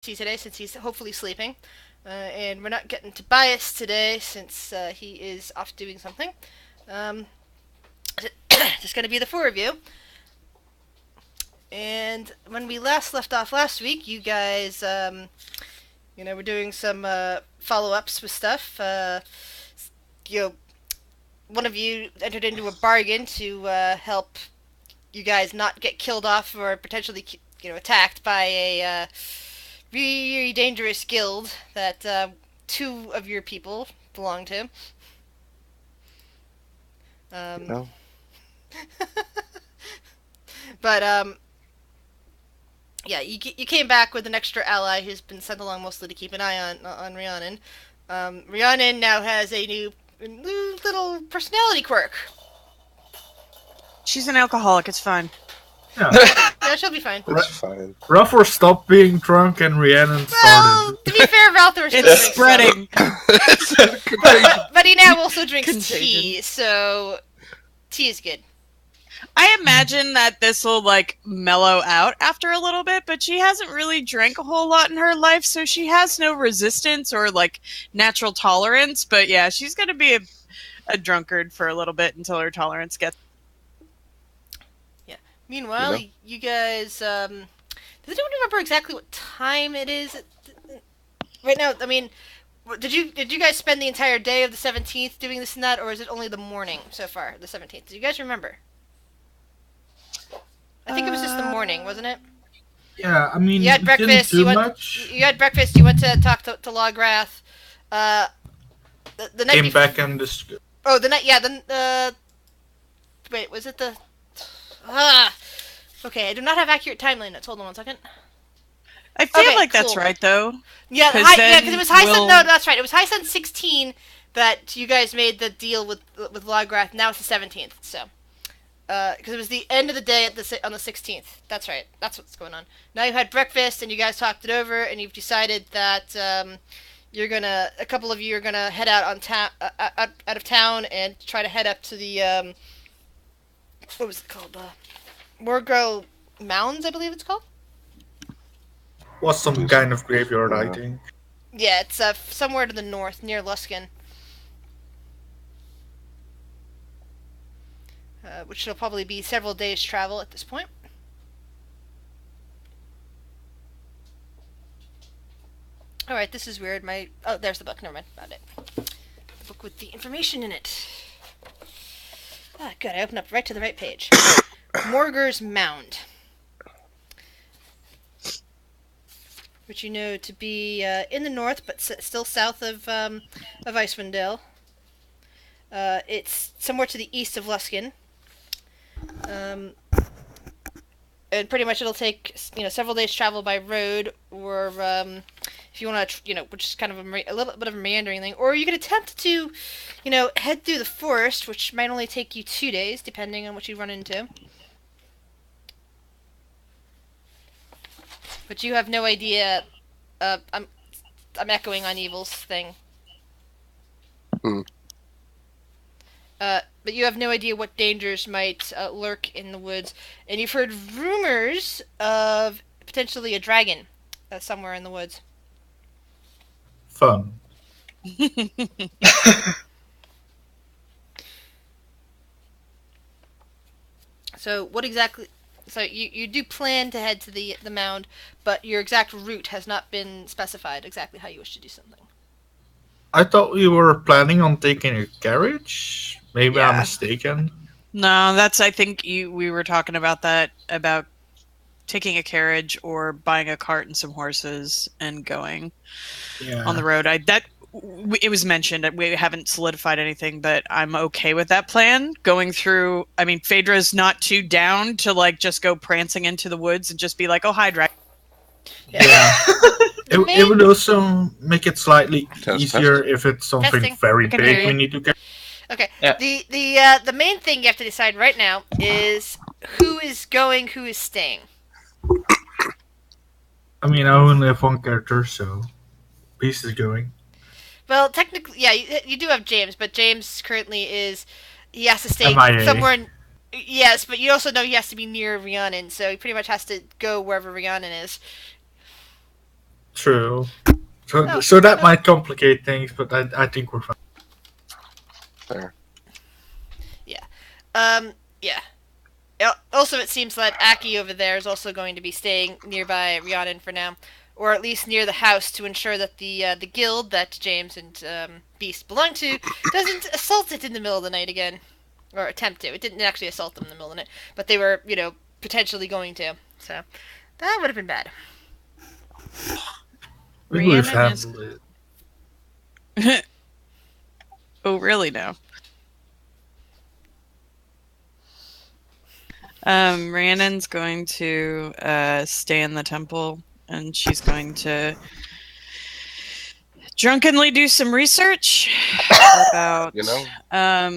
today since he's hopefully sleeping. And we're not getting Tobias today since he is off doing something. Um, just going to be the four of you. And when we last left off last week, you guys, were doing some follow-ups with stuff. You know, one of you entered into a bargain to help you guys not get killed off or potentially, attacked by a really dangerous guild that two of your people belong to. No. But yeah, you came back with an extra ally who's been sent along mostly to keep an eye on Rhiannon. Rhiannon now has a new little personality quirk. She's an alcoholic. It's fine. Yeah. Yeah, she'll be fine. It's fine. Ruther stopped being drunk and Rhiannon Well, started. to be fair, Ruther still It's drinks spreading. but he now also drinks Contagion. tea, so tea is good. I imagine that this will mellow out after a little bit, but she hasn't really drank a whole lot in her life, so she has no resistance or natural tolerance. But yeah, she's gonna be a drunkard for a little bit until her tolerance gets. Yeah. Meanwhile, you guys, does anyone remember exactly what time it is right now? I mean, did you guys spend the entire day of the 17th doing this and that, or is it only the morning so far, the 17th? Do you guys remember? I think it was just the morning, wasn't it? Yeah, I mean, You had breakfast. Didn't do much. You had breakfast. You went to talk to Lograth. The night. Came back and just. Oh, the night. Yeah. Wait, was it the? Okay, I do not have accurate timeline notes. Hold on one second. I feel Okay, like that's cool. right though. Yeah, 'Cause because it was High Sun. we'll- No, that's right. It was High Sun 16 that you guys made the deal with Lograth. Now it's the 17th. So, because it was the end of the day on the 16th. That's right. That's what's going on. Now you had breakfast and you guys talked it over and you've decided that a couple of you are gonna head out out of town and try to head up to the what was it called? Morgro Mounds, I believe it's called. Was some kind of graveyard, I think. Yeah, it's somewhere to the north, near Luskin. Which will probably be several days' travel at this point. Alright, this is weird. Oh, there's the book. Never mind. Found it. The book with the information in it. Ah, good. I opened up right to the right page. Morger's Mound. Which you know to be in the north, but still south of Icewind Dale. It's somewhere to the east of Luskin. And pretty much it'll take several days travel by road, or if you want to which is kind of a little bit of a meandering thing, or you could attempt to head through the forest, which might only take you 2 days depending on what you run into. But you have no idea. I'm echoing on Evil's thing. But you have no idea what dangers might lurk in the woods, and you've heard rumors of potentially a dragon somewhere in the woods. Fun. So what exactly? So you do plan to head to the mound, but your exact route has not been specified exactly how you wish to do something. I thought we were planning on taking a carriage. Maybe I'm Yeah. mistaken. No, I think we were talking about that, about taking a carriage or buying a cart and some horses and going on the road. It was mentioned. We haven't solidified anything, but I'm okay with that plan. Going through, I mean, Phaedra's not too down to just go prancing into the woods and just be like, "Oh, hi, dragon." Yeah. It would also make it slightly easier if it's something Testing. very I can hear big you. we need to carry. Okay. Yeah. The main thing you have to decide right now is who is going, who is staying. I mean, I only have one character, so Beast is going. Well, technically, yeah, you do have James, but James currently he has to stay MIA. somewhere. Yes, but you also know he has to be near Rhiannon, so he pretty much has to go wherever Rhiannon is. True. So that might complicate things, but I think we're fine. Fair. Yeah. Yeah. Also, it seems that Aki over there is also going to be staying nearby Rhiannon for now, or at least near the house, to ensure that the guild that James and Beast belong to doesn't assault it in the middle of the night again, or attempt to. It didn't actually assault them in the middle of the night, but they were, potentially going to. So that would have been bad. We would have Rhiannon is- handled it. Oh, really? No. Rhiannon's going to stay in the temple, and she's going to drunkenly do some research about, a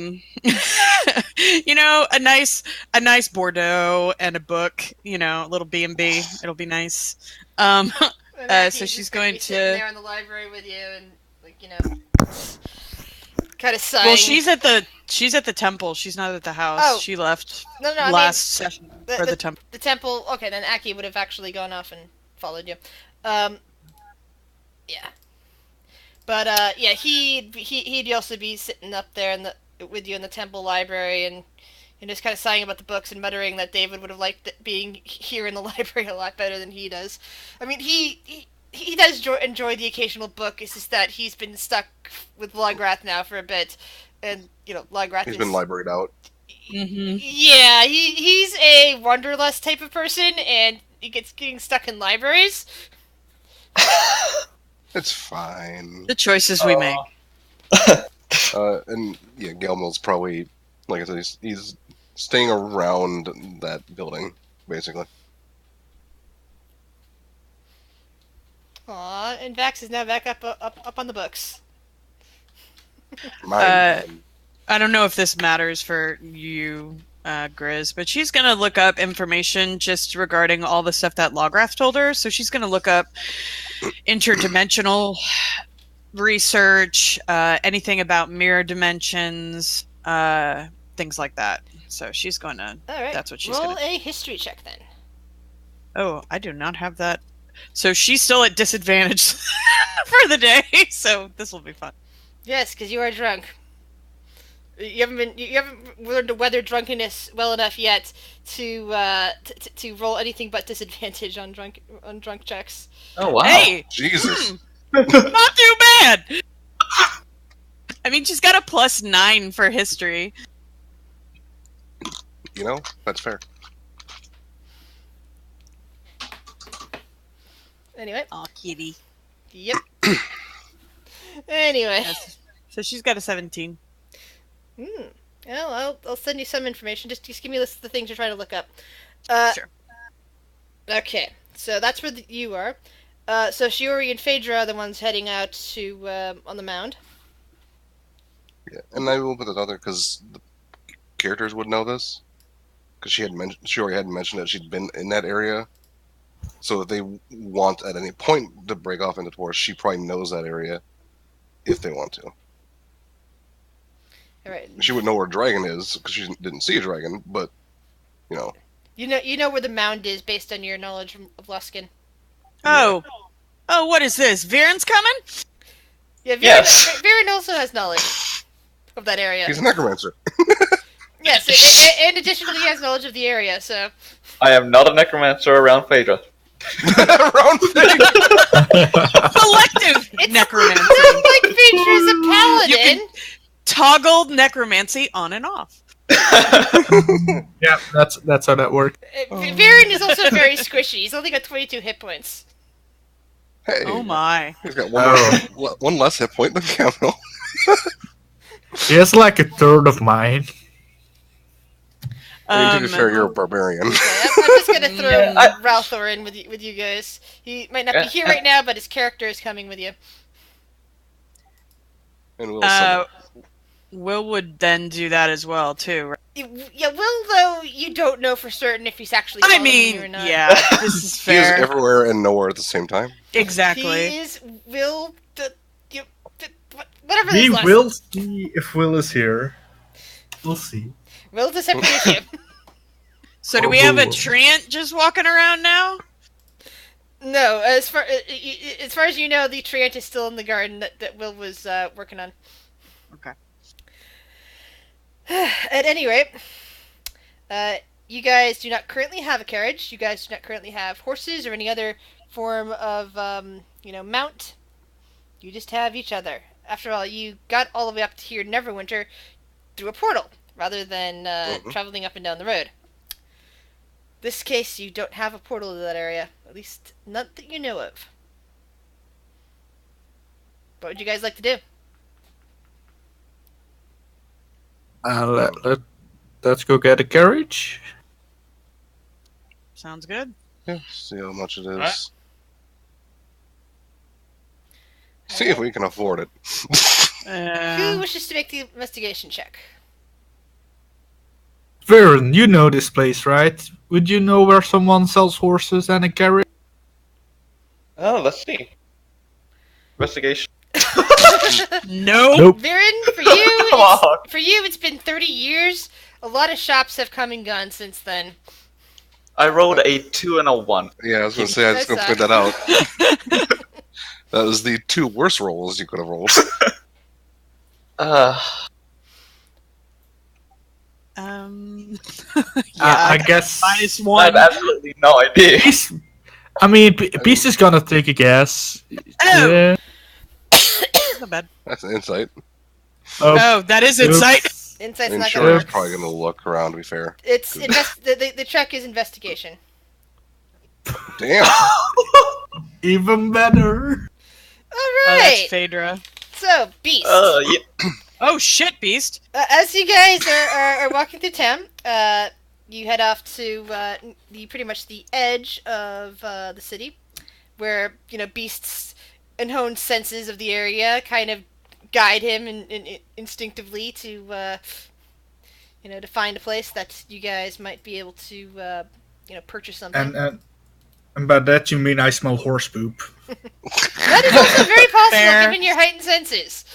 nice Bordeaux and a book, a little B&B. It'll be nice. So she's going to sitting there in the library with you, and kind of sighing. Well, she's at the temple. She's not at the house. Oh. She left last session for the temple. The temple. Okay, then Aki would have actually gone off and followed you. Yeah. But he'd also be sitting up there with you in the temple library and just kind of sighing about the books and muttering that David would have liked being here in the library a lot better than he does. I mean, he does enjoy the occasional book. It's just that he's been stuck with Lograth now for a bit, and Lograth. He's been libraried out. Mm-hmm. Yeah, he's a wanderlust type of person, and he gets getting stuck in libraries. It's fine. The choices we make. And yeah, Gelmil's probably, like I said, he's staying around that building, basically. Aw, and Vax is now back up on the books. I don't know if this matters for you, Grizz, but she's going to look up information just regarding all the stuff that Lograth told her. So she's going to look up interdimensional research, anything about mirror dimensions, things like that. So she's going to... All right. That's what she's Roll going to... a history check, then. Oh, I do not have that. So she's still at disadvantage for the day, so this will be fun. Yes, because you are drunk. You haven't learned to weather drunkenness well enough yet to roll anything but disadvantage on drunk checks. Oh wow! Hey, Jesus, not too bad. I mean, she's got a +9 for history. That's fair. Anyway. Aw, kitty. Yep. Anyway. Yes. So she's got a 17. Well, I'll send you some information. Just give me a list of the things you're trying to look up. Sure. Okay, so that's where you are. So Shiori and Phaedra are the ones heading out to on the mound. Yeah, and I will put this out there because the characters would know this, because Shiori had mentioned that she'd been in that area. So if they want at any point to break off into Taurus, she probably knows that area if they want to. All right. She would know where a dragon is because she didn't see a dragon, but You know where the mound is based on your knowledge of Luskin. Oh, what is this? Viren's coming? Yeah, Yes. Viren also has knowledge of that area. he's a necromancer. Yes, and additionally he has knowledge of the area, so... I am not a necromancer around Phaedra. Around Selective necromancy. Like Phaedra's a paladin! Toggled necromancy on and off. Yeah, that's how that works. Viren is also very squishy. He's only got 22 hit points. Hey, Oh my. he's got one less hit point than Camille. He has like a third of mine. To be fair, you're a barbarian. Okay, I'm just gonna throw Ralthor in with you guys. He might not be here right now, but his character is coming with you. And Will would then do that as well, too, right? Yeah, Will, though, you don't know for certain if he's actually following you or not. Yeah, this is he is fair. everywhere and nowhere at the same time. Exactly. He is Will... whatever We this last... will see if Will is here. We'll see. Will's a separate issue. So do we have a Trant just walking around now? No, as far as you know, the treant is still in the garden that Will was working on. Okay. At any rate, you guys do not currently have a carriage. You guys do not currently have horses or any other form of mount. You just have each other. After all, you got all the way up to here, Neverwinter, through a portal rather than traveling up and down the road. This case, you don't have a portal to that area. At least, not that you know of. What would you guys like to do? Let's go get a carriage. Sounds good. Yeah, see how much it is. Alright. See if we can afford it. Who wishes to make the investigation check? Varen, you know this place, right? Would you know where someone sells horses and a carriage? Oh, let's see. Investigation. Nope. Viren, Come on. for you, it's been 30 years. A lot of shops have come and gone since then. I rolled a 2 and a 1. Yeah, I was going to say, I was going to point that out. That was the 2 worst rolls you could have rolled. I guess. -1. I have absolutely no idea. Beast is gonna take a guess. Oh. Yeah. Not bad. That's an insight. Oh, that is insight. Insight's I'm not sure gonna he's work. probably going to look around, to be fair. It's the check is investigation. Damn! Even better. All Oh, that's right. Phaedra. So, Beast. Yeah. Oh shit, Beast. As you guys are walking through town, you head off to pretty much the edge of the city, where Beast's inhoned senses of the area kind of guide him instinctively to to find a place that you guys might be able to purchase something. And by that you mean I smell horse poop. That is also very possible, Fair. given your heightened senses.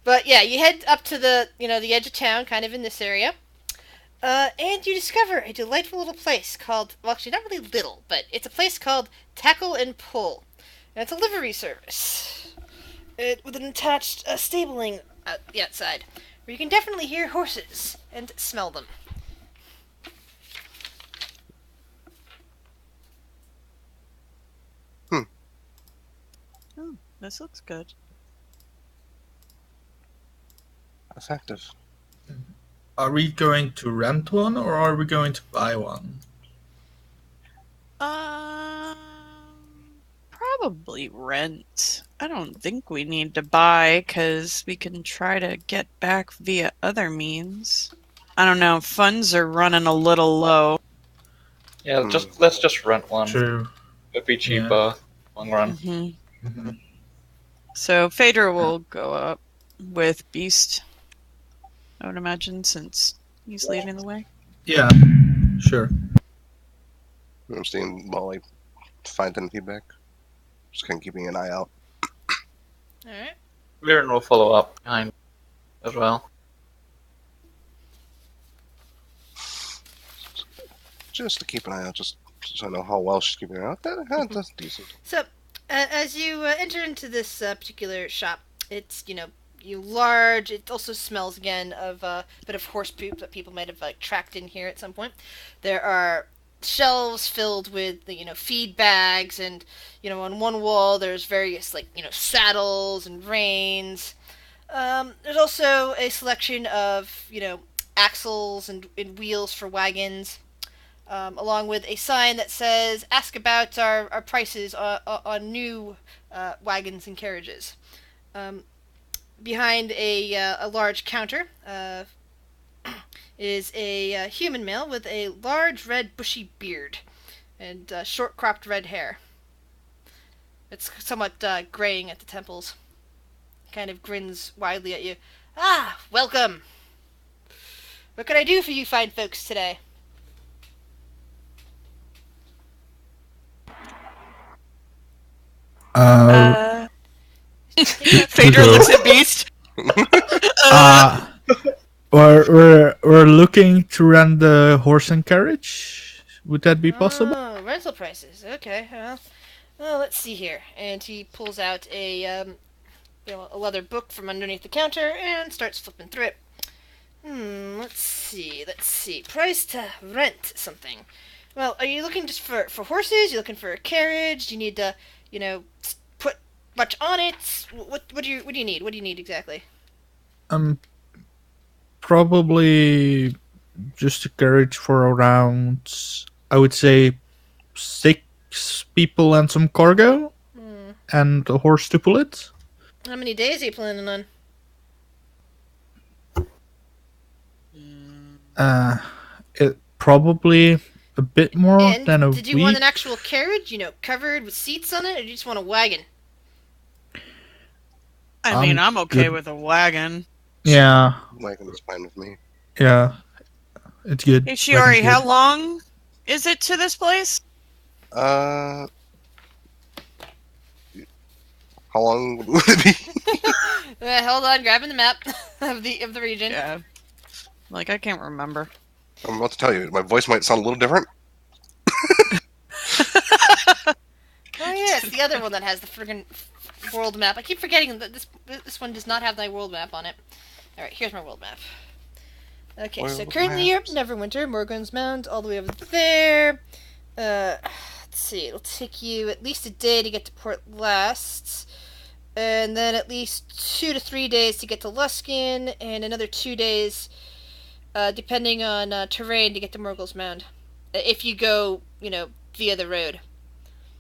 But yeah, you head up to the the edge of town, kind of in this area, and you discover a delightful little place called, well, actually not really little, but it's a place called Tackle and Pull, and it's a livery service, with an attached stabling at the outside, where you can definitely hear horses and smell them. Oh, this looks good. Effective. Are we going to rent one or are we going to buy one? Probably rent. I don't think we need to buy because we can try to get back via other means. I don't know. Funds are running a little low. Yeah, let's just rent one. True. It'd be cheaper, long run. Mm-hmm. So Phaedra will go up with Beast, I would imagine, since he's leading the way. Yeah, sure. I'm seeing Molly find any feedback. Just kind of keeping an eye out. Alright. Viren will follow up behind as well. Just to keep an eye out, just so I know how well she's keeping an eye out. That's decent. So, as you enter into this particular shop, it's large. It also smells again of a bit of horse poop that people might have tracked in here at some point. There are shelves filled with the feed bags, and on one wall there's various saddles and reins. There's also a selection of axles and wheels for wagons. Along with a sign that says, "Ask about our prices on new wagons and carriages." Behind a large counter is a human male with a large red bushy beard and short cropped red hair. It's somewhat graying at the temples. Kind of grins widely at you. "Ah, welcome! What can I do for you fine folks today?" Phaedra looks at Beast. We're looking to rent the horse and carriage. Would that be possible? Oh, rental prices. Okay. Well, Oh, let's see here. And he pulls out a leather book from underneath the counter and starts flipping through it. Let's see. Price to rent something. Well, are you looking just for horses? You looking for a carriage? Do you need to, put much on it? What do you need? What do you need exactly? Probably just a carriage for around, I would say, 6 people and some cargo, and a horse to pull it. How many days are you planning on? It probably a bit more than a week. Did you want an actual carriage, covered with seats on it, or do you just want a wagon? I mean, I'm okay with a wagon. Yeah. Wagon is fine with me. Yeah. It's good. Hey, Shiori, how long is it to this place? How long would it be? Hold on, grabbing the map of the region. Yeah. Like, I can't remember. I'm about to tell you, my voice might sound a little different. Oh yeah, it's the other one that has the friggin' world map. I keep forgetting that this one does not have the world map on it. Alright, here's my world map. Okay, so currently you're up in Neverwinter, Morgan's Mound, all the way over there. Let's see, it'll take you at least a day to get to Port Last, and then at least 2 to 3 days to get to Luskin, and another 2 days, depending on terrain, to get to Morgul's Mound. If you go, via the road.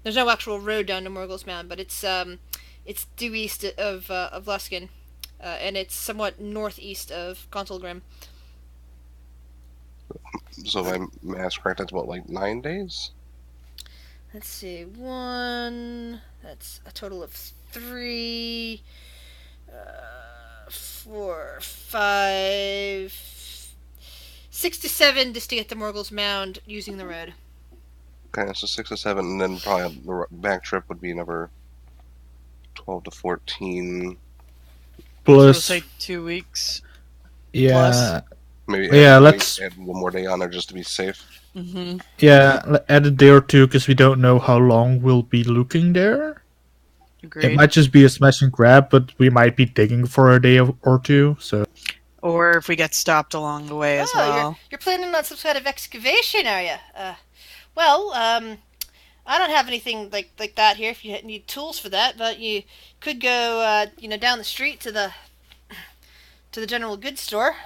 There's no actual road down to Morgul's Mound, but it's due east of Luskin, and it's somewhat northeast of Consulgrim. So if my math's correct, that's about like 9 days? Let's see, that's a total of 3, 4, 5, 6 to 7 just to get to Morgul's Mound using the road. Okay, so 6 to 7, and then probably the back trip would be another 12 to 14. Plus, so say 2 weeks. Yeah. Plus. Maybe let's add one more day on there just to be safe. Mm-hmm. Yeah, add a day or two because we don't know how long we'll be looking there. Agreed. It might just be a smash and grab, but we might be digging for a day or two. So. Or if we get stopped along the way as well. You're planning on some sort of excavation, are you? I don't have anything like that here. If you need tools for that, but you could go, down the street to the general goods store,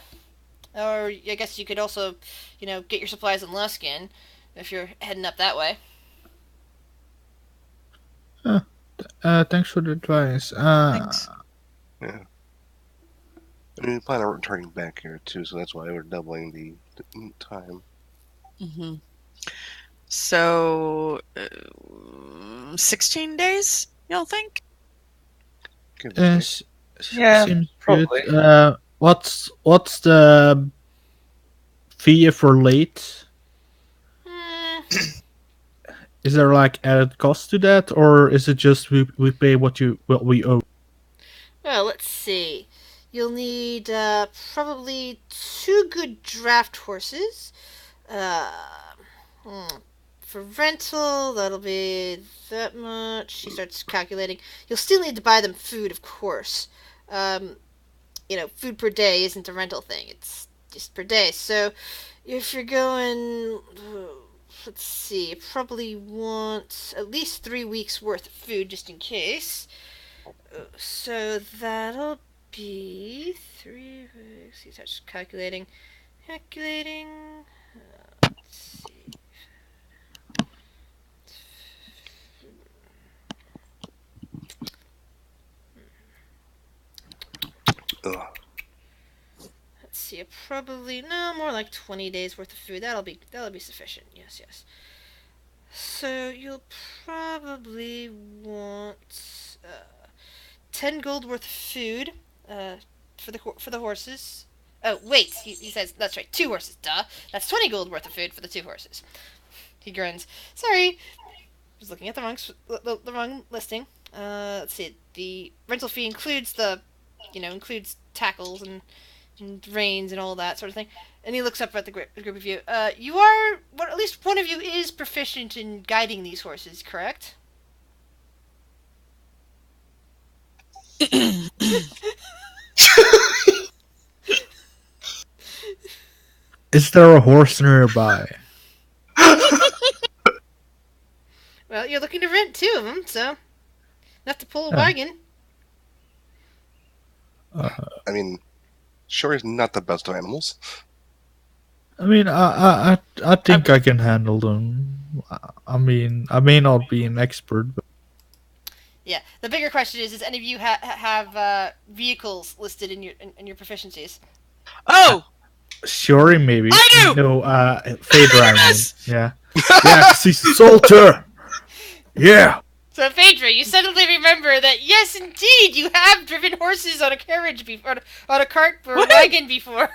or I guess you could also, get your supplies in Luskin if you're heading up that way. Thanks for the advice. Thanks. Yeah. And we plan on returning back here too, so that's why we're doubling the time. Mm-hmm. So, 16 days, y'all think? Yes. Yeah, Seems probably. good. What's the fee if we're late? Is there like added cost to that, or is it just we pay what we owe? Well, let's see. You'll need probably 2 good draft horses. For rental, that'll be that much. She starts calculating. You'll still need to buy them food, of course. Food per day isn't a rental thing. It's just per day. So, if you're going, let's see, you probably want at least 3 weeks worth of food just in case. So that'll be 3 weeks. He starts calculating. Let's see. Ugh. Let's see, probably more like 20 days worth of food. That'll be sufficient. Yes. So you'll probably want 10 gold worth of food for the horses. Oh wait, he says that's right, 2 horses. Duh, that's 20 gold worth of food for the 2 horses. He grins. Sorry, I was looking at the wrong listing. Let's see. The rental fee includes includes tackles and reins and all that sort of thing. And he looks up at the group of you. You are, at least one of you is proficient in guiding these horses, correct? Is there a horse nearby? Well, you're looking to rent 2 of them, so not to pull a Yeah. wagon. I mean, Shory's not the best of animals. I mean, I think I can handle them. I mean, I may not be an expert, but Yeah. The bigger question is: does any of you have vehicles listed in your proficiencies? Oh, Shuri maybe. I do! No, Phaedra, I mean. Yes! Yeah. Yeah, 'cause he's a soldier! Yeah! So, Phaedra, you suddenly remember that yes, indeed, you have driven horses on a carriage before, on a cart or a Woohoo! wagon before.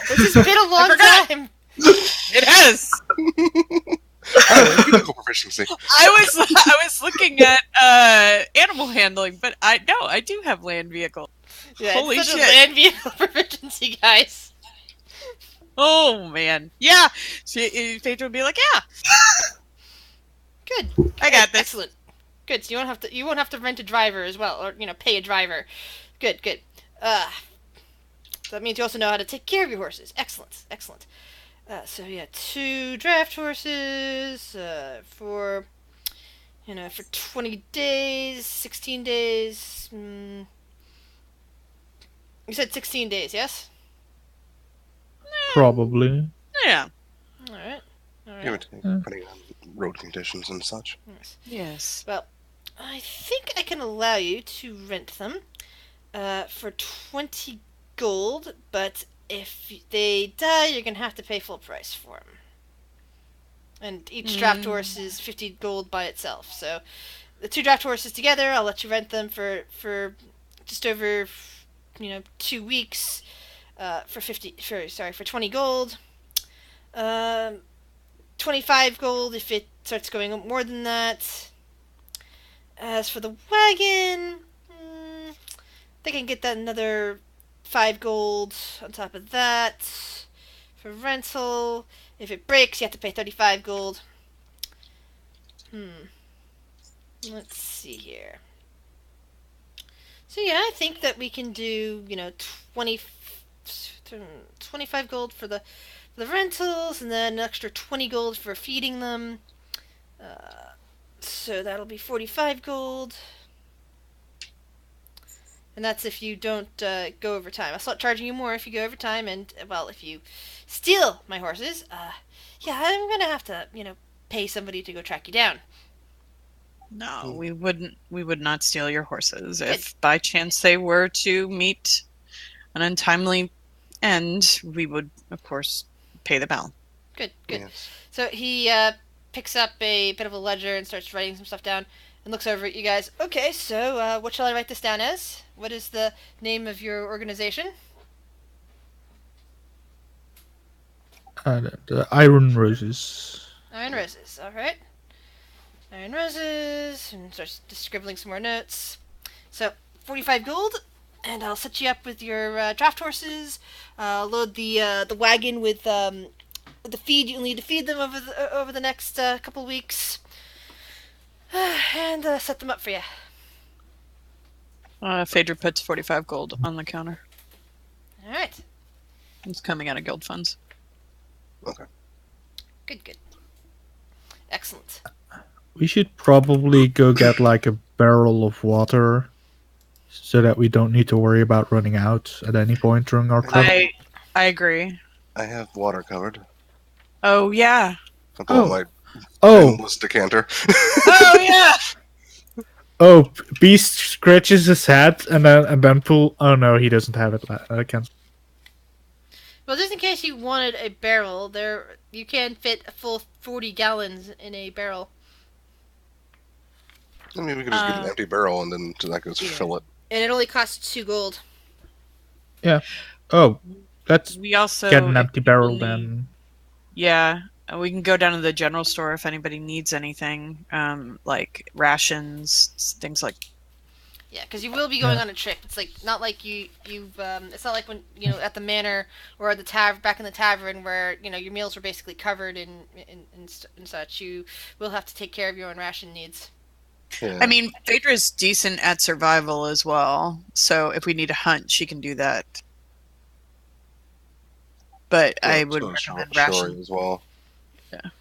This has been a long forgot. time. It has. Vehicle proficiency. I was looking at animal handling, but I do have land vehicle. Yeah, Holy it's such shit. a land vehicle proficiency, guys. Oh man, yeah. Phaedra would be like, yeah, Good. I got this. Excellent. Good. So you won't have to rent a driver as well, or pay a driver. Good. Good. That means you also know how to take care of your horses. Excellent. Excellent. So yeah, 2 draft horses for 20 days, 16 days. You said 16 days, yes? Probably. Yeah. All right. All right. Give or take, depending on road conditions and such. Yes. Yes. Well, I think I can allow you to rent them for 20 gold, but if they die, you're going to have to pay full price for them. And each draft horse is 50 gold by itself. So the 2 draft horses together, I'll let you rent them for just over 2 weeks for 20 gold. 25 gold if it starts going up more than that. As for the wagon, I think I can get that another 5 gold on top of that for rental. If it breaks, you have to pay 35 gold. Let's see here. So yeah, I think that we can do 25 gold for the rentals, and then an extra 20 gold for feeding them. So that'll be 45 gold. And that's if you don't go over time. I'll start charging you more if you go over time, and, well, if you steal my horses, yeah, I'm gonna have to, pay somebody to go track you down. No, we wouldn't. We would not steal your horses. If by chance they were to meet an untimely end, we would, of course, pay the bell. Good, good. Yes. So he picks up a bit of a ledger and starts writing some stuff down and looks over at you guys. Okay, so what shall I write this down as? What is the name of your organization? The Iron Roses. Iron Roses, alright. Iron Roses, and starts just scribbling some more notes. So, 45 gold, and I'll set you up with your draft horses, load the wagon with the feed you'll need to feed them over the next couple weeks, and set them up for you. Phaedra puts 45 gold on the counter. Alright, It's coming out of guild funds. Okay. good, good. Excellent. We should probably go get like a barrel of water so that we don't need to worry about running out at any point during our trip. I agree. I have water covered. Oh yeah. I pull out my Oh, endless decanter. Oh yeah. oh! Beast scratches his head and then pull. Oh no, he doesn't have it. I can't. Well, just in case you wanted a barrel, you can fit a full 40 gallons in a barrel. I mean, we could just get an empty barrel and then I could just fill it. And it only costs 2 gold. Oh, let's We also get an empty barrel need- then. Yeah, we can go down to the general store if anybody needs anything, like rations, things like. Yeah, because you will be going on a trip. It's like not like you've. It's not like when at the manor or the back in the tavern where your meals were basically covered and such. You will have to take care of your own ration needs. Yeah. I mean, Phaedra's decent at survival as well, so if we need to hunt, she can do that. But I would so recommend Shori ration. as well.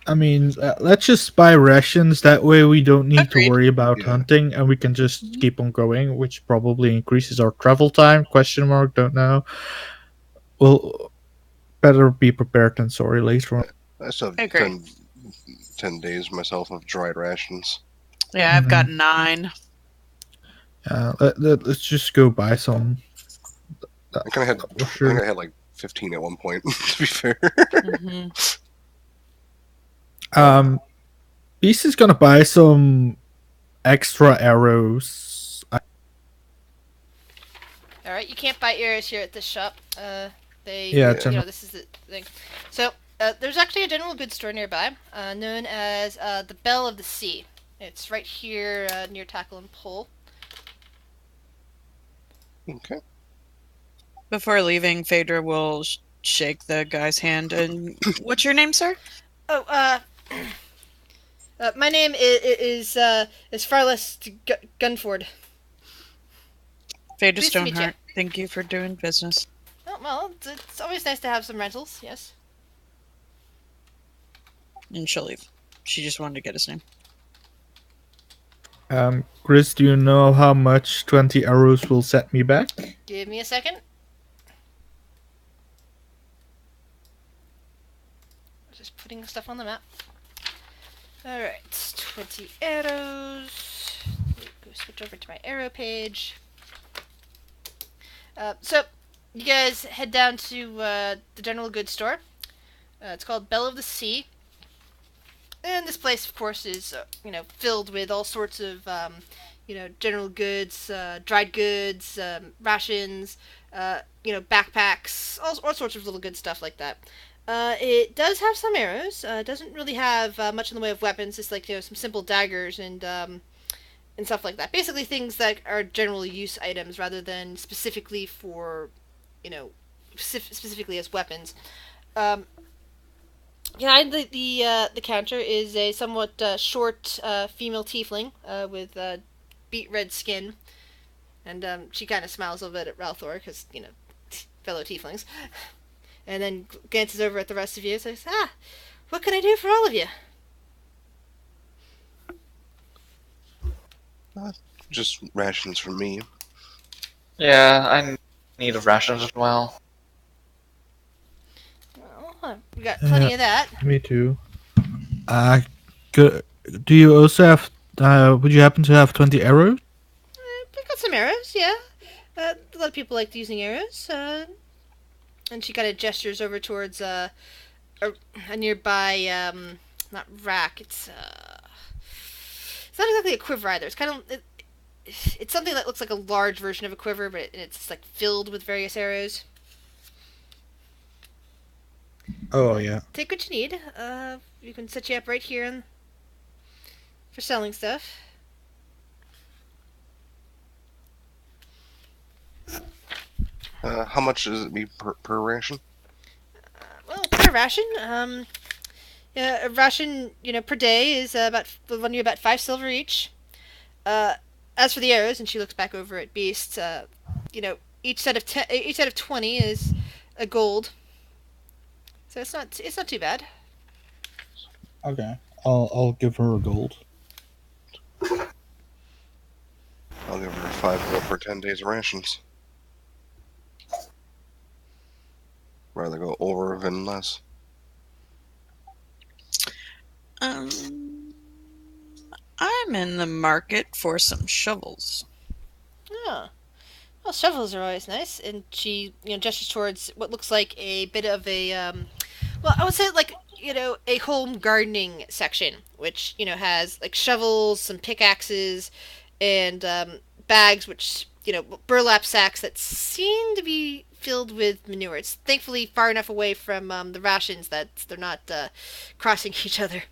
I mean, let's just buy rations. That way, we don't need to Agreed. worry about Yeah. hunting, and we can just keep on going, which probably increases our travel time. Question mark? Don't know. Well, better be prepared than sorry later on. I still have I agree. 10 days myself of dried rations. Yeah, I've got 9. Let's just go buy some. I kind of had. For I sure. think I had like 15 at one point. To be fair. Mm-hmm. Beast is gonna buy some extra arrows. All right, you can't buy arrows here at this shop. They, Yeah, you know, this is the thing. So there's actually a general goods store nearby, known as the Bell of the Sea. It's right here near Tackle and Pull. Okay. Before leaving, Phaedra will shake the guy's hand. And what's your name, sir? Oh, my name is Farless Gunford. Phaedra Pleased to meet Stoneheart. Thank you for doing business. Oh, well, it's always nice to have some rentals. Yes. And she'll leave. She just wanted to get his name. Chris, do you know how much 20 arrows will set me back? Give me a second. Just putting stuff on the map. Alright, 20 arrows. Go switch over to my arrow page. So, you guys head down to the general goods store. It's called Bell of the Sea. And this place, of course, is, filled with all sorts of, general goods, dried goods, rations, backpacks, all sorts of little good stuff like that. It does have some arrows. It doesn't really have much in the way of weapons. Just like some simple daggers and stuff like that. Basically, things that are general use items rather than specifically for, specifically as weapons. Behind the counter is a somewhat short female tiefling with beet red skin, and she kind of smiles a little bit at Ralthor because fellow tieflings. And then glances over at the rest of you and says, what can I do for all of you? Just rations for me. Yeah, I need rations as well. Well, we got plenty of that. Me too. Do you also have? Would you happen to have 20 arrows? We've got some arrows, yeah. A lot of people like using arrows. And she kind of gestures over towards a nearby, not rack. It's not exactly a quiver either. It's kind of it's something that looks like a large version of a quiver, but it's like filled with various arrows. Oh yeah. Take what you need. You can set you up right here for selling stuff. How much does it be per ration? Well, per ration, a ration, per day is will run you about 5 silver each. As for the arrows, and she looks back over at Beast, each set of 20 is a gold. So it's not too bad. Okay. I'll give her a gold. I'll give her 5 gold for 10 days of rations. Rather go over than less. I'm in the market for some shovels. Oh. Well, shovels are always nice. And she, gestures towards what looks like a bit of a, well, I would say like, a home gardening section, which, has like shovels, some pickaxes, and bags, which, burlap sacks that seem to be filled with manure. It's thankfully far enough away from the rations that they're not crossing each other.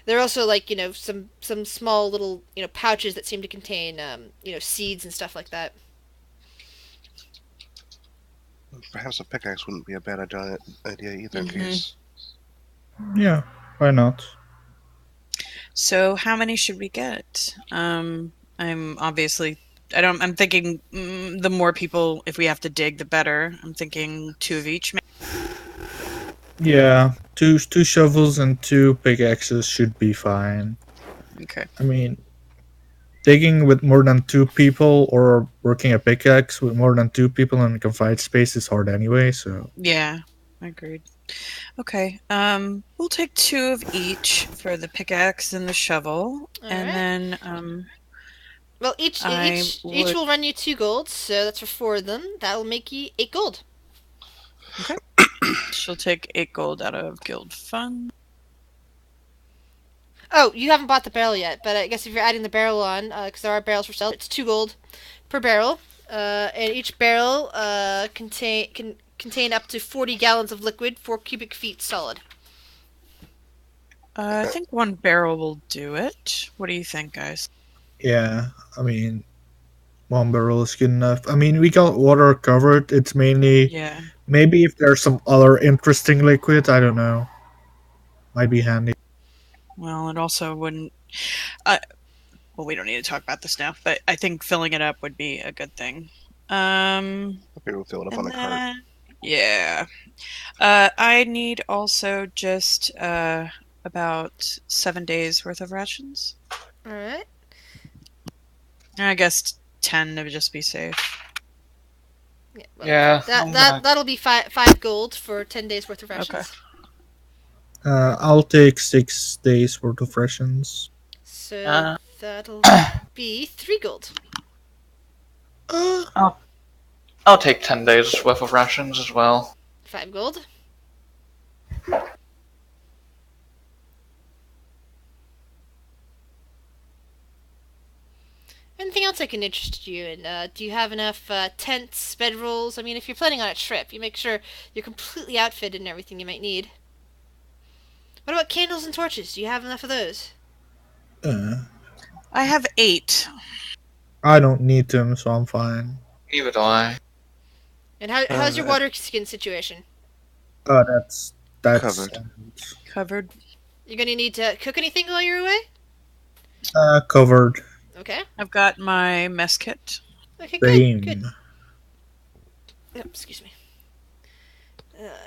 There are also like some small little pouches that seem to contain seeds and stuff like that. Perhaps a pickaxe wouldn't be a bad idea either in case. Yeah. Why not? So how many should we get? I'm obviously. I'm thinking the more people, if we have to dig, the better. I'm thinking 2 of each. Yeah, two shovels and 2 pickaxes should be fine. Okay. I mean, digging with more than 2 people or working a pickaxe with more than 2 people in a confined space is hard anyway. So Yeah, agreed. Okay. We'll take 2 of each for the pickaxe and the shovel, and right. then Well, each will run you 2 gold, so that's for 4 of them. That'll make you 8 gold. Okay. She'll take 8 gold out of guild fund. Oh, you haven't bought the barrel yet, but I guess if you're adding the barrel on, because there are barrels for sale, it's 2 gold per barrel, and each barrel can contain up to 40 gallons of liquid, 4 cubic feet solid. I think 1 barrel will do it. What do you think, guys? yeah, I mean, 1 barrel is good enough. I mean, we got water covered. It's mainly maybe if there's some other interesting liquid, I don't know, might be handy. Well, it also wouldn't. Well, we don't need to talk about this now, but I think filling it up would be a good thing. Maybe we'll fill it up on a cart. Yeah. I need also just about 7 days worth of rations. All right. I guess 10 to just be safe. Yeah. Well, that'll be 5 gold for 10 days worth of rations. Okay. I'll take 6 days worth of rations. So that'll be 3 gold. I'll take 10 days worth of rations as well. 5 gold. Anything else I can interest you in? Do you have enough tents, bedrolls? I mean, if you're planning on a trip, you make sure you're completely outfitted and everything you might need. What about candles and torches? Do you have enough of those? I have 8. I don't need them, so I'm fine. Neither do I. And how's your water skin situation? That's Covered. You're gonna need to cook anything while you're away? Covered. Okay. I've got my mess kit. Okay, Same. good. Oh, excuse me.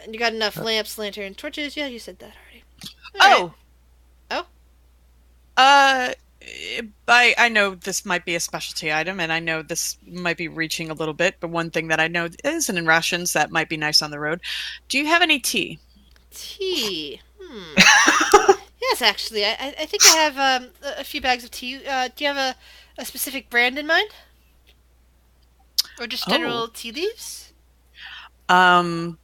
And you got enough lamps, lanterns, torches? Yeah, you said that already. I know this might be a specialty item, and I know this might be reaching a little bit, but one thing that I know isn't in rations that might be nice on the road. Do you have any tea? Tea? Yes, actually. I think I have a few bags of tea. Do you have a specific brand in mind? Or just general tea leaves? Anything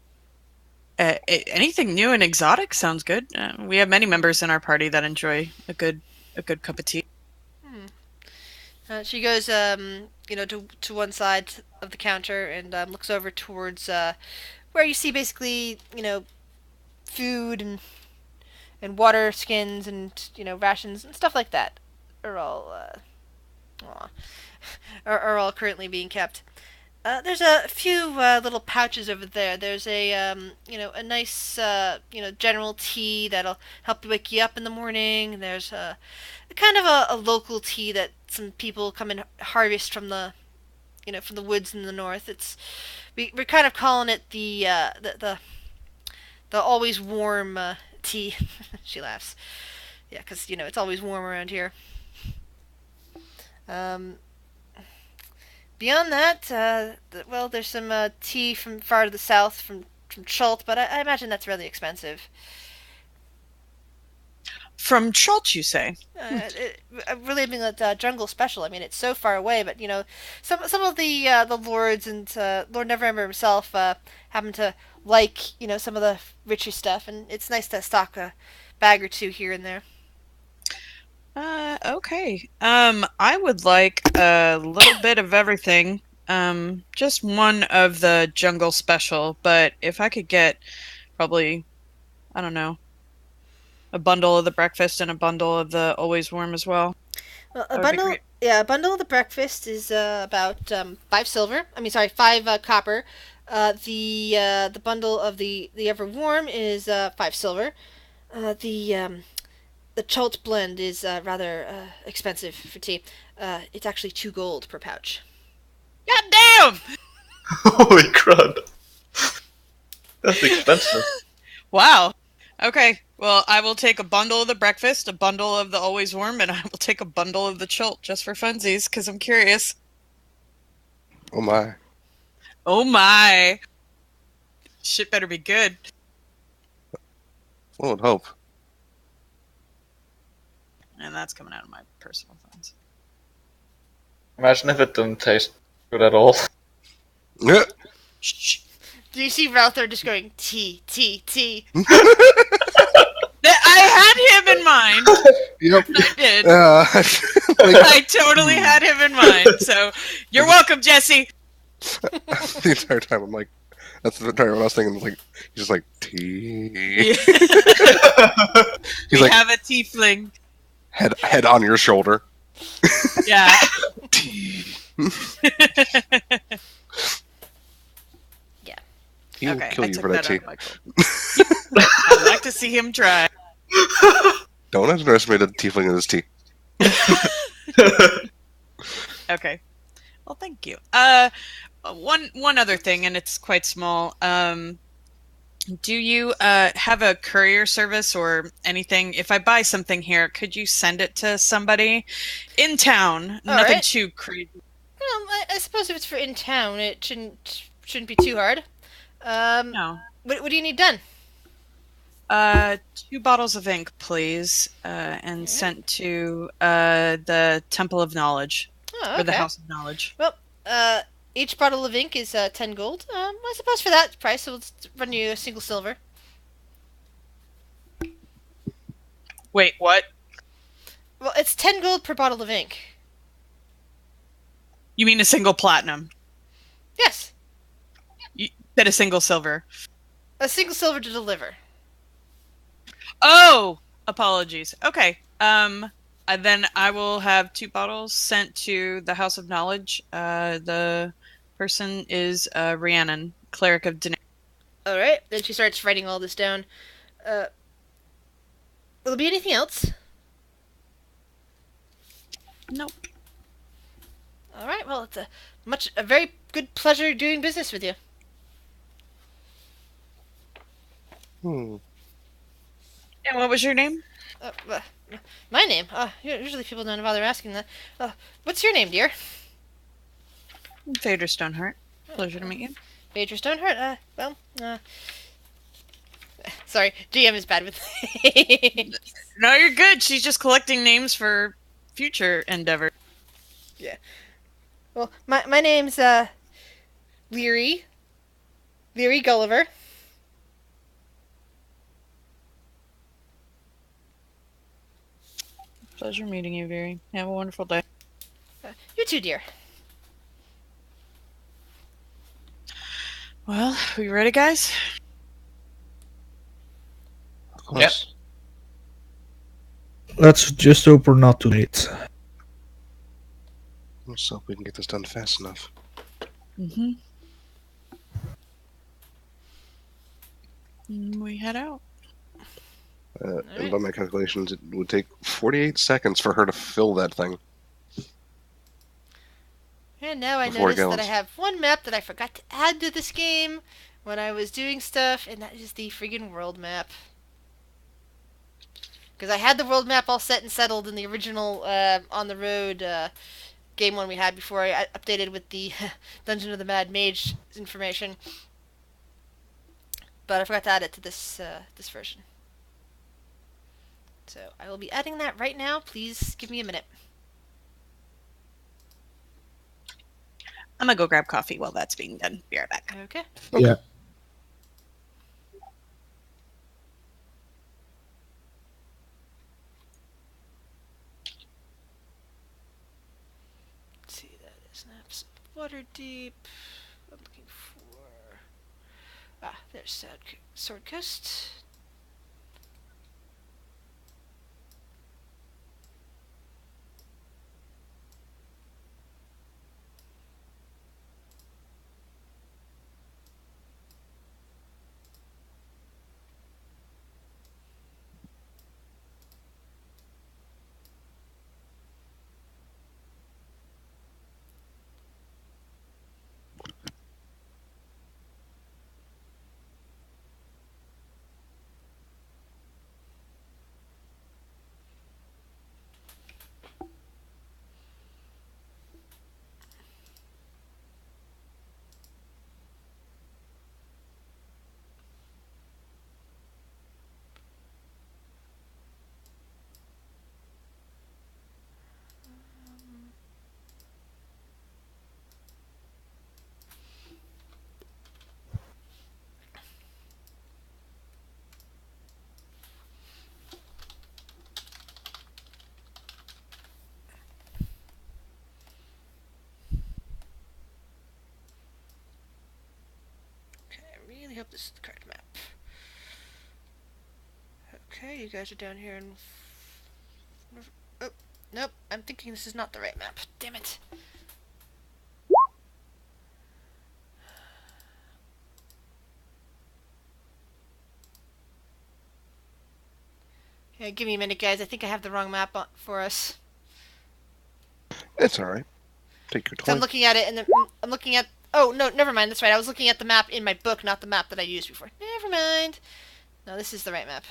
new and exotic sounds good. We have many members in our party that enjoy a good cup of tea. She goes, to one side of the counter and looks over towards where you see basically, food and water skins and rations and stuff like that are all are all currently being kept. There's a few little pouches over there. There's a a nice general tea that'll help you wake you up in the morning. There's a kind of a local tea that some people come and harvest from the from the woods in the north. We're kind of calling it the always warm tea. She laughs. Yeah, because it's always warm around here. Beyond that, there's some tea from far to the south from Chult, but I imagine that's really expensive. From Chult, you say? Really, I mean, that jungle special. I mean, it's so far away, but some of the lords and Lord Neverember himself happen to like some of the richer stuff, and it's nice to stock a bag or 2 here and there. Okay. I would like a little bit of everything. Just one of the jungle special, but if I could get probably, I don't know, a bundle of the breakfast and a bundle of the always warm as well. Well, a bundle of the breakfast is about 5 silver. I mean, sorry, 5 copper. The bundle of the ever warm is 5 silver. The the Chult blend is rather expensive for tea. It's actually 2 gold per pouch. God damn! Holy crud. That's expensive. Wow. Okay. Well, I will take a bundle of the breakfast, a bundle of the always warm, and I will take a bundle of the Chult just for funsies, because I'm curious. Oh my. Oh my. Shit better be good. One would hope. And that's coming out of my personal funds. Imagine if it didn't taste good at all. Yeah. Shh. Do you see Ralthor just going, tea, tea, tea? I had him in mind. Yep. I did. I I totally had him in mind. So, you're welcome, Jesse. the entire time I'm like, that's the entire time I was thinking, like, he's just like, tea. He's We like, have a tiefling. head on your shoulder. Yeah. Tea. Yeah. He will Okay, kill I you took for that that tea. out of my goal. I'd like to see him try. Don't underestimate a tiefling in this tea. Okay. Well, thank you. One other thing, and it's quite small. Do you have a courier service or anything? If I buy something here, could you send it to somebody in town? All Nothing right. too crazy. Well, I suppose if it's for in town, it shouldn't be too hard. No. What do you need done? 2 bottles of ink, please, and sent to the Temple of Knowledge, Oh, okay. or the House of Knowledge. Well, each bottle of ink is 10 gold. I suppose for that price, we'll just run you a single silver. Wait, what? Well, it's 10 gold per bottle of ink. You mean a single platinum? Yes, You said a single silver. a single silver to deliver. Oh, apologies. Okay. Then I will have 2 bottles sent to the House of Knowledge. The person is Rhiannon, cleric of Daenerys. All right. Then she starts writing all this down. Will there be anything else? Nope. All right. Well, it's a very good pleasure doing business with you. Hmm. And what was your name? My name? Usually people don't bother asking that. What's your name, dear? Phaedra Stoneheart. Pleasure to meet you. Phaedra Stoneheart. Sorry, GM is bad with. No, you're good. She's just collecting names for future endeavor. Yeah. Well, my name's Leary Gulliver. Pleasure meeting you, Veery. Have a wonderful day. You too, dear. Well, we ready, guys? Of course. Let's just hope we're not too late. Let's hope we can get this done fast enough. Mm-hmm. We head out. And by my calculations, it would take 48 seconds for her to fill that thing. And now I Before it notice that I goes. have one map that I forgot to add to this game when I was doing stuff, and that is the friggin' world map. Because I had the world map all set and settled in the original On the Road game one we had before I updated with the Dungeon of the Mad Mage information. But I forgot to add it to this version. So I will be adding that right now. Please give me a minute. I'm gonna go grab coffee while that's being done. Be right back. Okay. Yeah. Let's see, that is Naps Waterdeep. I'm looking for... there's Sword Coast. hope this is the correct map. Okay, you guys are down here in... Oh, nope, I'm thinking this is not the right map. Damn it. Yeah, give me a minute, guys. I think I have the wrong map for us. It's alright. Take your So time. I'm looking at it, and I'm looking at... Oh, no, never mind. That's right. I was looking at the map in my book, not the map that I used before. Never mind. No, this is the right map.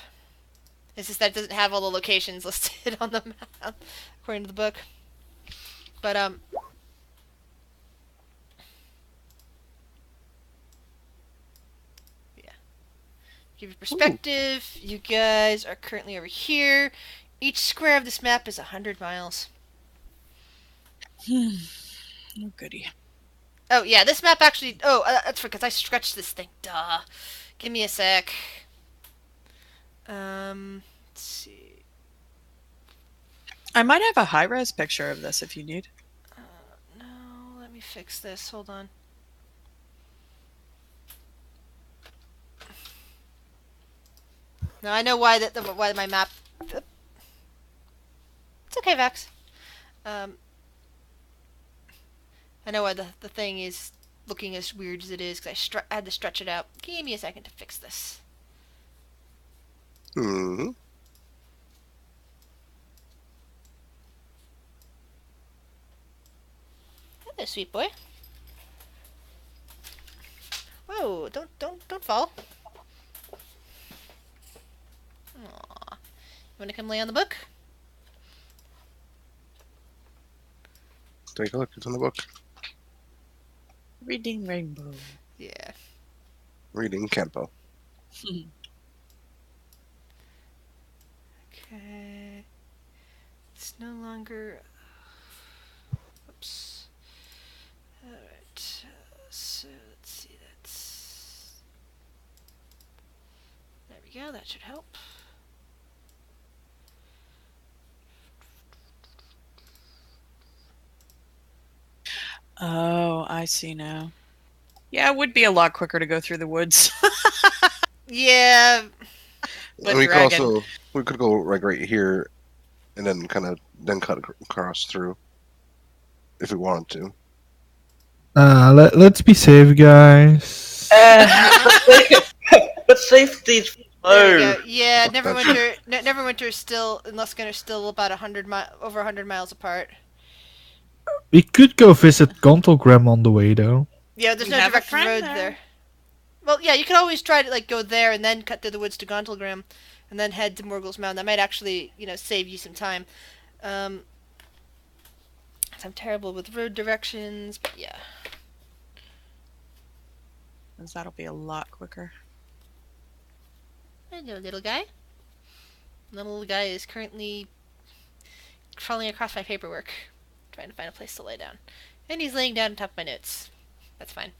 It's just that it doesn't have all the locations listed on the map, according to the book. But, yeah. Give you perspective. Ooh. You guys are currently over here. Each square of this map is 100 miles. Oh, goody. Oh, yeah, this map actually... Oh, that's because I stretched this thing. Duh. Give me a sec. Let's see. I might have a high-res picture of this if you need. No, let me fix this. Hold on. No, I know why why my map... It's okay, Vax. I know why the thing is looking as weird as it is, because I had to stretch it out. Give me a second to fix this. Mm-hmm. Hello, sweet boy. Whoa! Don't fall. Aww. You wanna come lay on the book? Take a look. It's in the book. Reading Rainbow. Yeah. Reading Campo. Okay. It's no longer... Oops. Alright. So, let's see. That's... There we go. That should help. Oh, I see now. Yeah, it would be a lot quicker to go through the woods. Yeah. But and we could go like right here, and then cut across through, if we wanted to. Let's be safe, guys. But safety. Oh. Yeah, Neverwinter is still, and Luskan are still about over 100 miles apart. We could go visit Gontalgram on the way, though. Yeah, there's no direct road there. Well, yeah, you could always try to go there and then cut through the woods to Gontalgram, and then head to Morgul's Mound. That might actually, save you some time. I'm terrible with road directions, but yeah. That'll be a lot quicker. Hello, little guy. The little guy is currently crawling across my paperwork, trying to find a place to lay down. And he's laying down on top of my notes. That's fine.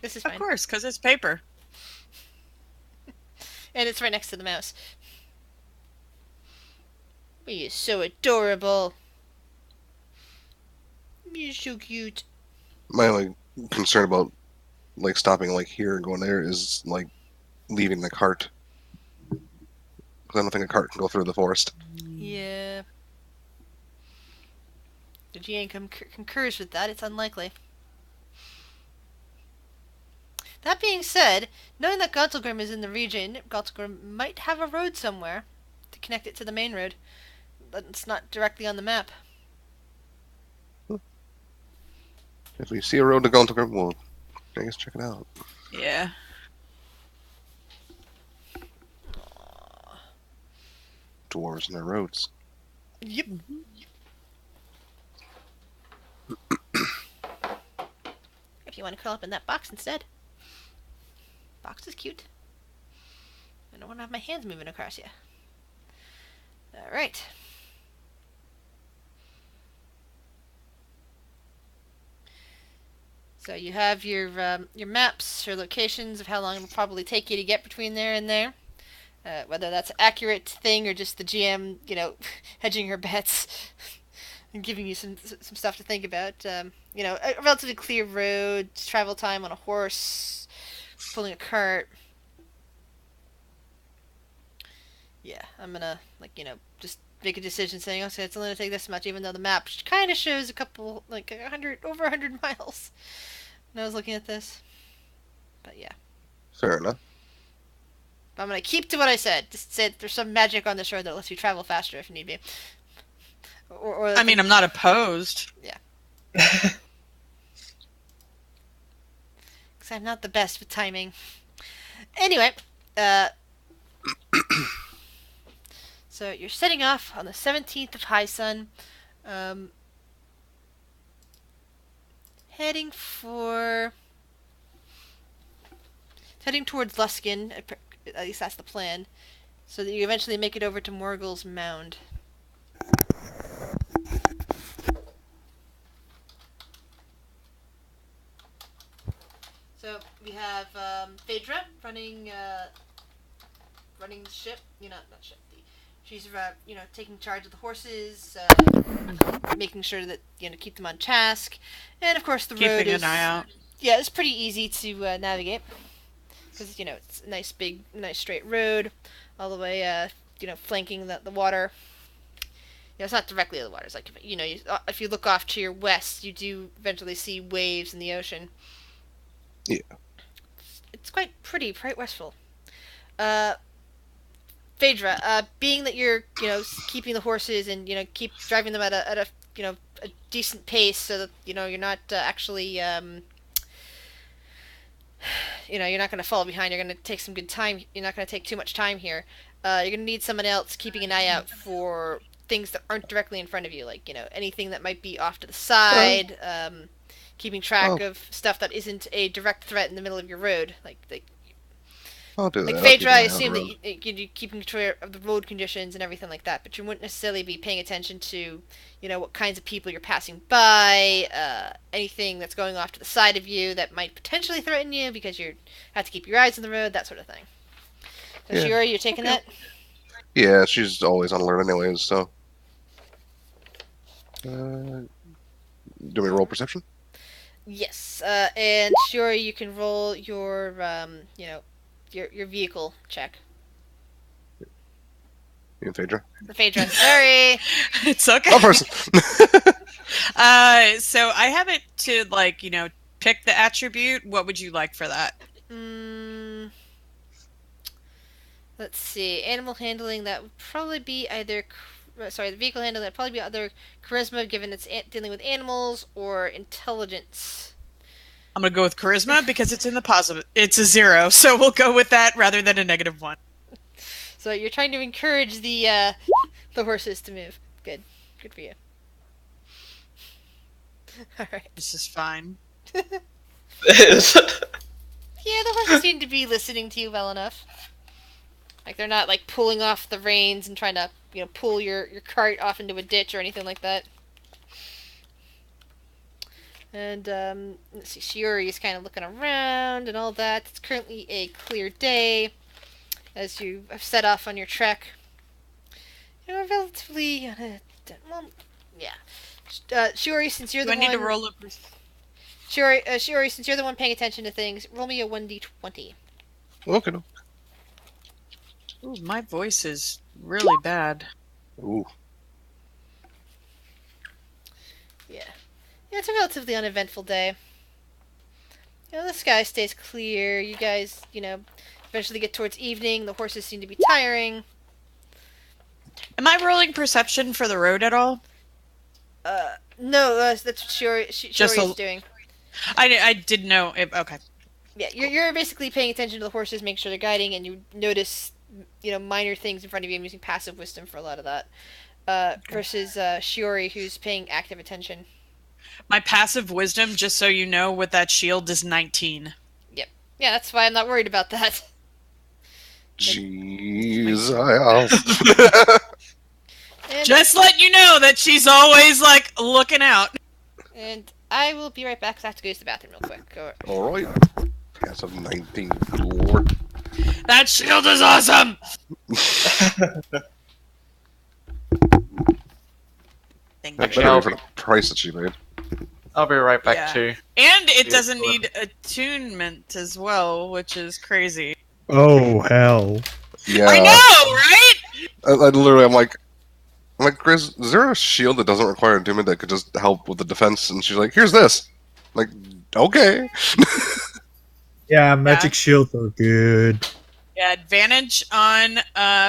This is fine. Of course, because it's paper. And it's right next to the mouse. He is so adorable. You're so cute. My only concern about stopping here and going there is leaving the cart. Because I don't think a cart can go through the forest. Yeah. The GN concurs with that. It's unlikely. That being said, knowing that Gauntlgrim is in the region, Gauntlgrim might have a road somewhere to connect it to the main road. But it's not directly on the map. If we see a road to Gauntlgrim, we'll, I guess, check it out. Yeah. Dwarves and their roads. Yep. If you want to curl up in that box instead. Box is cute. I don't want to have my hands moving across you. Alright. So you have your maps, your locations of how long it will probably take you to get between there and there. Whether that's an accurate thing or just the GM, hedging her bets and giving you some stuff to think about. A relatively clear road, travel time on a horse, pulling a cart. Yeah, I'm gonna, just make a decision saying, okay, it's only gonna take this much, even though the map kind of shows a couple, over 100 miles when I was looking at this. But yeah. Fair enough. But I'm gonna keep to what I said. Just say that there's some magic on this road that lets you travel faster if need be. I mean, I'm not opposed. Yeah. Because I'm not the best with timing. Anyway, so you're setting off on the 17th of High Sun, heading towards Luskin. At least that's the plan, so that you eventually make it over to Morgul's Mound. So we have Phaedra running the ship. Not ship. She's taking charge of the horses, making sure that keep them on task, and of course the road is keeping an eye out. Yeah, it's pretty easy to navigate because it's a nice straight road, all the way flanking the water. It's not directly the water. It's like if you look off to your west, you do eventually see waves in the ocean. Yeah. It's quite pretty, quite westful. Phaedra, being that you're, keeping the horses and, keep driving them at a decent pace so that, you're not actually, you're not going to fall behind. You're going to take some good time. You're not going to take too much time here. You're going to need someone else keeping an eye out for things that aren't directly in front of you, like, anything that might be off to the side, keeping track of stuff that isn't a direct threat in the middle of your road, I'll do that. Like Phaedra, I assume that you're keeping control of the road conditions and everything like that, but you wouldn't necessarily be paying attention to, what kinds of people you're passing by, anything that's going off to the side of you that might potentially threaten you because you have to keep your eyes on the road, that sort of thing. So Yeah. Shiori, you're taking that? Yeah, she's always on alert anyways, so... do we roll perception? Yes, and Shiori, you can roll your, your vehicle check. You and Phaedra? For Phaedra, sorry! It's okay. Oh, person! So I have it to, pick the attribute. What would you like for that? Let's see. Animal handling, that would probably be either... the vehicle handling, that would probably be either charisma, given it's dealing with animals, or intelligence. I'm going to go with charisma because it's in the positive. It's a 0, so we'll go with that rather than a -1. So you're trying to encourage the horses to move. Good. Good for you. Alright. This is fine. Yeah, the horses seem to be listening to you well enough. Like, they're not, pulling off the reins and trying to, pull your cart off into a ditch or anything like that. And, let's see, Shiori is kind of looking around and all that. It's currently a clear day as you have set off on your trek. Relatively, yeah. Shiori, since you're the one... Do I need to roll a... Shiori, since you're the one paying attention to things, roll me a 1d20. Okay, no. Ooh, my voice is really bad. Ooh. Yeah. Yeah, it's a relatively uneventful day. The sky stays clear. You guys, eventually get towards evening. The horses seem to be tiring. Am I rolling perception for the road at all? No, that's what Shiori's doing. I didn't know. Okay. Yeah, you're basically paying attention to the horses, making sure they're guiding, and you notice, minor things in front of you and using passive wisdom for a lot of that. Versus Shiori, who's paying active attention. My passive wisdom, just so you know, with that shield is 19. Yep. Yeah, that's why I'm not worried about that. Jesus. Just let you know that she's always, looking out. And I will be right back because I have to go use the bathroom real quick. Alright. Passive 19. Lord. That shield is awesome! That better be for the price that she paid. I'll be right back too. And it doesn't need attunement as well, which is crazy. Oh hell! Yeah. I know, right? I literally, I'm like, Chris, is there a shield that doesn't require attunement that could just help with the defense? And she's like, here's this. I'm like, okay. Yeah, magic shields are good. Yeah, advantage on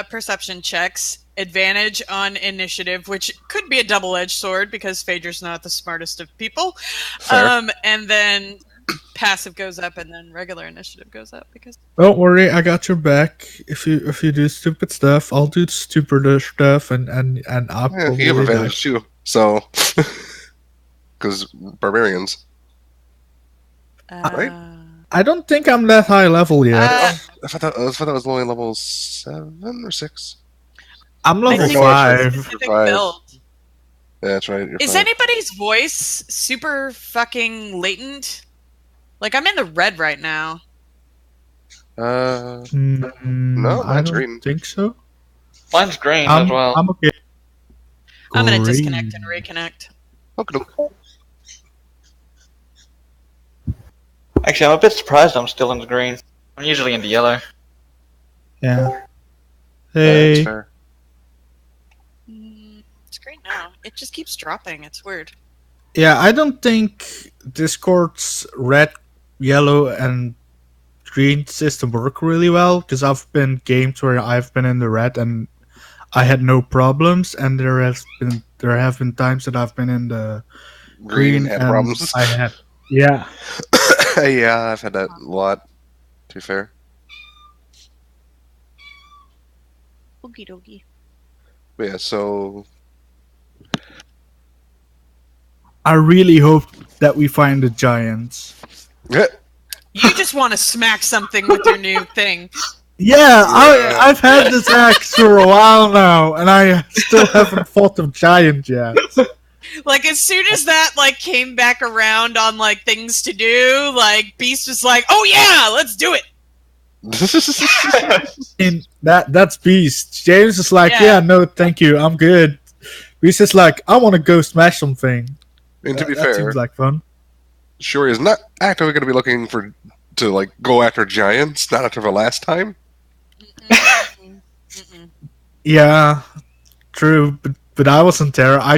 perception checks, advantage on initiative, which could be a double-edged sword because Phaedra's not the smartest of people. Fair. And then passive goes up, and then regular initiative goes up because. Don't worry, I got your back. If you do stupid stuff, I'll do stupider stuff, and I'll Yeah, you have advantage too. So, because barbarians, right? I don't think I'm that high level yet. I thought that was only level 7 or 6. I'm level I think 5. specific build. Yeah, that's right. Is anybody's voice super fucking latent? Like, I'm in the red right now. No, I mine's don't green. think so. Mine's green as well. I'm okay. I'm gonna Green. disconnect and reconnect. Okay. Actually, I'm a bit surprised I'm still in the green. I'm usually in the yellow. Yeah. Yeah, Hey. that's fair. It's great now. It just keeps dropping. It's weird. Yeah, I don't think Discord's red, yellow, and green system work really well because I've been games where I've been in the red and I had no problems, and there have been times that I've been in the green had and problems. I had yeah. Yeah, I've had that a lot. To be fair. Okie dokie. But yeah, so I really hope that we find the giants. yeah. You just want to smack something with your new thing. Yeah, I've had this axe for a while now, and I still haven't fought the giant yet. Like, as soon as that, like, came back around on, like, things to do, like, Beast was like, oh yeah, let's do it! And that's Beast. James is like, Yeah. yeah, no, thank you, I'm good. Beast is like, I want to go smash something. And to be That fair, seems like fun. Shuri is not actively going to be looking to like go after giants. Not after the last time. Yeah, true, but I wasn't there. I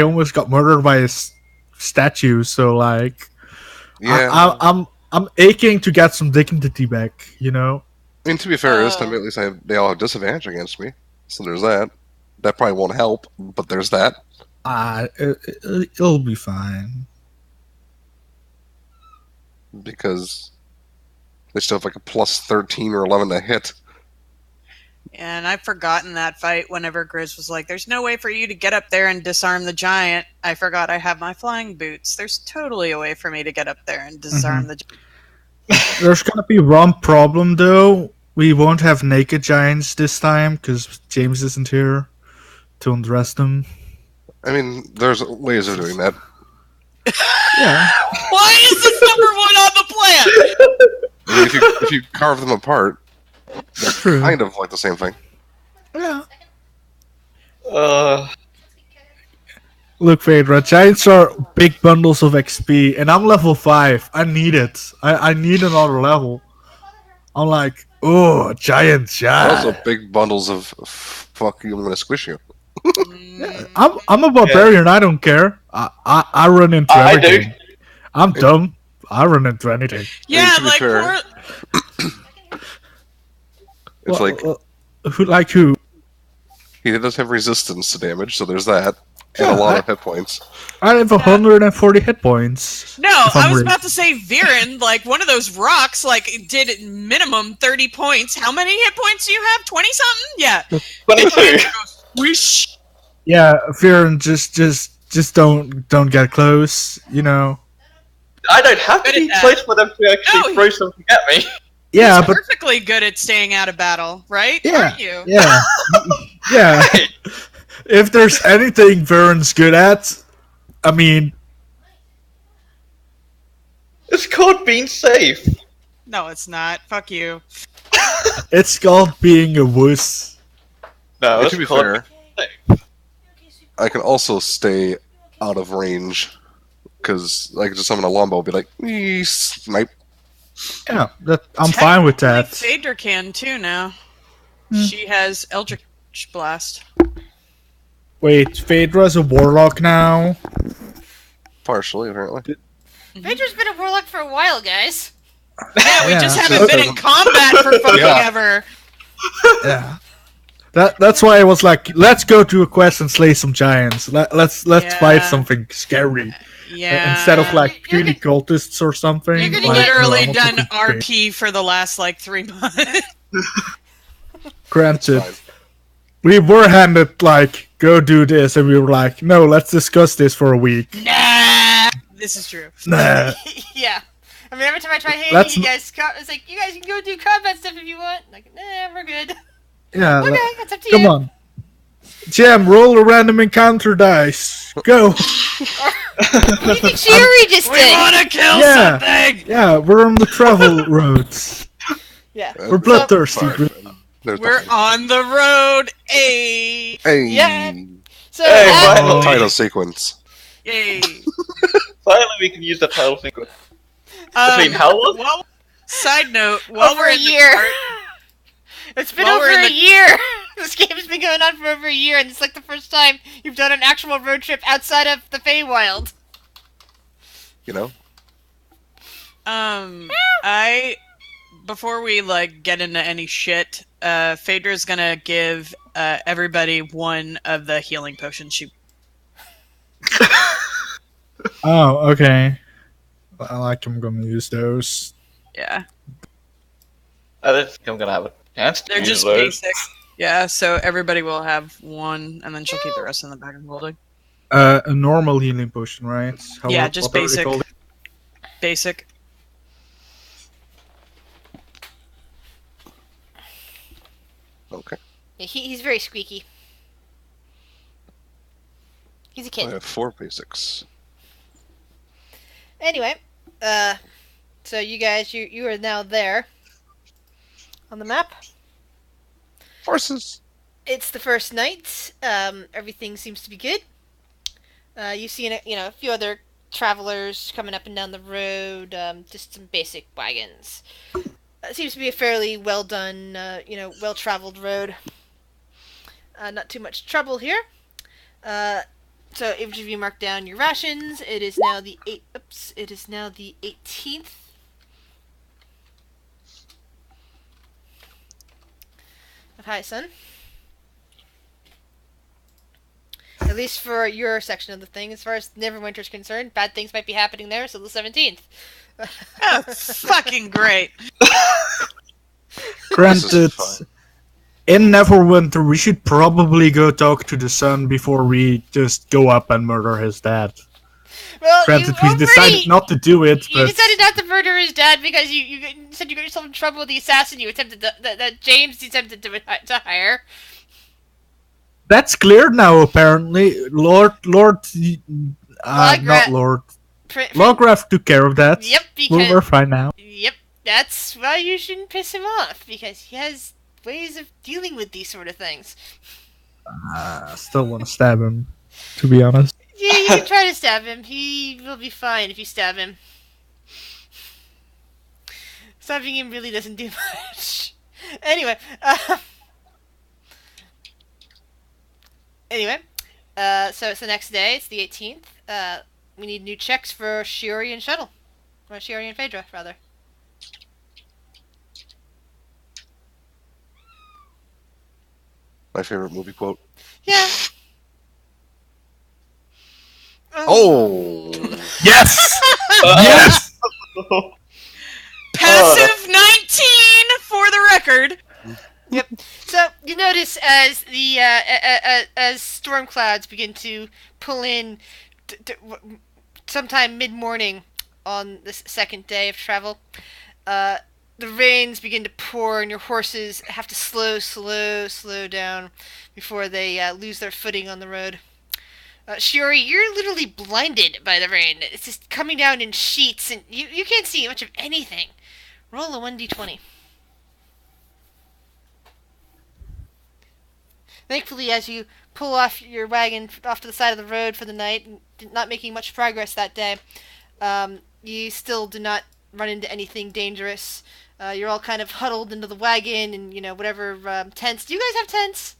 almost got murdered by a statue. So like, Yeah. I'm aching to get some dignity back. You know. I mean, to be fair, this time at least they all have disadvantage against me. So there's that. That probably won't help, but there's that. It'll be fine. Because they still have like a plus 13 or 11 to hit. And I've forgotten that fight whenever Grizz was like, there's no way for you to get up there and disarm the giant. I forgot I have my flying boots. There's totally a way for me to get up there and disarm the giant. There's gonna be one problem though. We won't have naked giants this time because James isn't here to undress them. I mean, there's ways of doing that. Yeah. Why is this number one on the plan? I mean, if you carve them apart, they're True. kind of like the same thing. Yeah. Look, Phaedra, giants are big bundles of XP, and I'm level 5. I need it. I need another level. I'm like, oh, giants, yeah. Also, big bundles of fuck you, I'm gonna squish you. I'm a barbarian. I don't care. I run into everything. I'm dumb. I run into anything. Yeah, to be like fair, it's like who? he does have resistance to damage, so there's that, and a lot of hit points. I have 140 hit points. No, I was about to say Viren, like one of those rocks, like did minimum 30 points. How many hit points do you have? 20 something? Yeah. 22. Whoosh. Yeah, Viren, just don't get close. You know. I don't have to Good be at close for them to actually throw something at me. Yeah, He's but perfectly good at staying out of battle, right? yeah, Aren't you? yeah, yeah. If there's anything Viren's good at, I mean, It's called being safe. No, it's not. Fuck you. it's called being a wuss. No, But it's to be called fair, I can also stay out of range because like just summon a longbow, be like, snipe. Yeah, I'm fine with that. Phaedra can too now. She has Eldritch Blast. Wait, Phaedra's a warlock now? Partially, apparently. Phaedra's been a warlock for a while, guys. Yeah, we just haven't been in combat for fucking ever. Yeah. That's why I was like, let's go to a quest and slay some giants. Let's fight something scary. Yeah. Instead of like puny cultists or something. You've like, literally done RP for the last like 3 months. Granted, we were handed like, go do this, and we were like, no, let's discuss this for a week. Nah, this is true. Nah. Yeah. I mean, every time I try handing you guys, it's like, you guys can go do combat stuff if you want. Like, nah, we're good. Yeah. Okay, that's up to you. Come on. Jam, roll a random encounter dice. Go. What do you think Shiori just did? We want to kill something! Yeah, we're on the travel roads. Yeah. We're bloodthirsty. We're on the road, Hey! Yeah. So, finally. Title sequence. Yay. Finally, we can use the title sequence. Wait, how long? Well, side note, while over we're a in year. It's been While over we're in a the- year. This game's been going on for over a year, and it's like the first time you've done an actual road trip outside of the Feywild. You know? Before we like get into any shit, Phaedra's gonna give everybody one of the healing potions she. Oh, okay. I'm gonna use those. Yeah. I don't think I'm gonna have a chance to They're use just those. basic. Yeah, so everybody will have one, and then she'll keep the rest in the bag of holding. A normal healing potion, right? Yeah, just what are they basic. called? Basic. Okay. Yeah, he's very squeaky. He's a I kid. have 4 basics. Anyway, so you guys, you are now there on the map. Horses. It's the first night. Everything seems to be good. You've seen a few other travelers coming up and down the road. Just some basic wagons. It seems to be a fairly well done, well traveled road. Not too much trouble here. So each of you mark down your rations. It is now the 18th. Of High Sun. At least for your section of the thing. As far as Neverwinter's concerned, bad things might be happening there, so the 17th. Oh, fucking great. Granted, in Neverwinter, we should probably go talk to the sun before we just go up and murder his dad. Well, Granted, we decided not to do it, You but... decided not to murder his dad because you said you got yourself in trouble with the assassin you attempted that James attempted to hire. That's clear now, apparently. Not Lord... Lograf took care of that. Yep, because... We're fine now. Yep, that's why you shouldn't piss him off, because he has ways of dealing with these sort of things. I still want to stab him, to be honest. Yeah, you can try to stab him. He will be fine if you stab him. Stabbing him really doesn't do much. Anyway, so it's the next day. It's the 18th. We need new checks for Shiori and Shuttle. Or Shiori and Phaedra, rather. My favorite movie quote. Yeah. Oh! Yes! Yes! Passive 19 for the record. Yep. So you notice as the as storm clouds begin to pull in sometime mid-morning on this second day of travel, the rains begin to pour and your horses have to slow down before they lose their footing on the road. Shiori, you're literally blinded by the rain. It's just coming down in sheets and you can't see much of anything. Roll a 1d20. Thankfully, as you pull off your wagon off to the side of the road for the night, not making much progress that day. You still do not run into anything dangerous. You're all kind of huddled into the wagon and, whatever tents. Do you guys have tents?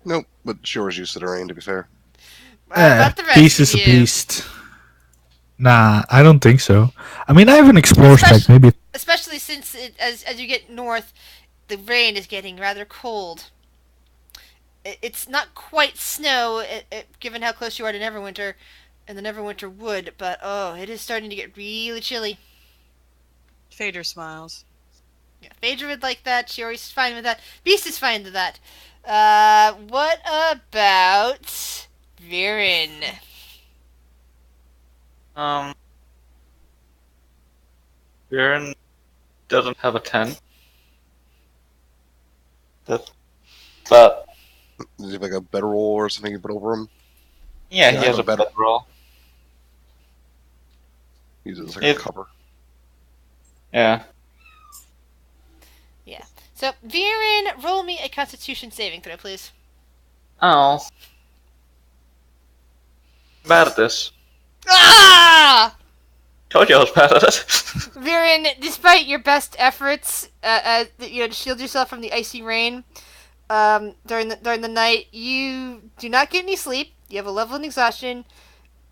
Nope, but Shiori's used to the rain, to be fair. About the rest beast of is a you. beast. Nah, I don't think so. I mean, I have an explorer spec, maybe. Especially since, as you get north, the rain is getting rather cold. It's not quite snow, given how close you are to Neverwinter, and the Neverwinter wood, but it is starting to get really chilly. Phaedra smiles. Yeah, Phaedra would like that. Shiori's fine with that. Beast is fine with that. What about Viren? Viren doesn't have a tent. But Does he have like a bedroll or something you put over him? yeah, he has a bedroll. He uses like a cover. Yeah. Yeah. So, Viren, roll me a Constitution saving throw, please. Oh. Bad at this. Ah! Told you I was bad at it. Viren, despite your best efforts, to shield yourself from the icy rain, during the night, you do not get any sleep. You have a level of exhaustion,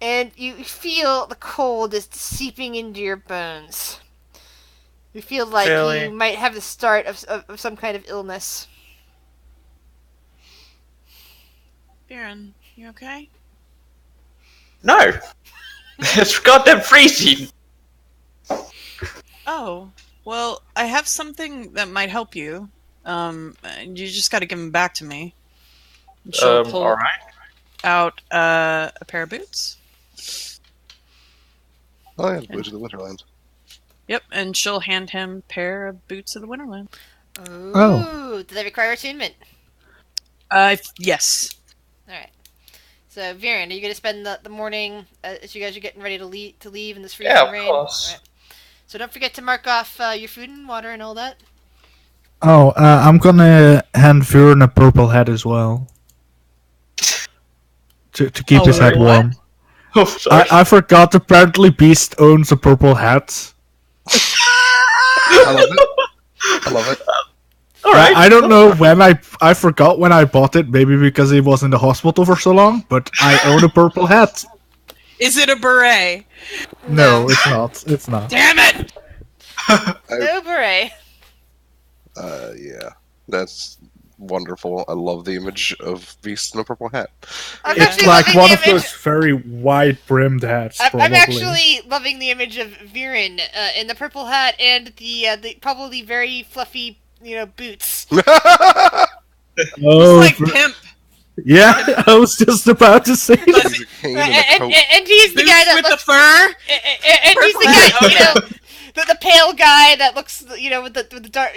and you feel the cold is seeping into your bones. You feel like you might have the start of some kind of illness. Viren, you okay? No! It's goddamn freezing! Oh, well, I have something that might help you. You just gotta give them back to me. And she'll pull alright. out a pair of boots. Oh yeah, Boots of the Winterland. Yep, and she'll hand him a pair of boots of the Winterland. Ooh, do they require attunement? Yes. Alright. So, Viren, are you going to spend the morning as you guys are getting ready to leave in this freezing rain? Yeah, of course. Right. So don't forget to mark off your food and water and all that. Oh, I'm gonna hand Viren a purple hat as well. To keep his head warm. Oh, sorry. I forgot, apparently Beast owns a purple hat. I love it. I love it. Alright. I don't know when I forgot when I bought it, maybe because he was in the hospital for so long, but I own a purple hat. Is it a beret? No, it's not. It's not. Damn it! No beret. Yeah. That's wonderful. I love the image of Beast in a purple hat. It's like one of those very wide-brimmed hats. I'm actually loving the image of Viren in the purple hat and the probably very fluffy, boots. Oh, like Pimp. Yeah, I was just about to say that. And he's the guy that with looks, the fur. And he's the guy, the pale guy that looks, with the dark,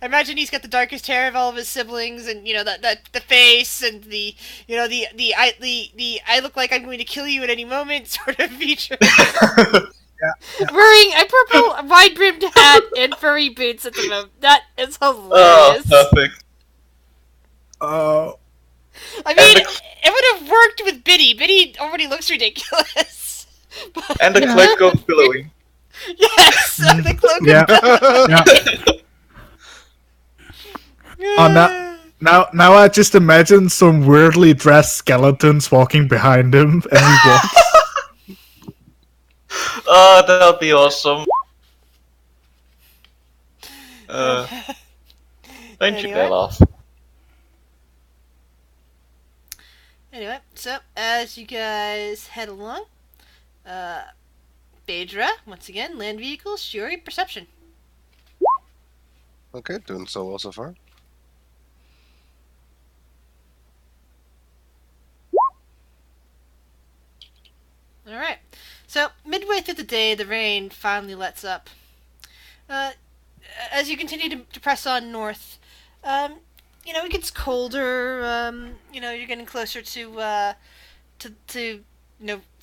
imagine he's got the darkest hair of all of his siblings, and that the face and the I look like I'm going to kill you at any moment sort of feature. Yeah. Wearing a purple wide-brimmed hat and furry boots at the moment. That is hilarious. Oh, perfect. I mean, it would have worked with Biddy. Biddy already looks ridiculous. But, and the cloak goes billowing. Yes, the cloak is billowing. Now I just imagine some weirdly dressed skeletons walking behind him, and he walks. Oh, that would be awesome. Don't you dare laugh. Anyway, so as you guys head along, Phaedra, once again, land vehicles, Shiori, perception. Okay, doing so well so far. Alright, so midway through the day, the rain finally lets up. As you continue to press on north, it gets colder, you're getting closer to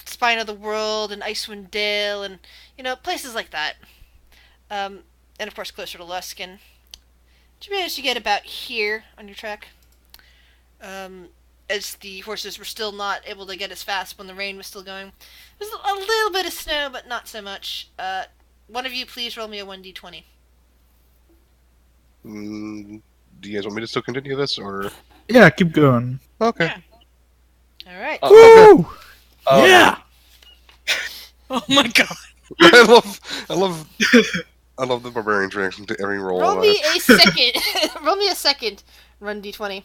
Spine of the World and Icewind Dale and, places like that. And of course closer to Luskan. Did you manage to get about here on your trek? as the horses were still not able to get as fast when the rain was still going. There's a little bit of snow, but not so much. One of you please roll me a 1d20. Do you guys want me to still continue this, or? Yeah, keep going. Okay. Yeah. All right. Woo! Oh, Yeah! Oh my god. I love the barbarian's reaction to every roll. Roll me a second. Roll me a second. Run d20.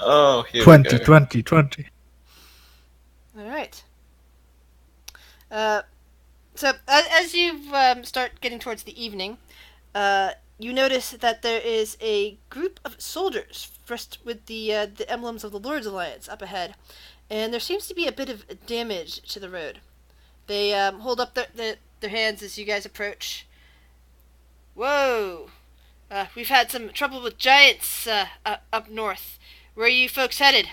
Oh, here 20, we go. 20, 20. All right. So as you start getting towards the evening, you notice that there is a group of soldiers dressed with the emblems of the Lord's Alliance up ahead, and there seems to be a bit of damage to the road. They hold up their hands as you guys approach. Whoa! We've had some trouble with giants up north. Where are you folks headed?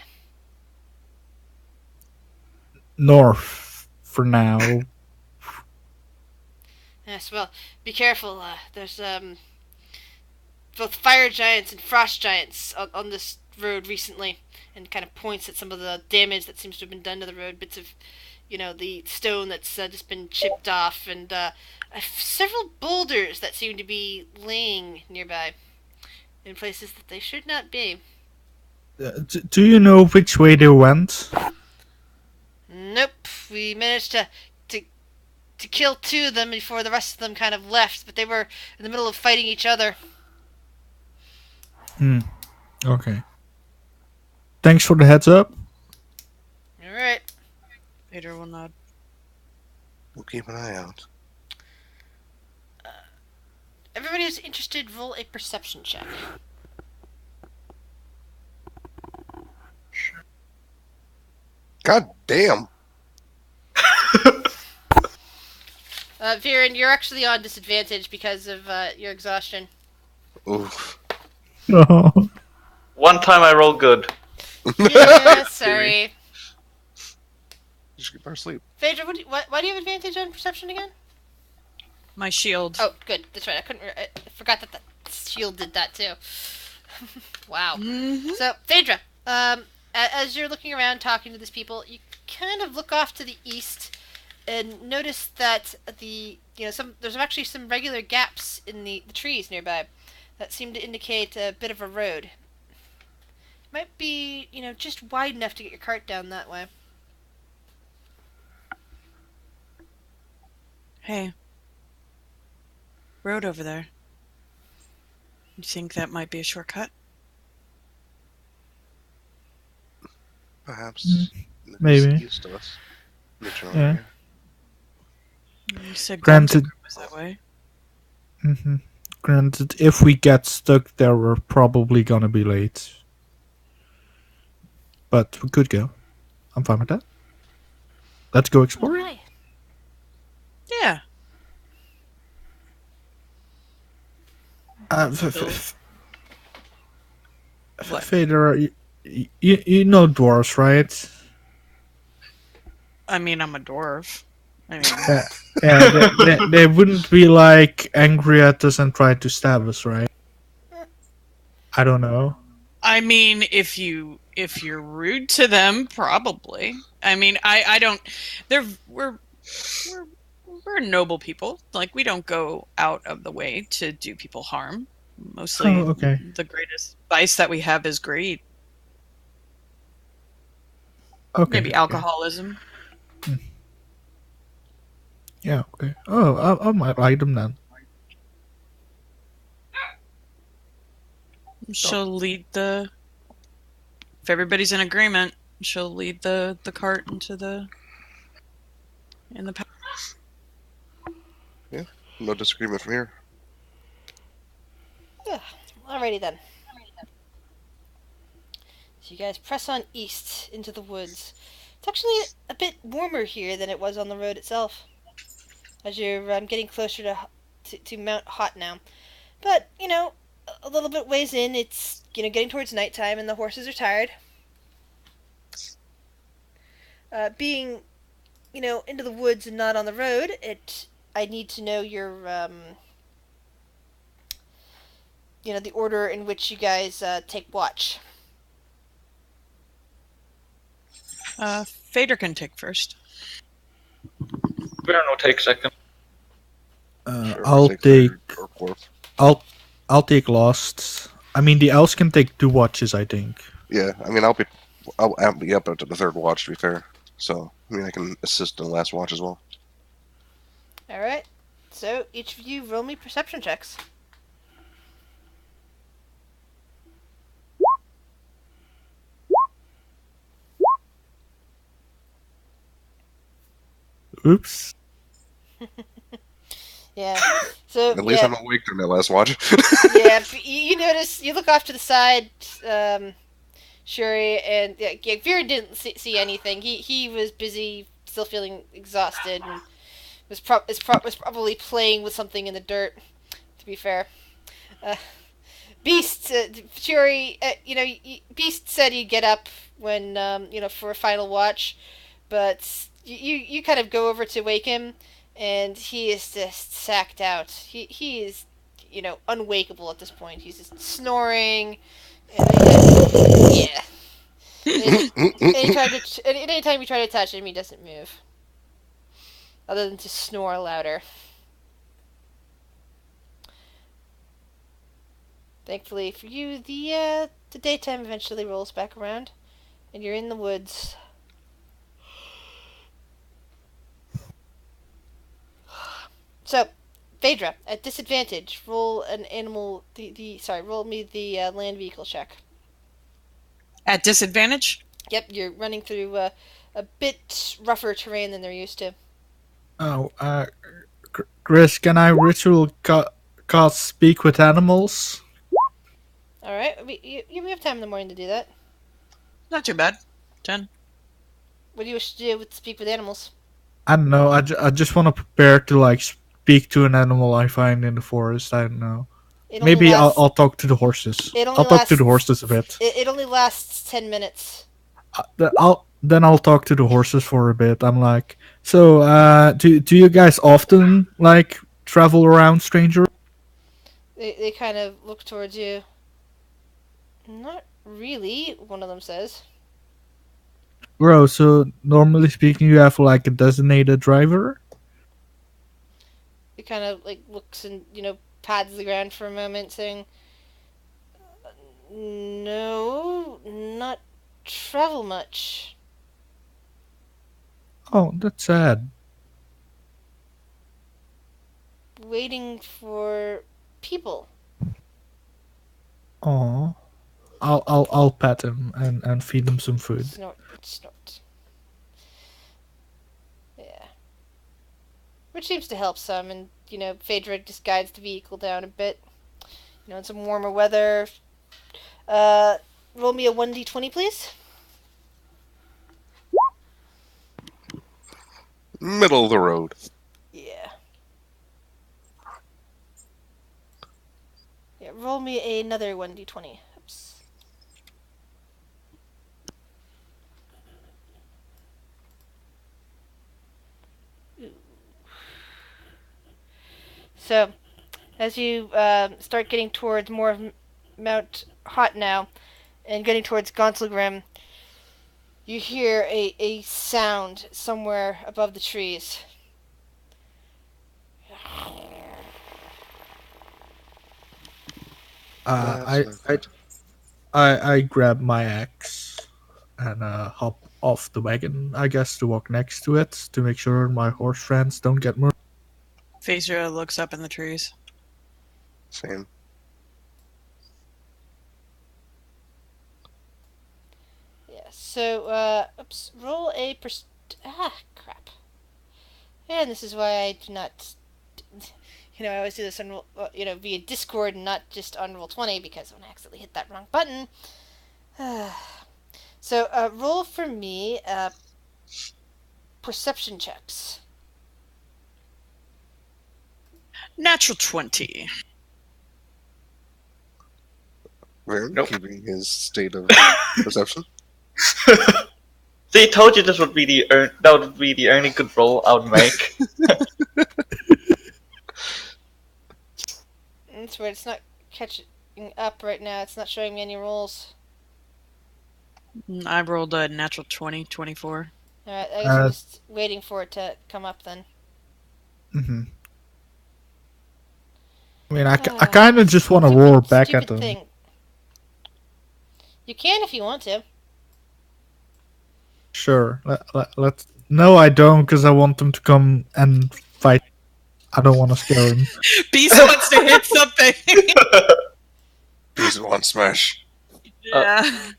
North, for now. Yes, well, be careful. There's both fire giants and frost giants on this road recently, and kind of points at some of the damage that seems to have been done to the road. Bits of, the stone that's just been chipped off, and several boulders that seem to be laying nearby in places that they should not be. Do you know which way they went? Nope, we managed to kill 2 of them before the rest of them kind of left, but they were in the middle of fighting each other. Okay. Thanks for the heads up. Alright. Vader will nod. We'll keep an eye out. Everybody who's interested, roll a perception check. God damn. Viren, you're actually on disadvantage because of your exhaustion. Oof. Oh. One time I rolled good. Yeah, sorry. You should get better sleep. Phaedra, why do you have advantage on perception again? My shield. Oh, good. That's right. I forgot that the shield did that too. Wow. Mm-hmm. So, Phaedra, as you're looking around talking to these people, you kind of look off to the east and notice that there's actually some regular gaps in the trees nearby that seem to indicate a bit of a road. Might be, just wide enough to get your cart down that way. Hey. Road over there. You think that might be a shortcut? Perhaps. Maybe. East of us. Yeah. You said Granted. was that way. Granted, if we get stuck there, we're probably gonna be late. But we could go. I'm fine with that. Let's go exploring. Hi. Yeah. What? Vader, you know dwarves, right? I mean, I'm a dwarf. I mean, Yeah, they wouldn't be angry at us and try to stab us, right? I don't know. I mean, if you're rude to them, probably. I mean, I don't. We're noble people. We don't go out of the way to do people harm. Mostly, okay. The greatest vice that we have is greed. Okay. Maybe alcoholism. Yeah. Okay. Oh, I might like them then. She'll lead the. If everybody's in agreement, she'll lead the cart into the. In the. Yeah. No disagreement from here. Yeah. Alrighty then. So you guys press on east into the woods. It's actually a bit warmer here than it was on the road itself. As you're getting closer to Mount Hot now. But, a little bit ways in, it's, getting towards nighttime and the horses are tired. Being, into the woods and not on the road, I need to know your, the order in which you guys take watch. Fader can take first. Baron will take second. Sure, I'll take take. third or fourth. I'll take Lost. I mean, the elves can take 2 watches, I think. Yeah, I mean, I'll be up to the third watch, to be fair. So, I mean, I can assist in the last watch as well. Alright. So, each of you roll me perception checks. Oops. Yeah. So, At least I'm awake during that last watch. Yeah, you notice, you look off to the side, Shuri, and Vera didn't see anything. He was busy, still feeling exhausted, and was probably playing with something in the dirt. To be fair, Beast, Shuri, Beast said he'd get up when for a final watch, but you kind of go over to wake him, and he is just sacked out. He is unwakeable at this point. He's just snoring. Yeah. Anytime you try to touch him, he doesn't move. Other than to snore louder. Thankfully for you, the daytime eventually rolls back around, and you're in the woods. So, Phaedra, at disadvantage, roll an animal. Roll me the land vehicle check. At disadvantage? Yep, you're running through a bit rougher terrain than they're used to. Oh, Chris, can I ritual cast speak with animals? Alright, we have time in the morning to do that. Not too bad. 10. What do you wish to do with speak with animals? I don't know. I just want to prepare to speak to an animal I find in the forest. I don't know. Maybe I'll talk to the horses. I'll talk to the horses a bit. It only lasts 10 minutes. I'll talk to the horses for a bit. I'm like, so do you guys often travel around strangers? They kind of look towards you. Not really, one of them says. Bro, so normally speaking, you have a designated driver? He kind of looks and pats the ground for a moment, saying, "No, not travel much." Oh, that's sad. Waiting for people. Aw. I'll pet him and feed him some food. Snort. Yeah. Which seems to help some, and Phaedra just guides the vehicle down a bit. In some warmer weather. Roll me a 1d20, please. Middle of the road. Yeah. Yeah, roll me another 1d20. Oops. So, as you start getting towards more of Mount Hot now, and getting towards Gontlagrim, you hear a sound somewhere above the trees. I grab my axe and hop off the wagon, I guess, to walk next to it to make sure my horse friends don't get murdered. Phaedra looks up in the trees. Same. Yeah, so, roll a crap. And this is why I do not, I always do this on, via Discord and not just on Roll20, because when I accidentally hit that wrong button. So, roll for me, perception checks. Natural 20. Varen, keeping his state of perception. See, told you this would be that would be the only good roll I would make. That's weird. It's not catching up right now. It's not showing me any rolls. I rolled a natural 20, 24. Alright, I guess I'm just waiting for it to come up then. Mm-hmm. I mean, I kind of just want to roar back at them. Thing. You can if you want to. Sure. Let's. No, I don't, because I want them to come and fight. I don't want to scare them. Beast wants to hit something. Beast wants smash. Yeah.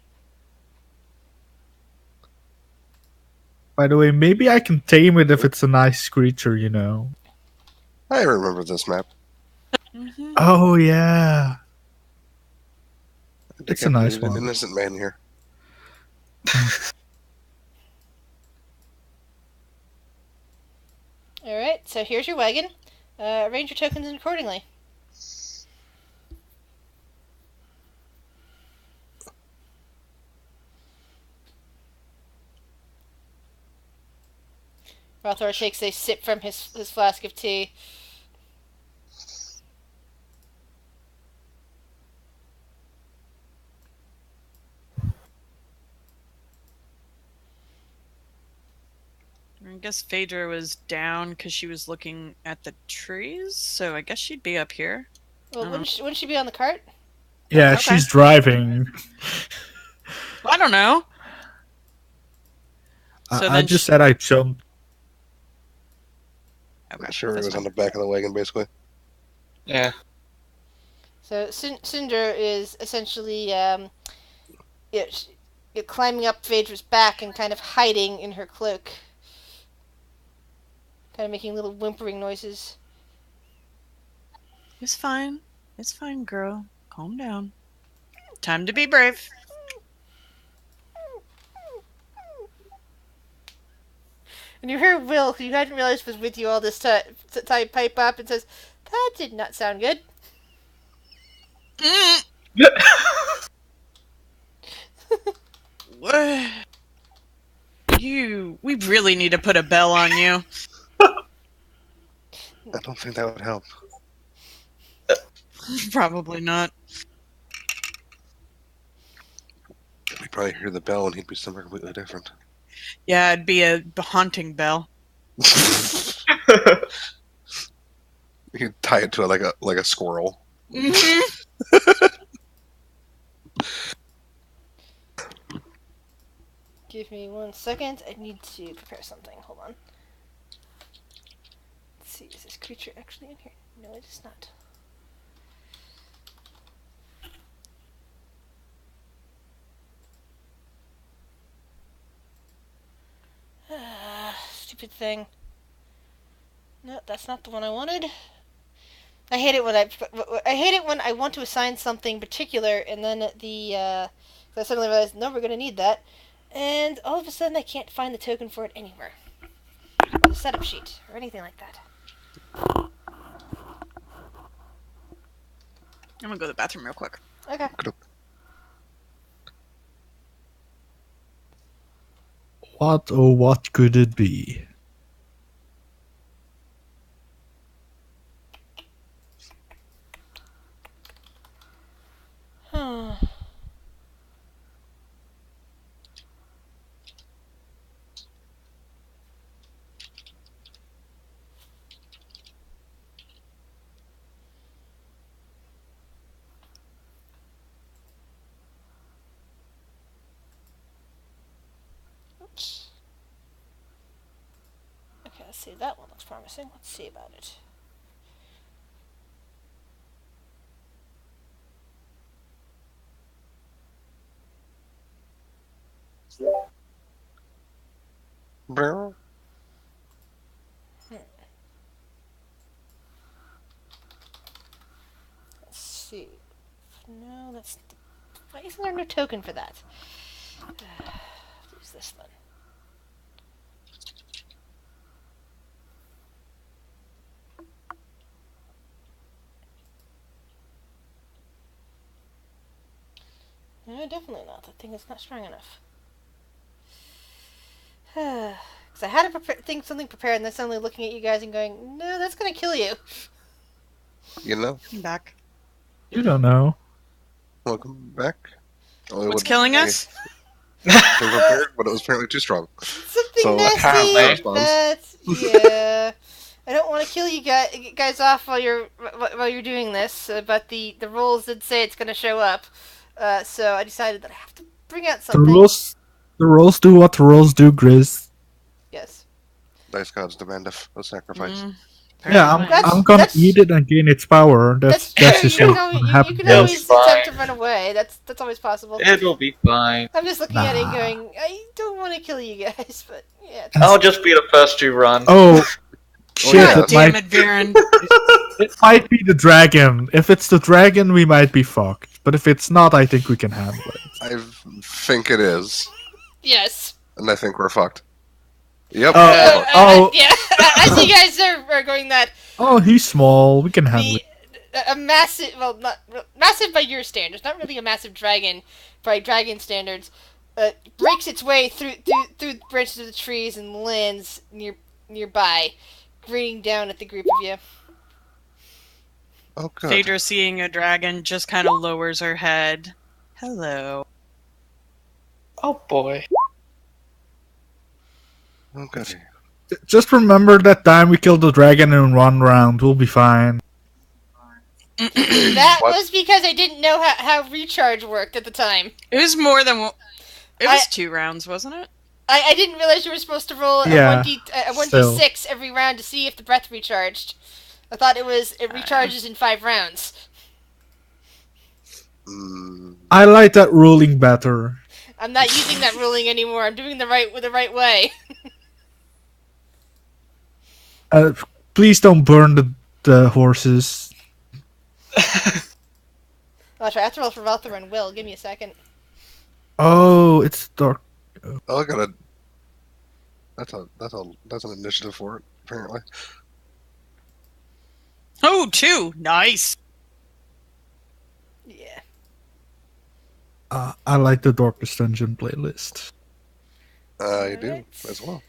By the way, maybe I can tame it if it's a nice creature, you know. I remember this map. Mm-hmm. Oh, yeah. It's a nice one. An innocent man here. Alright, so here's your wagon. Arrange your tokens accordingly. Rothor takes a sip from his flask of tea. I guess Phaedra was down because she was looking at the trees, so I guess she'd be up here. Well, wouldn't she be on the cart? Yeah, okay. She's driving. I don't know. So I just said I jumped. Okay, sure, it was on the back of the wagon, basically. Yeah. So Cinder is essentially climbing up Phaedra's back and kind of hiding in her cloak. Kind of making little whimpering noises. It's fine. It's fine, girl. Calm down. Time to be brave. And you hear Will, who you hadn't realized was with you all this time, pipe up and says, "That did not sound good." We really need to put a bell on you. I don't think that would help. Probably not. We'd probably hear the bell and he'd be somewhere completely different. Yeah, it'd be a haunting bell. You could tie it to like a squirrel. Mm-hmm. Give me 1 second. I need to prepare something. Hold on. Let's see. Is this creature actually in here? No, it is not. Stupid thing. No, that's not the one I wanted. I hate it when I want to assign something particular and then I suddenly realize, no, we're going to need that. And all of a sudden I can't find the token for it anywhere. Or the setup sheet, or anything like that. I'm going to go to the bathroom real quick. Okay. What, oh, what could it be? Oops. Okay, let's see. That one looks promising. Let's see about it. Bro. Let's see. No, that's... Why isn't there no token for that? Use this then. No, definitely not. That thing is not strong enough. Because I had to something prepared, and then suddenly looking at you guys and going, no, that's going to kill you. You know? I'm back. You don't know. Welcome back. What's killing us? They were prepared, but it was apparently too strong. Something So nasty. apparently- Yeah. I don't want to kill you guys off while you're doing this, but the rules did say it's going to show up. So I decided that I have to bring out something. The rules do what the rules do, Grizz. Yes. Dice gods demand a sacrifice. Yeah, I'm gonna eat it and gain its power. That's just you what you can always attempt to run away. That's always possible. It will be fine. I'm just looking at it and going, I don't want to kill you guys, but yeah. I'll just be the first to run. Oh, shit! yeah. Damn it, Baron. It might be the dragon. If it's the dragon, we might be fucked. But if it's not, I think we can handle it. I think it is, Yes. and I think we're fucked. Yep. Yeah. As you guys are going that. Oh, he's small. We can handle it. A massive, well, not massive by your standards, not really a massive dragon by dragon standards, breaks its way through branches of the trees and lands nearby, grinning down at the group of you. Oh, good. Phaedra, seeing a dragon, just kind of lowers her head. Hello. Oh boy. Oh, goody. Just remember that time we killed the dragon in one round. We'll be fine. That What? was because I didn't know how recharge worked at the time. It was more than one. It was 2 rounds, wasn't it? I didn't realize you were supposed to roll Yeah, a 1d6 every round to see if the breath recharged. I thought it recharges in 5 rounds. I like that ruling better. I'm not using that ruling anymore. I'm doing the right way. Please don't burn the horses. I'll try. I have to roll for Valthor and Will. Give me a second. Oh, it's dark. Oh, I got a. That's an initiative for it. Apparently. Oh, 2. Nice. Yeah. I like the Darkest Dungeon playlist. You do Alright. as well.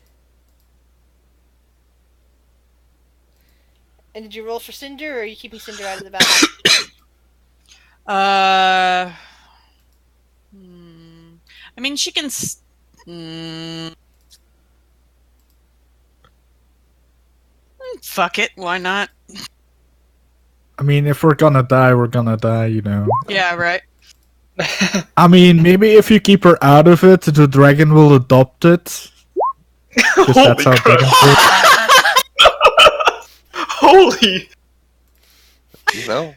And did you roll for Cinder, or are you keeping Cinder out of the battle? I mean, she can. Fuck it. Why not? I mean, if we're gonna die, we're gonna die, you know. Yeah, right. I mean, maybe if you keep her out of it, the dragon will adopt it. Because that's how dragons work. Holy! You know.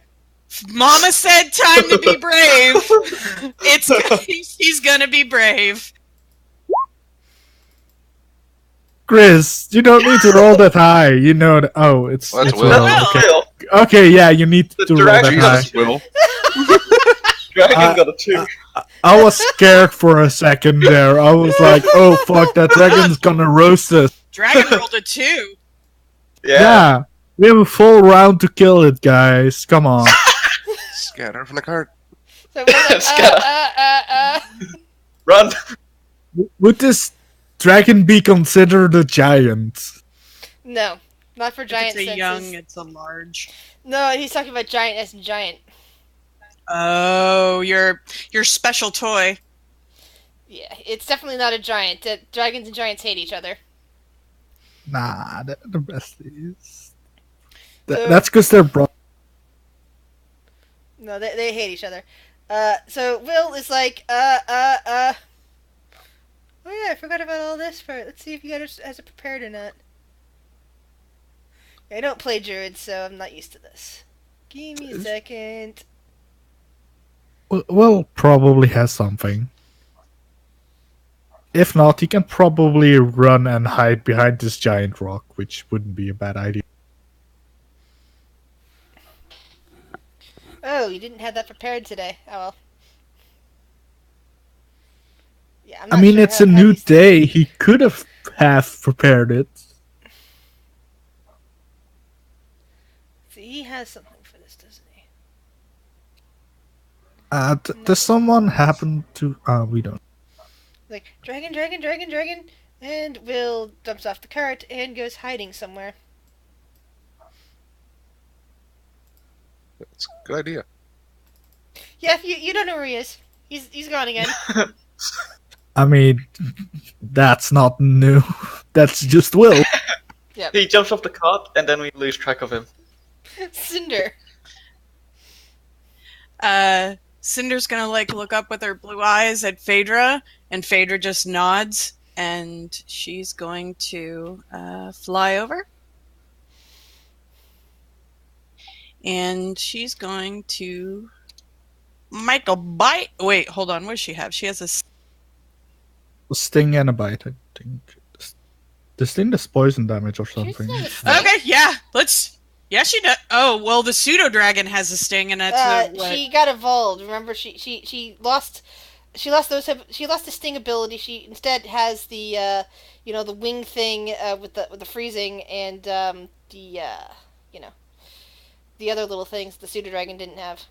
Mama said, "Time to be brave." He's gonna be brave. Grizz, you don't need to roll that high. You know that. Oh, it's That's it's Will. Will. Okay. Will. Okay, yeah, you need The to roll that dragon high. got Will. Dragon got a 2. I was scared for a second there. I was like, oh fuck, that dragon's gonna roast us. Dragon rolled a 2. Yeah. We have a full round to kill it, guys. Come on. Scatter from the cart. So we're like, Scatter. Run! Would this dragon be considered a giant? No, not for giant If it's a senses. young, it's a large. No, he's talking about giant as in giant. Oh, your special toy. Yeah, it's definitely not a giant. Dragons and giants hate each other. Nah, they're the besties. So- That's because they're brothers. No, they hate each other. So Will is like, oh yeah, I forgot about all this part. Let's see if you guys has it prepared or not. I don't play druids, so I'm not used to this. Give me a second. Will probably has something. If not, he can probably run and hide behind this giant rock, which wouldn't be a bad idea. Oh, you didn't have that prepared today. Oh well. Yeah, I'm I not mean, sure it's how- a how new these- day. He could have prepared it. See, he has something for this, doesn't he? Does someone happen to... we don't. Like, dragon, dragon, dragon, dragon, and Will jumps off the cart and goes hiding somewhere. It's a good idea. Yeah, you don't know where he is. He's gone again. I mean, that's not new. That's just Will. Yep. He jumps off the cart, and then we lose track of him. Cinder. Cinder's gonna look up with her blue eyes at Phaedra, and Phaedra just nods, and she's going to fly over. And she's going to make a bite. Wait, hold on. What does she have? She has A sting and a bite, I think. The sting does poison damage or something. Okay, yeah. Yeah, she does. Oh, well, the pseudo dragon has a sting, and that's she got evolved. Remember, she lost the sting ability. She instead has the the wing thing with the freezing and the other little things the pseudo dragon didn't have.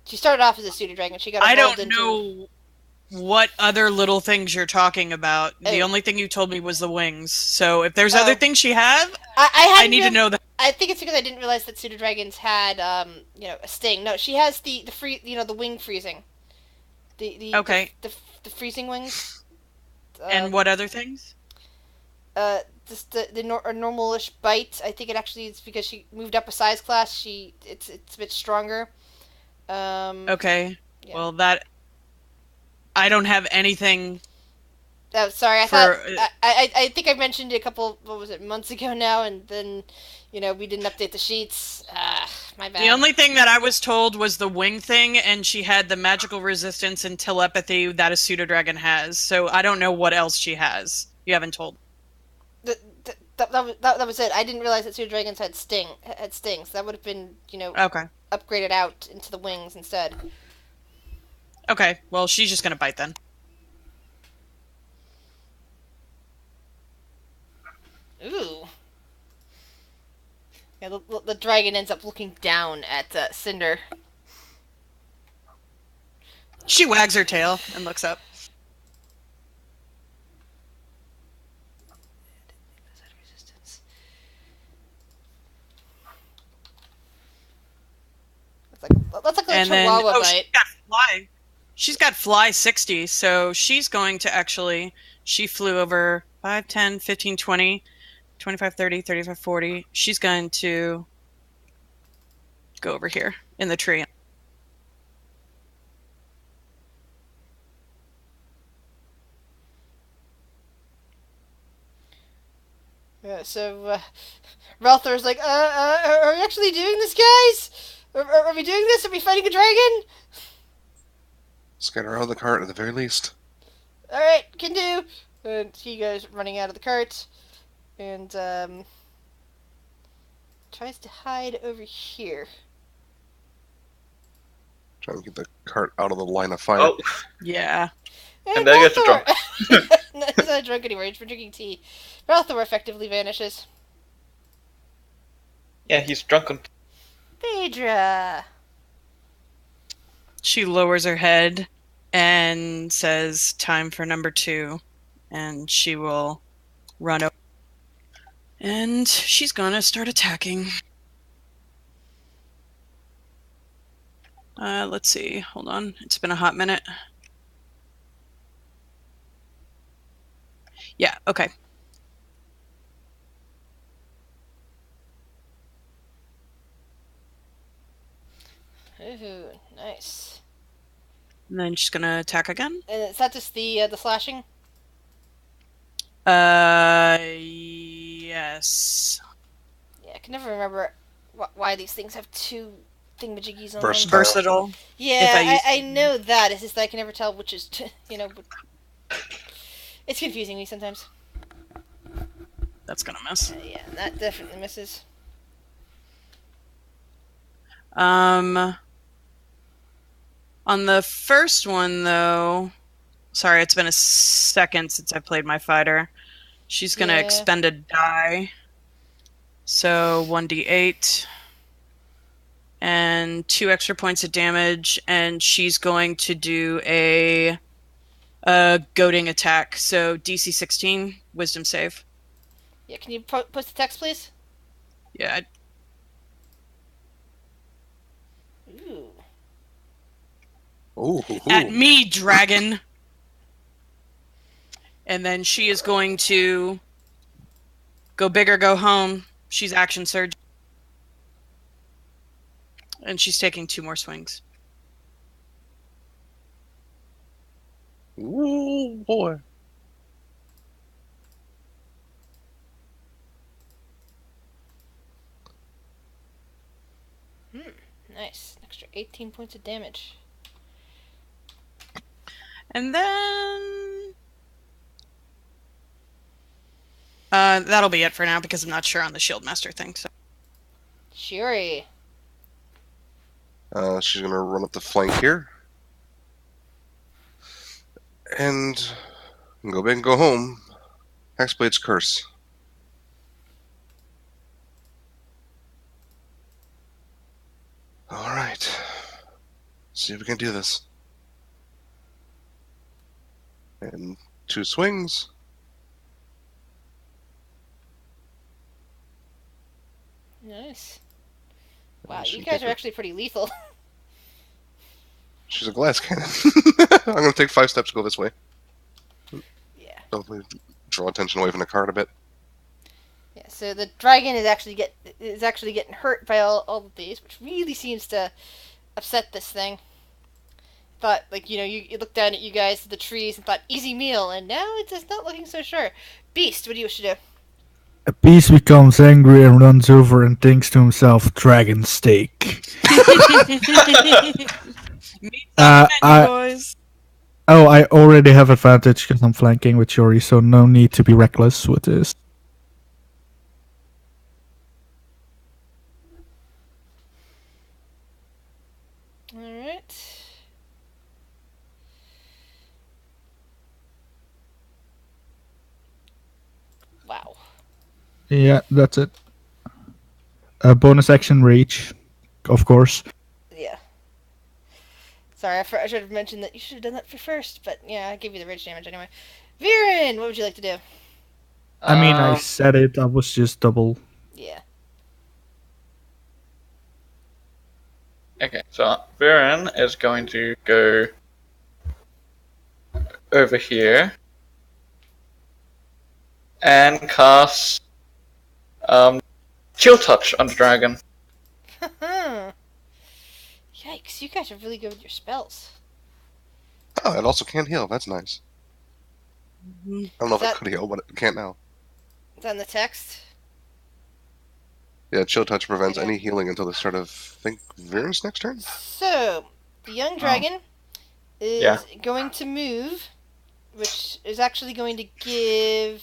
She started off as a pseudo dragon. She got evolved I don't know what other little things you're talking about. The only thing you told me was the wings. So if there's other things she have, I need to know that. I think it's because I didn't realize that pseudo dragons had a sting. No, she has the the wing freezing. The freezing wings. And what other things? Just the normalish bite. I think it actually is because she moved up a size class. It's a bit stronger. Okay. Yeah. Well, I don't have anything. Oh, sorry. I think I mentioned it a couple months ago now, and then we didn't update the sheets. My bad. The only thing that I was told was the wing thing, and she had the magical resistance and telepathy that a pseudo dragon has. So I don't know what else she has. You haven't told. That was it. I didn't realize that pseudo dragons had stings. That would have been okay. Upgraded out into the wings instead. Okay, well, she's just gonna bite then. Ooh. Yeah, the dragon ends up looking down at Cinder. She wags her tail and looks up. That's like a chihuahua bite. She's got fly 60, so she's going to she flew over 5, 10, 15, 20, 25, 30, 35, 40. She's going to go over here in the tree. So, Ralthor's like, are we actually doing this, guys? Are we doing this? Are we fighting a dragon? Let's get her out of the cart at the very least. Alright, can do. And he goes running out of the cart and tries to hide over here. Trying to get the cart out of the line of fire. Oh, yeah. And then he gets drunk. No, he's not drunk anymore. He's been drinking tea. Ralthor effectively vanishes. Yeah, he's drunk on... Phaedra. She lowers her head and says, time for number 2. And she will run over. And she's gonna start attacking. Let's see. Hold on. It's been a hot minute. Yeah, okay. Ooh, nice. And then she's gonna attack again. And is that just the slashing? Yes. Yeah, I can never remember why these things have 2 thingamajiggies on Versatile. them. Versatile. Yeah, I know that. It's just that I can never tell which is, it's confusing me sometimes. That's gonna miss. Yeah, that definitely misses. On the first one, though, sorry, it's been a second since I played my fighter. She's gonna expend a die. So 1d8 and 2 extra points of damage, and she's going to do a goading attack. So DC 16, Wisdom save. Yeah, can you post the text, please? Yeah. Ooh. Ooh. At me, dragon. And then she is going to go big or go home. She's action surge. And she's taking 2 more swings. Ooh, boy. Nice. Extra 18 points of damage. And then... that'll be it for now, because I'm not sure on the Shield Master thing, so... Shuri. She's gonna run up the flank here. And go big and go home. Hexblade's Curse. Alright. See if we can do this. And 2 swings. Nice. Wow, you guys are actually pretty lethal. She's a glass cannon. I'm gonna take 5 steps to go this way. Yeah. Hopefully draw attention away from the card a bit. Yeah, so the dragon is actually getting hurt by all of these, which really seems to upset this thing. Thought, like, you looked down at you guys, the trees, and thought, easy meal, and now it's just not looking so sure. Beast, what do you wish to do? A beast becomes angry and runs over and thinks to himself, "Dragon steak." Boys. Oh, I already have advantage because I'm flanking with Shuri, so no need to be reckless with this. Alright. Wow. Yeah, that's it. Bonus action reach, of course. Yeah. Sorry, I should have mentioned that you should have done that for first, but yeah, I gave you the rage damage anyway. Viren, what would you like to do? I mean, I said it, I was just double. Yeah. Okay, so Viren is going to go over here and cast Chill Touch on the dragon. Yikes, you guys are really good with your spells. Oh, it also can't heal. That's nice. I don't know if it could heal, but it can't now. Is that in the text? Yeah, Chill Touch prevents any healing until the start of, I think, Viren's next turn? So, the young dragon is going to move, which is actually going to give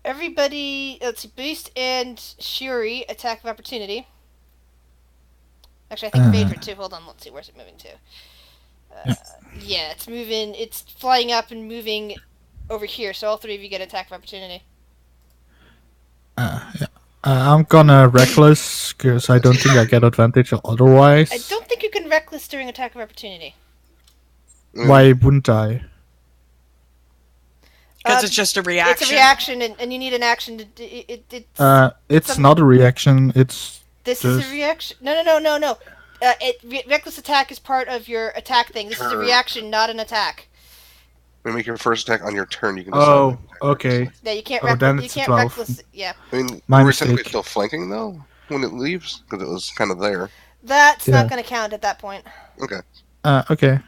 everybody, let's see, Beast and Shuri attack of opportunity. Actually, I think Phaedra too. Hold on, let's see, where's it moving to? Yeah, it's moving, it's flying up and moving over here, so all 3 of you get attack of opportunity. I'm gonna reckless, because I don't think I get advantage otherwise. I don't think you can reckless during attack of opportunity. Why wouldn't I? Because it's just a reaction. It's a reaction, and you need an action to... It's not a reaction, it's... This is a reaction? No. Reckless attack is part of your attack thing. This is a reaction, not an attack. When you make your first attack on your turn, you can decide. Oh, okay. Yeah, you can't, reckless. Yeah. I mean, we're technically still flanking, though, when it leaves, because it was kind of there. That's not going to count at that point. Okay. Okay.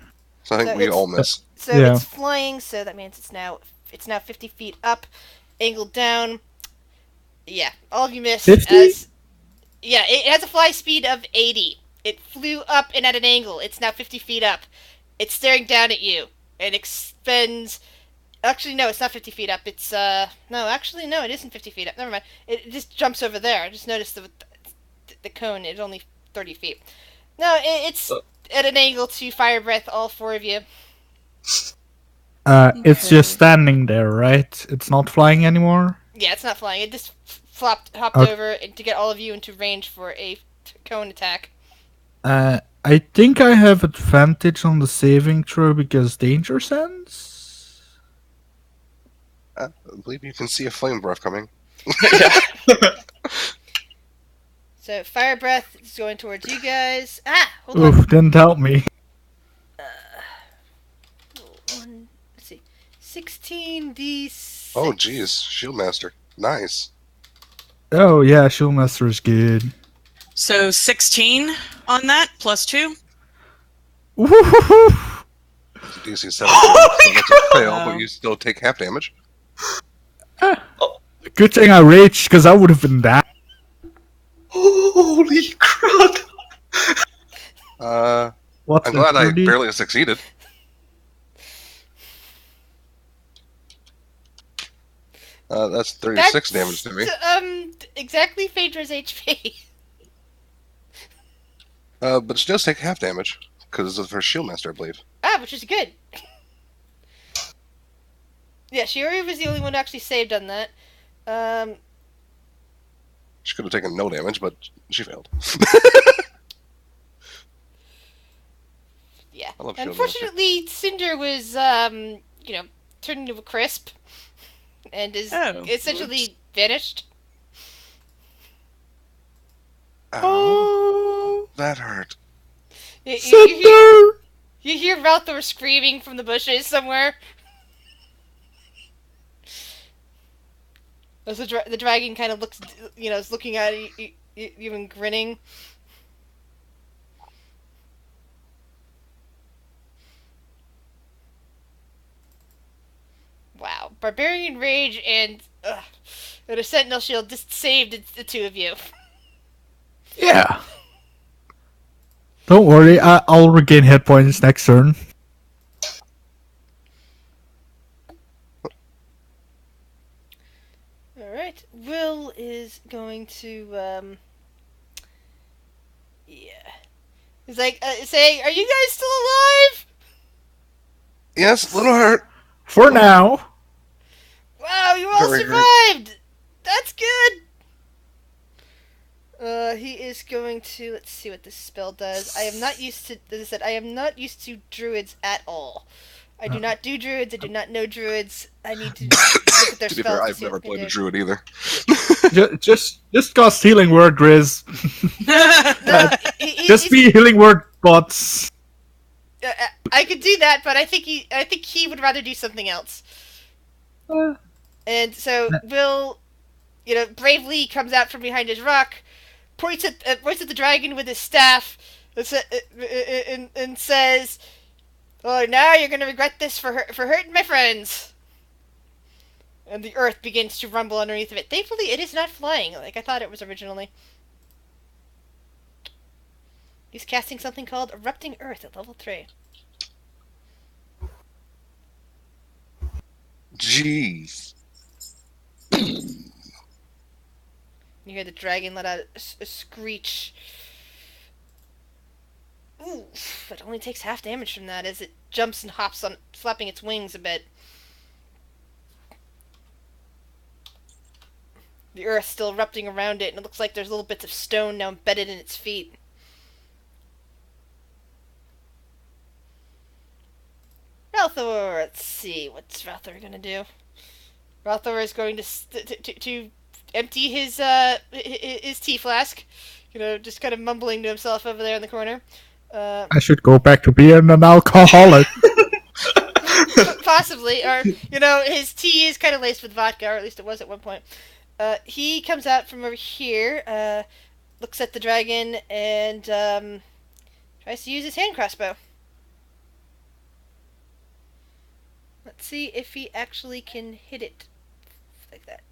So I think we all miss. So it's flying, so that means it's now 50 feet up, angled down. Yeah, all of you missed. 50? Yeah, it has a fly speed of 80. It flew up and at an angle. It's now 50 feet up. It's staring down at you. It expends... Actually, no, it's not 50 feet up. It's, no, it isn't 50 feet up. Never mind. It just jumps over there. I just noticed the cone. It's only 30 feet. No, it's at an angle to fire breath, all 4 of you. It's just standing there, right? It's not flying anymore? Yeah, it's not flying. It just hopped over to get all of you into range for a cone attack. I think I have advantage on the saving throw because danger sense? I believe you can see a flame breath coming. So, fire breath is going towards you guys. Hold on. Didn't help me. Let's see. 14d6. Oh, geez. Shield Master. Nice. Oh yeah, Shieldmaster is good. So 16 on that, plus 2. Woohoo! It's a DC 17, so that's a fail, but you still take half damage. Good thing I raged, because I would have been that. Holy crap! What's I'm glad I 30? barely succeeded. That's 36 damage to me. Exactly Phaedra's HP. But she does take half damage, because of her Shield Master, I believe. Which is good. Yeah, Shiori was the only one who actually saved on that. She could have taken no damage, but she failed. Yeah. I love Shield Unfortunately, Cinder was, turned into a crisp. And is essentially vanished. Ow. That hurt. You hear Valthor screaming from the bushes somewhere. As the dragon kind of looks, is looking at you and grinning. Wow. Barbarian Rage and a Sentinel Shield just saved the two of you. Yeah. Don't worry, I'll regain hit points next turn. Alright. Will is going to, yeah. He's like, saying, are you guys still alive? Yes, a little hurt. For now. Wow, you all survived! That's good! He is going to, let's see what this spell does. I am not used to, as I said, I am not used to druids at all. I do not do druids, I do not know druids. I need to look at their To be spells. fair, I've never played a druid either. just cast Healing Word, Grizz. Just be Healing Word bots. I could do that, but I think he would rather do something else. And so Will, bravely comes out from behind his rock, points at the dragon with his staff, and says, "Oh, now you're gonna regret this for hurting my friends." And the earth begins to rumble underneath of it. Thankfully, it is not flying like I thought it was originally. He's casting something called Erupting Earth at level 3. Jeez. You hear the dragon let out a screech. Ooh, but it only takes half damage from that as it jumps and hops on, flapping its wings a bit. The earth still erupting around it, and it looks like there's little bits of stone now embedded in its feet. Valthor, let's see, what's Valthor gonna do? Valthor is going to empty his tea flask, just kind of mumbling to himself over there in the corner. I should go back to being an alcoholic. Possibly, or his tea is kind of laced with vodka, or at least it was at one point. He comes out from over here, looks at the dragon, and tries to use his hand crossbow. Let's see if he actually can hit it like that.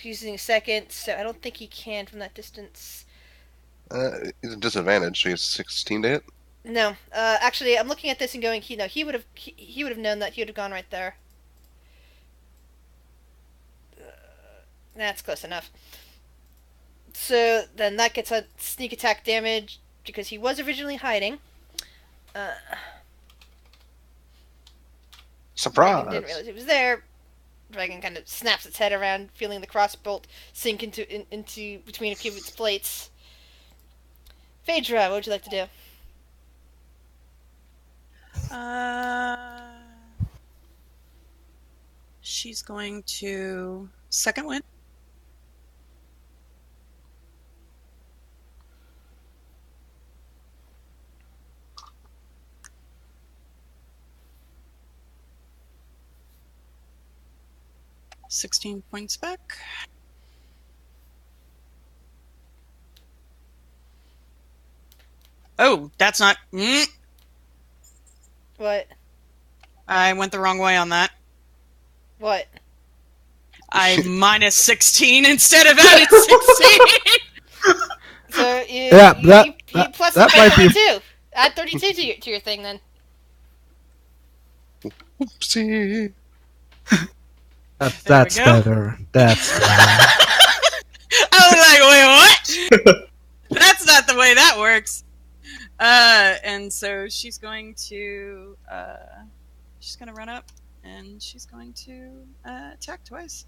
Using a second, so I don't think he can from that distance. He's a disadvantage, so he has 16 to hit? No. Actually, I'm looking at this and going, he would have known that. He would have gone right there. That's close enough. So then that gets a sneak attack damage because he was originally hiding. Surprise! Didn't realize he was there. Dragon kind of snaps its head around, feeling the crossbolt sink into between a few of its plates. Phaedra, what would you like to do? She's going to second wind. 16 points back. Oh, that's not... What? I went the wrong way on that. What? I minus 16 instead of added 16! So you plus that it by might be 32. Add 32 to your thing then. Oopsie. That's go. better. That's better. I was like, wait, what? That's not the way that works. And so she's going to run up and she's going to attack twice.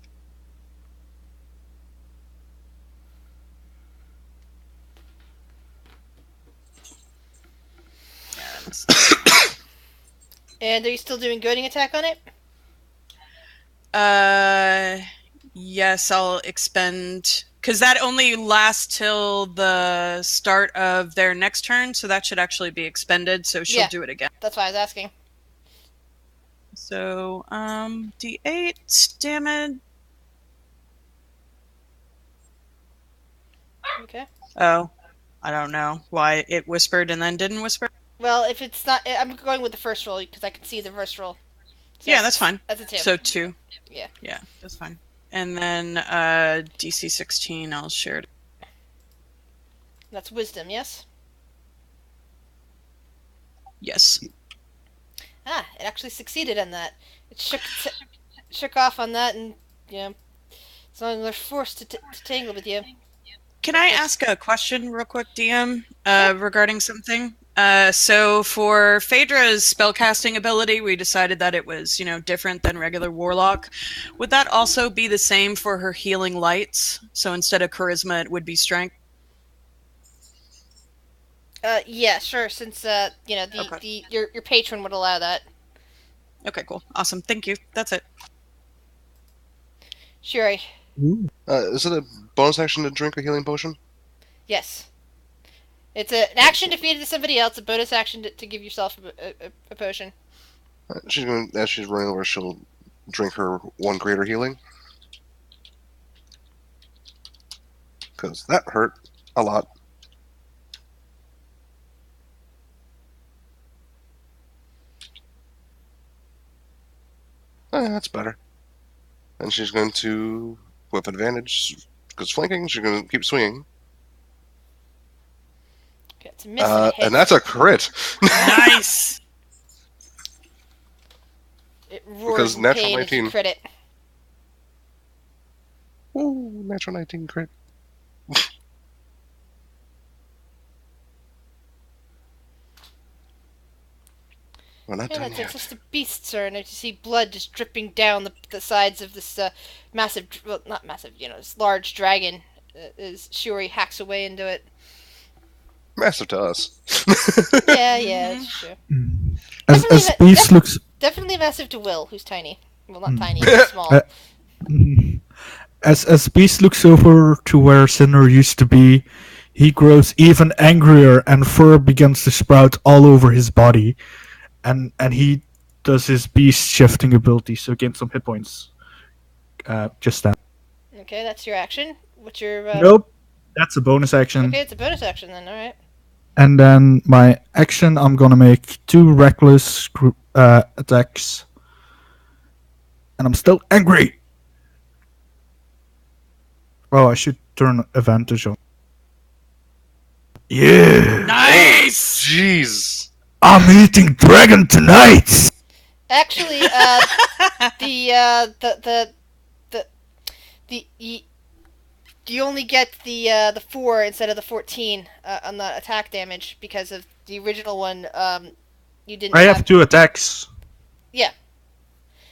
And are you still doing goading attack on it? Yes, I'll expend, because that only lasts till the start of their next turn, so that should actually be expended, so she'll do it again. That's why I was asking. So, D8 damage. Okay. Oh, I don't know why it whispered and then didn't whisper. Well, if it's not, I'm going with the first roll because I can see the first roll. So yeah, that's fine. That's a 2. So 2. Yeah. Yeah, that's fine. And then DC 16, I'll share it. That's wisdom, yes? Yes. Ah, it actually succeeded on that. It shook off on that, and as long as they're forced to tangle with you. Can I ask a question real quick, DM, regarding something? So for Phaedra's spellcasting ability, we decided that it was, different than regular Warlock. Would that also be the same for her healing lights? So instead of charisma, it would be strength? Yeah, sure, since, your patron would allow that. Okay, cool. Awesome. Thank you. That's it. Shuri. Is it a bonus action to drink a healing potion? Yes. It's an action to feed it to somebody else, a bonus action to give yourself a potion. She's going, as she's running over, she'll drink her 1 greater healing. Because that hurt a lot. That's better. And she's going to, with advantage, because flanking, she's going to keep swinging. It's a miss and a hit. And that's a crit. Nice. It roars Because in natural pain 19. as you crit it. Ooh, natural 19 crit. We're not done That yet. takes us to beast's turn, and you see blood just dripping down the sides of this massive, well, not massive, this large dragon as Shuri hacks away into it. Massive to us. Yeah, that's true. As Beast looks... Definitely massive to Will, who's tiny. Well, not tiny, but small. As Beast looks over to where Cinder used to be, he grows even angrier and fur begins to sprout all over his body. And he does his Beast shifting ability, so gain some hit points. Just that. Okay, that's your action. What's your... Nope. That's a bonus action. Okay, it's a bonus action then, alright. And then my action, I'm gonna make 2 reckless attacks. And I'm still angry! Oh, I should turn advantage on. Yeah! Nice! Jeez! I'm eating dragon tonight! Actually, you only get the 4 instead of the 14 on the attack damage because of the original one. You didn't. I have 2 attacks. Yeah.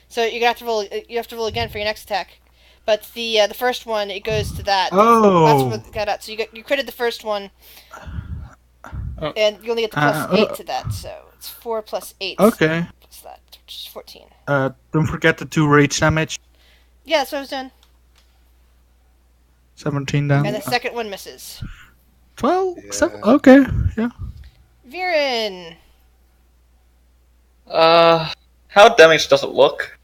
So you have to roll. You have to roll again for your next attack. But the first one, it goes to that. Oh. That's what got out. So you critted the first one, and you only get the plus 8 to that. So it's 4 plus 8. Okay. Plus that, which is 14. Don't forget the 2 rage damage. Yeah, that's what I was doing. 17 down. And the second one misses. 12? Yeah. 7? Okay, yeah. Viren. How damaged does it look?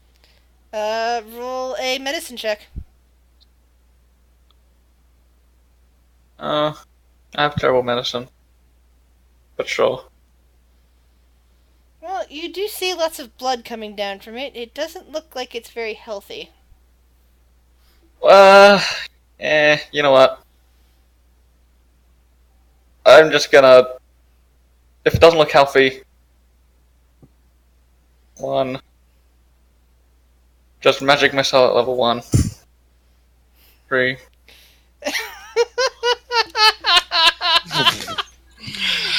Roll a medicine check. I have terrible medicine. But sure. Well, you do see lots of blood coming down from it. It doesn't look like it's very healthy. You know what? I'm just gonna... If it doesn't look healthy... Just magic missile at level 1. 3.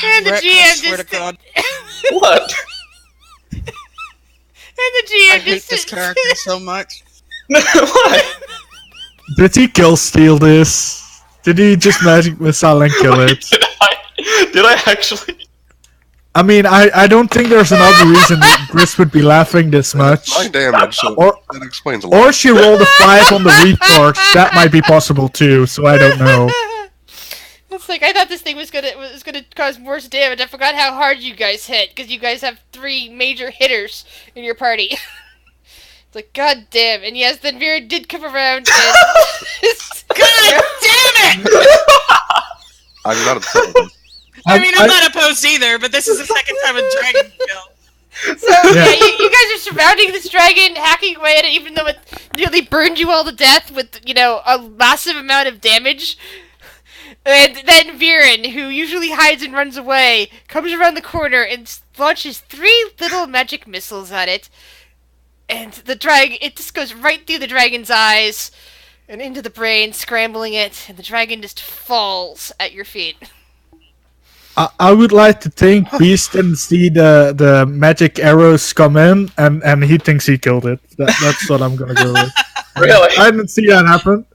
And the Rick, GM I swear just... to God. What? And the GM I hate just... this character so much. What? Did he kill steal this? Did he just magic missile and kill it? Did I actually? I mean, I don't think there's another reason that Gris would be laughing this much. 9 damage, so that explains a lot. Or she rolled a 5 on the recharge. That might be possible too, so I don't know. It's like, I thought this thing was gonna cause worse damage. I forgot how hard you guys hit, because you guys have 3 major hitters in your party. It's like, god damn. And yes, then Vera did come around and... God damn it! I'm not upset with this. I'm not opposed either, but this is the second time a dragon killed. So, yeah, you guys are surrounding this dragon, hacking away at it, even though it nearly burned you all to death with, a massive amount of damage. And then Viren, who usually hides and runs away, comes around the corner and launches 3 little magic missiles at it. And the dragon, it just goes right through the dragon's eyes and into the brain, scrambling it, and the dragon just falls at your feet. I would like to think Beast didn't see the magic arrows come in, and he thinks he killed it. That's what I'm gonna go with. Really? I didn't see that happen.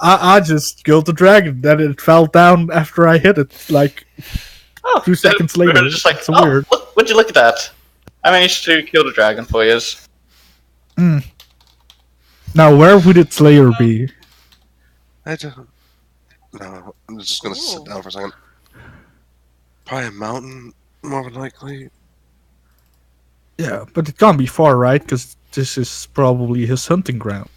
I just killed the dragon. Then it fell down after I hit it, like 2 seconds later. Just like, it's weird. Would you look at that? I managed to kill the dragon for you. Now, where would its lair be? No, I'm just gonna sit down for a second. Probably a mountain, more than likely. Yeah, but it can't be far, right? Because this is probably his hunting ground.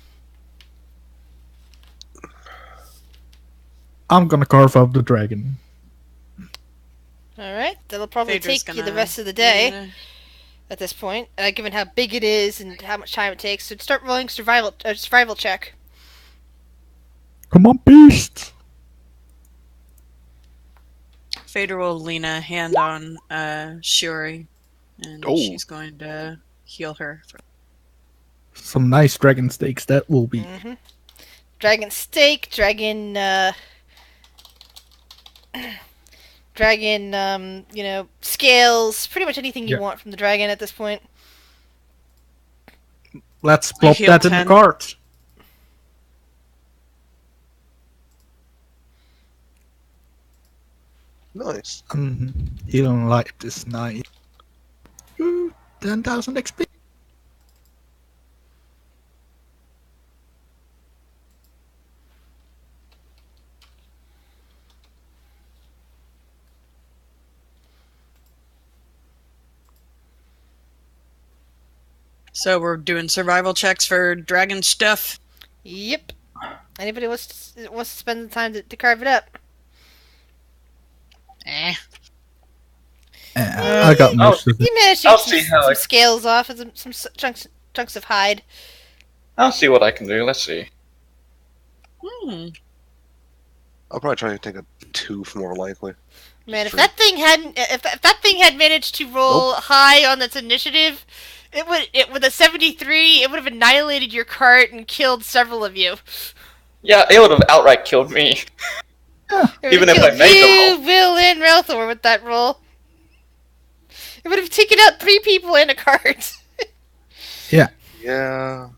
I'm gonna carve up the dragon. Alright, that'll probably Phaedra's take you the rest of the day at this point, given how big it is and how much time it takes. So start rolling survival check. Come on, Beast! Phaedra will lean a hand on Shiori, and she's going to heal her. Some nice dragon steaks, that will be. Mm-hmm. Dragon steak, dragon, scales, pretty much anything you want from the dragon at this point. Let's plop that in the cart. Nice. Healing light is nice. 10,000 XP. So we're doing survival checks for dragon stuff? Yep. Anybody wants to spend the time to carve it up? I got most of it. You managed to get some scales off and some chunks of hide. I'll see what I can do. Let's see. I'll probably try to take a 2 for more likely. Man, if that thing had managed to roll high on its initiative, with a 73, it would have annihilated your cart and killed several of you. Yeah, it would have outright killed me. Even if I made the roll. Will, and Relthor with that roll. It would have taken out 3 people in a cart. Yeah. Yeah.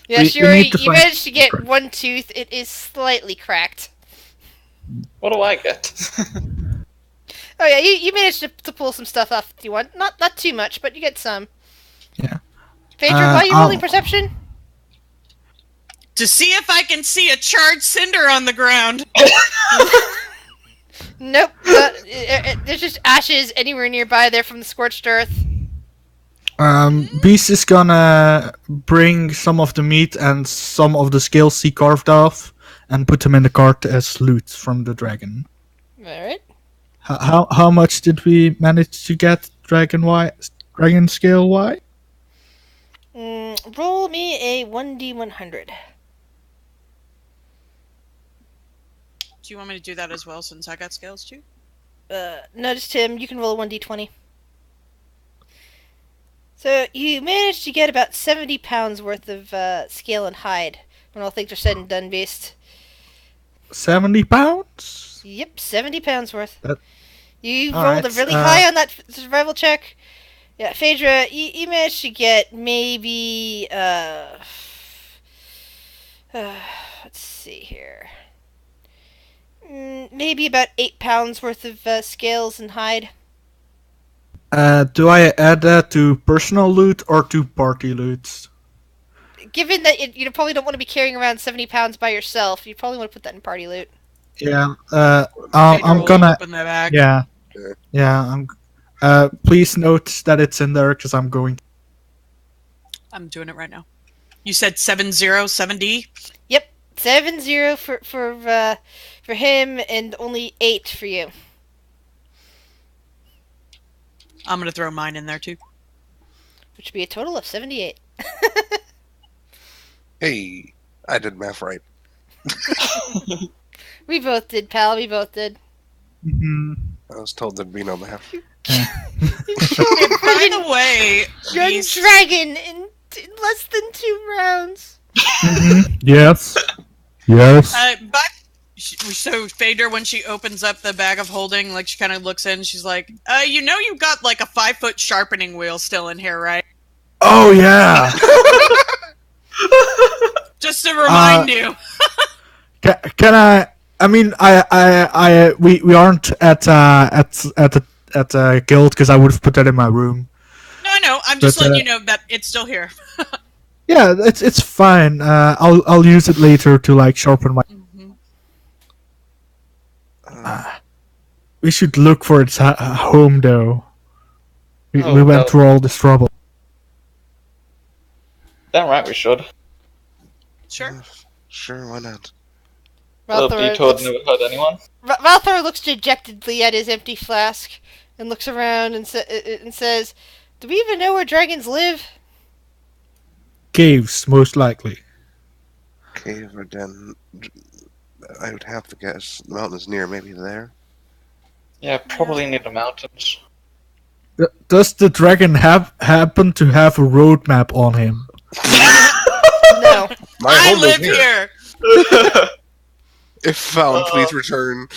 Yeah, Shiori, you managed to get 1 tooth. It is slightly cracked. What do I get? Oh yeah, you managed to pull some stuff off if you want. Not too much, but you get some. Yeah. Phaedra, why are you rolling perception? To see if I can see a charred cinder on the ground. Nope. There's just ashes anywhere nearby there from the scorched earth. Beast is gonna bring some of the meat and some of the scales he carved off and put them in the cart as loot from the dragon. Alright. How much did we manage to get dragon scale Y? Roll me a 1d100. Do you want me to do that as well since I got scales too? No, just Tim. You can roll a 1d20. So you managed to get about 70 pounds worth of scale and hide when all things are said and done, Beast. 70 pounds? Yep, 70 pounds worth. You all rolled right, really high on that survival check. Yeah, Phaedra, you managed to get maybe, let's see here. Maybe about 8 pounds worth of scales and hide. Do I add that to personal loot or to party loot? Given that you probably don't want to be carrying around 70 pounds by yourself, you probably want to put that in party loot. Yeah, I'm gonna open the bag. Yeah. Please note that it's in there because I'm going. I'm doing it right now. You said 70. Yep, 70 for him and only 8 for you. I'm gonna throw mine in there too. Which would be a total of 78. Hey, I did math right. We both did, pal. We both did. Mm-hmm. I was told there'd be no math. You killed a By the way, young dragon in less than 2 rounds. Mm-hmm. Yes. but so Phaedra, when she opens up the bag of holding, like she kind of looks in, she's like, you've got like a 5-foot sharpening wheel still in here, right? Oh yeah. Just to remind you. Can I? I mean, we aren't at the guild because I would have put that in my room. No, I know. I'm just letting you know that it's still here. Yeah, it's fine. I'll use it later to like sharpen my. We should look for its home though. We went through all this trouble. Damn right we should. Sure. Sure, why not? Be told never hurt anyone. Valthor looks dejectedly at his empty flask and looks around and says, "Do we even know where dragons live?" Caves, most likely. Cave or den? I would have to guess. The mountain is near, maybe there. Yeah, probably near the mountains. Does the dragon happen to have a roadmap on him? No. I live here. If found, please return.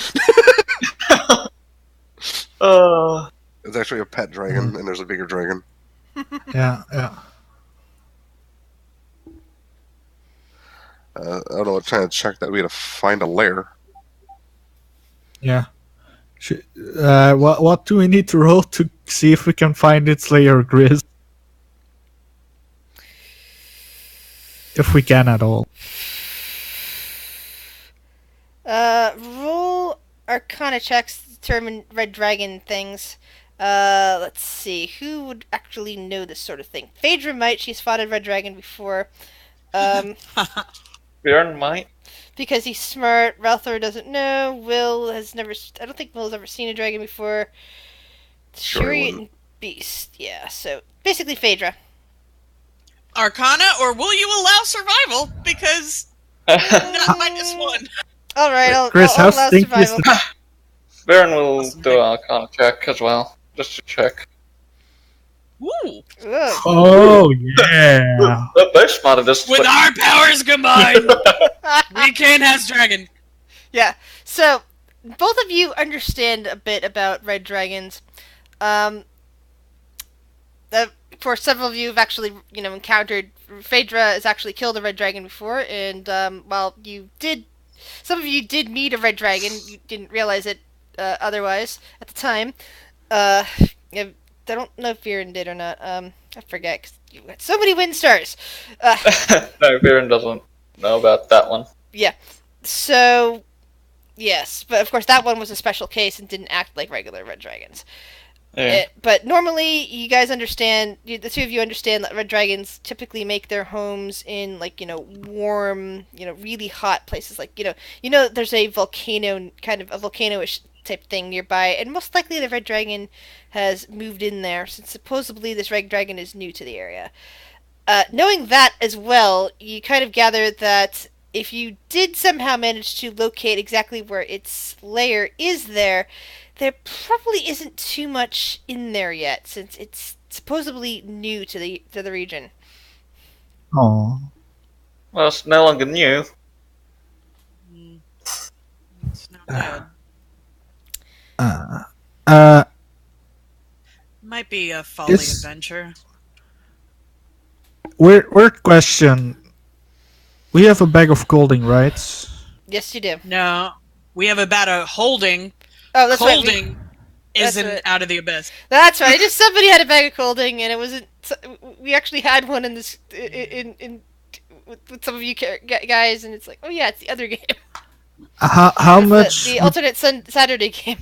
It's actually a pet dragon, and there's a bigger dragon. Yeah. I don't know. I'm trying to check that we had to find a lair. Yeah. What do we need to roll to see if we can find its lair, Grizz? If we can at all. Roll Arcana checks to determine red dragon things. Let's see. Who would actually know this sort of thing? Phaedra might. She's fought a red dragon before. Bjorn might. Because he's smart. Ralthor doesn't know. Will has never... I don't think Will's ever seen a dragon before. Shuri and Beast. Yeah, so basically Phaedra. Arcana, or will you allow survival? Because not -1. Alright, Chris, I'll how allow stinky is survival. Bjorn will do an Arcana check as well, just to check. Ooh. Ugh. Oh yeah. They're both smart at this. With our powers combined, we can has dragon. Yeah, so both of you understand a bit about red dragons. For several of you have actually, encountered Phaedra has actually killed a red dragon before, and while some of you did meet a red dragon, you didn't realize it otherwise at the time. I don't know if Viren did or not. I forget, because you had so many wind stars. No, Bjorn doesn't know about that one. Yeah. So, yes. But, of course, that one was a special case and didn't act like regular red dragons. But normally, you guys understand. The two of you understand that red dragons typically make their homes in warm, really hot places. Like there's a volcano, kind of a volcano-ish type thing nearby, and most likely the red dragon has moved in there since supposedly this red dragon is new to the area. Knowing that as well, you kind of gather that if you did somehow manage to locate exactly where its lair is there probably isn't too much in there yet, since it's supposedly new to the region. Oh. Well, it's no longer new. It's not good. Might be a folly adventure. Weird question. We have a bag of colding, right? Yes, you do. No, we have a bag of holding. Oh, that's colding right. Isn't out of the abyss. That's right. Just somebody had a bag of colding, and it wasn't. We actually had one in this with some of you guys, and it's like, oh yeah, it's the other game. How much? The alternate Saturday game.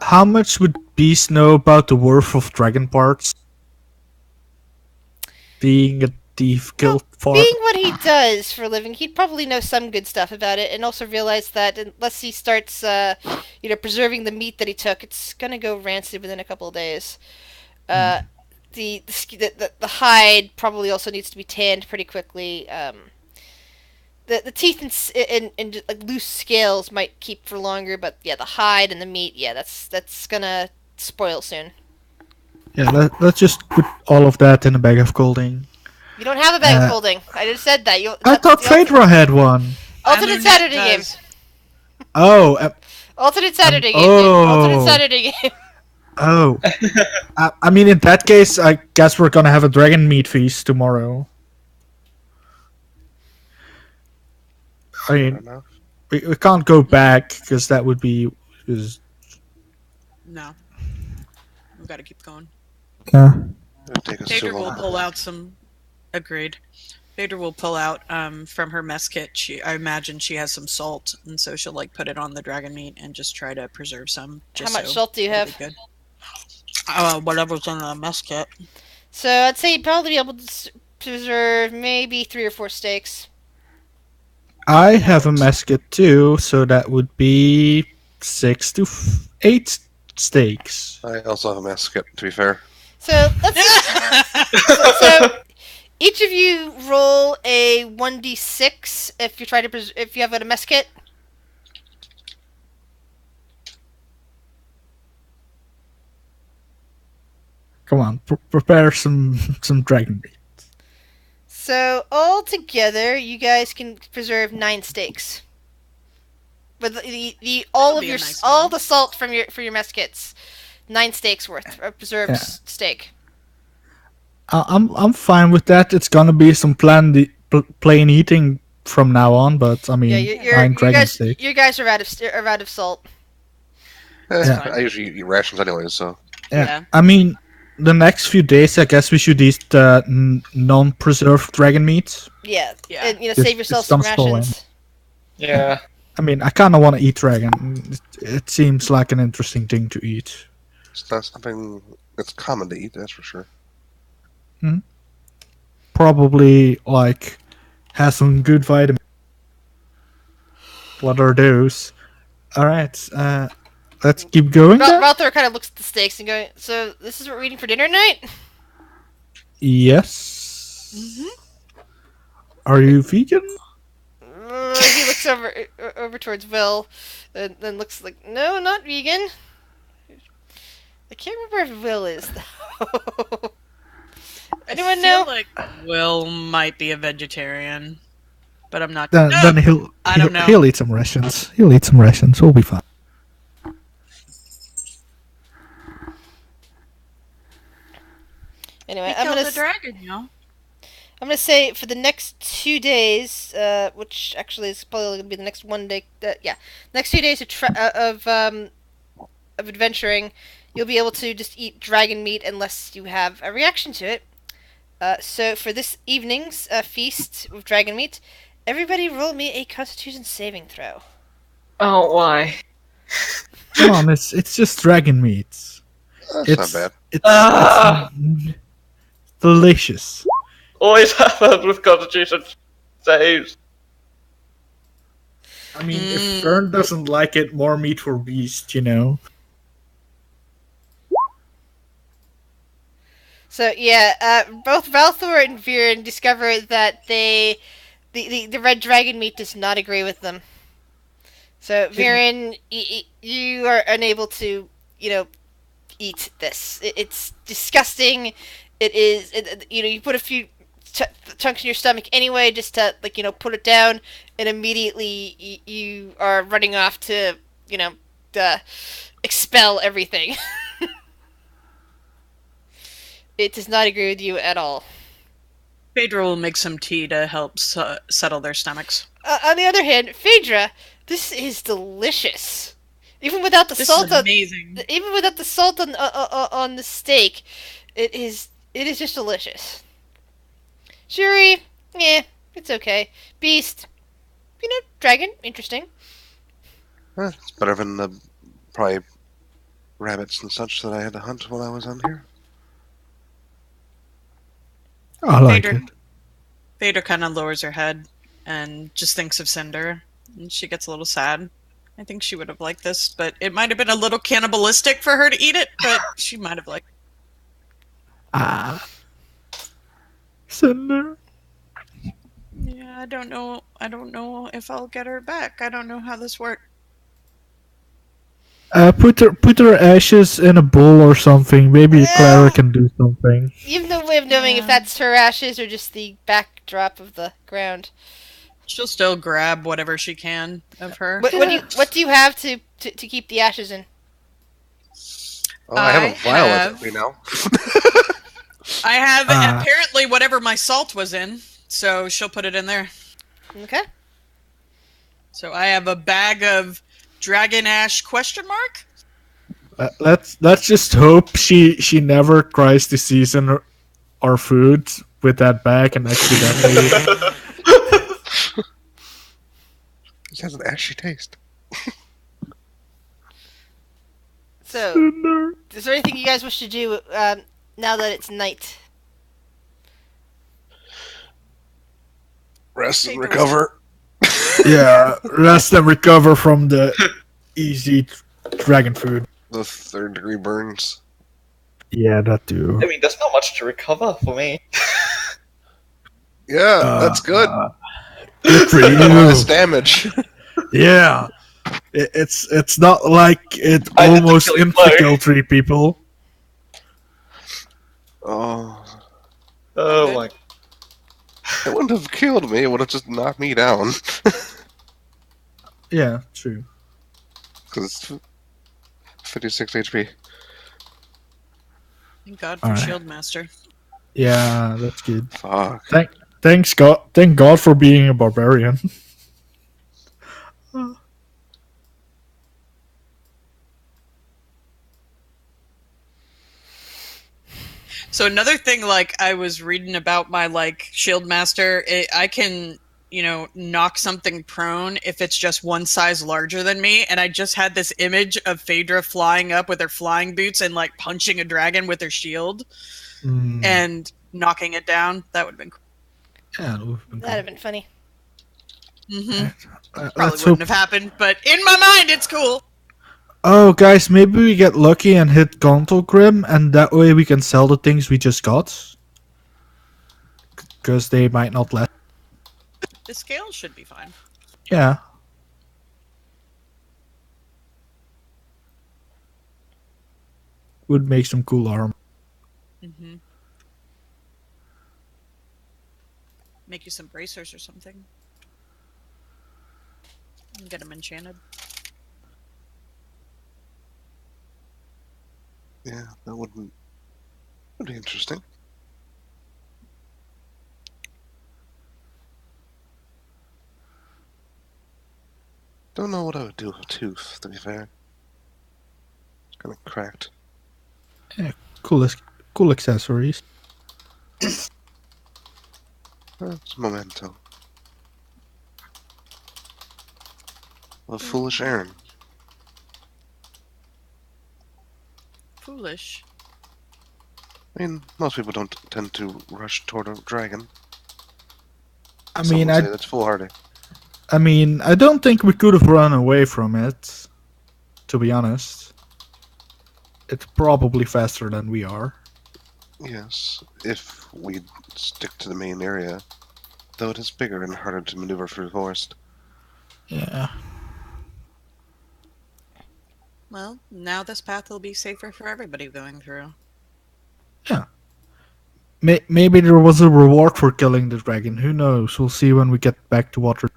How much would Beast know about the worth of dragon parts? Being a thief guild for being what he does for a living, he'd probably know some good stuff about it, and also realize that unless he starts, preserving the meat that he took, it's gonna go rancid within a couple of days. The hide probably also needs to be tanned pretty quickly. The teeth and like loose scales might keep for longer, but yeah, the hide and the meat, yeah, that's gonna spoil soon. Yeah, let's just put all of that in a bag of colding. You don't have a bag of colding. I just said that. I thought Phaedra had one. Alternate Saturday game. Oh. Alternate Saturday game. Alternate Saturday game. Oh. I mean, in that case, I guess we're gonna have a dragon meat feast tomorrow. I mean, we can't go back because that would be. No. We've got to keep going. Yeah. Phaedra will pull out some. Agreed. Phaedra will pull out from her mess kit. I imagine she has some salt, and so she'll put it on the dragon meat and just try to preserve some. How much salt do you have? Good. Whatever's in the mess kit. So I'd say you'd probably be able to preserve maybe 3 or 4 steaks. I have a mess kit too, so that would be 6 to 8 steaks. I also have a mess kit, to be fair. So so each of you roll a 1d6 if you if you have a mess kit. Come on, prepare some dragon meat. So all together, you guys can preserve 9 steaks. With all the salt from your mess kits, 9 steaks worth of preserved steak. I'm fine with that. It's gonna be some plain eating from now on, but I mean, 9 dragon steak. You guys are out of salt. I usually eat rations anyway, so. Yeah. I mean, the next few days, I guess we should eat non-preserved dragon meat. Yeah. And, save yourself some rations. Yeah. I mean, I kind of want to eat dragon. It seems like an interesting thing to eat. It's not something that's common to eat, that's for sure. Probably, has some good vitamins. What are those? Alright, let's keep going. Rother kind of looks at the steaks and going, so this is what we're eating for dinner tonight? Yes. Mm-hmm. Are you vegan? He looks over towards Will, and then looks like, no, not vegan. I can't remember if Will is, though. Anyone know? Like Will might be a vegetarian, but I'm not. Then I don't know. He'll eat some rations. We'll be fine. Anyway, I'm gonna the dragon, I'm gonna say for the next 2 days, which actually is probably gonna be the next 1 day. Next 2 days of adventuring, you'll be able to just eat dragon meat unless you have a reaction to it. So for this evening's feast with dragon meat, everybody roll me a Constitution saving throw. Oh, why? Come on, it's just dragon meat. That's not bad. It's delicious. Always have fun with cottages and saves. I mean, if Fern doesn't like it, more meat for Beast, you know. So yeah, both Valthor and Viren discover that the red dragon meat does not agree with them. So Viren, you are unable to, eat this. It's disgusting. It is. You put a few chunks in your stomach anyway, just to put it down, and immediately you are running off to expel everything. It does not agree with you at all. Phaedra will make some tea to help settle their stomachs. On the other hand, Phaedra, this is delicious. Even without the salt, amazing. Even without the salt on the steak, it is just delicious. Shuri, it's okay. Beast, dragon, interesting. It's better than the probably rabbits and such that I had to hunt while I was on here. I like it. Phaedra kind of lowers her head and just thinks of Cinder, and she gets a little sad. I think she would have liked this, but it might have been a little cannibalistic for her to eat it, but she might have liked it. Cinder. Yeah, I don't know if I'll get her back. I don't know how this works. Put her ashes in a bowl or something. Maybe Clara can do something. You have no way of knowing if that's her ashes or just the backdrop of the ground. She'll still grab whatever she can of her. What do you have to keep the ashes in? Oh, I have a vial with me now. I have apparently whatever my salt was in, so she'll put it in there. Okay. So I have a bag of dragon ash ? Let's just hope she never tries to season our food with that bag and accidentally. It has an ashy taste. So, is there anything you guys wish to do now that it's night? Rest and recover. Yeah, rest and recover from the easy dragon food. The 3rd degree burns. Yeah, that too. I mean, there's not much to recover for me. Yeah, that's good. Good for you. Less damage. Yeah, it's not like it almost inflicted 3 people. Oh. Oh my. It wouldn't have killed me. It would have just knocked me down. Yeah, true. Because it's 56 HP. Thank God for Shield Master. Yeah, that's good. Fuck. Thank God for being a barbarian. So another thing, I was reading about my Shield Master, I can knock something prone if it's just one size larger than me, and I just had this image of Phaedra flying up with her flying boots and punching a dragon with her shield and knocking it down. That would have been cool. Yeah, that'd have been funny. Probably wouldn't have happened, but in my mind, it's cool. Oh, guys, maybe we get lucky and hit Gontal Grim, and that way we can sell the things we just got. Because they might not let. The scale should be fine. Yeah. Would make some cool armor. Make you some bracers or something. And get them enchanted. Yeah, that would be interesting. Don't know what I would do with a tooth, to be fair. It's kind of cracked. Yeah, cool accessories. It's memento. A foolish errand. foolish. I mean, most people don't tend to rush toward a dragon. I Some mean, would say that's foolhardy. I mean, I don't think we could have run away from it. To be honest, it's probably faster than we are. Yes, if we stick to the main area, though it is bigger and harder to maneuver through the forest. Yeah. Well, now this path will be safer for everybody going through. Yeah. Maybe there was a reward for killing the dragon. Who knows? We'll see when we get back to water.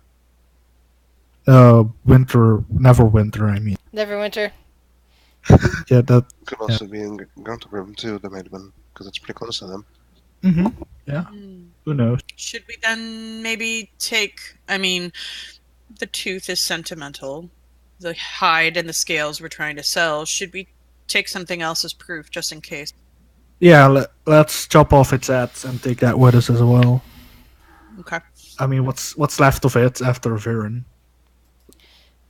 Neverwinter, I mean. Neverwinter. Yeah, that. Could also be in Gauntlegrim too. That might have been because it's pretty close to them. Mm-hmm. Yeah. Who knows? Should we then maybe take? I mean, the tooth is sentimental. The hide and the scales we're trying to sell. Should we take something else as proof, just in case? Yeah, let's chop off its head and take that with us as well. Okay. I mean, what's left of it after Viren?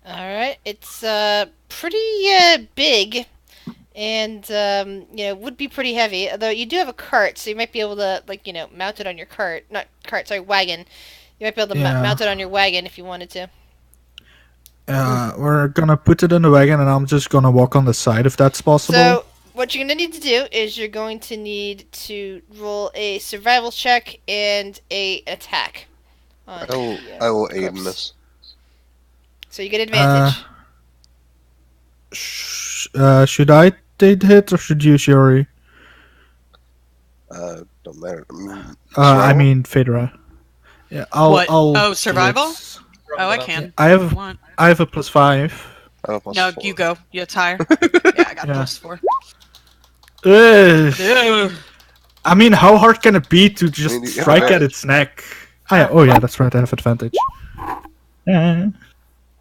Alright, it's pretty big, and would be pretty heavy. Although you do have a cart, so you might be able to mount it on your cart. Not cart, sorry, wagon. You might be able to mount it on your wagon if you wanted to. We're gonna put it in the wagon, and I'm just gonna walk on the side if that's possible. So what you're gonna need to do is you're going to need to roll a survival check and an attack. I will aid in this. So you get advantage. Should I take the hit or should you, Shiori? Don't matter. I mean, Fedora. Yeah, I'll survival? Oh, I can. I have a +5. No, 4. You go. It's higher. Yeah, I got +4. I mean, how hard can it be to just strike at its neck? Oh yeah, that's right. I have advantage.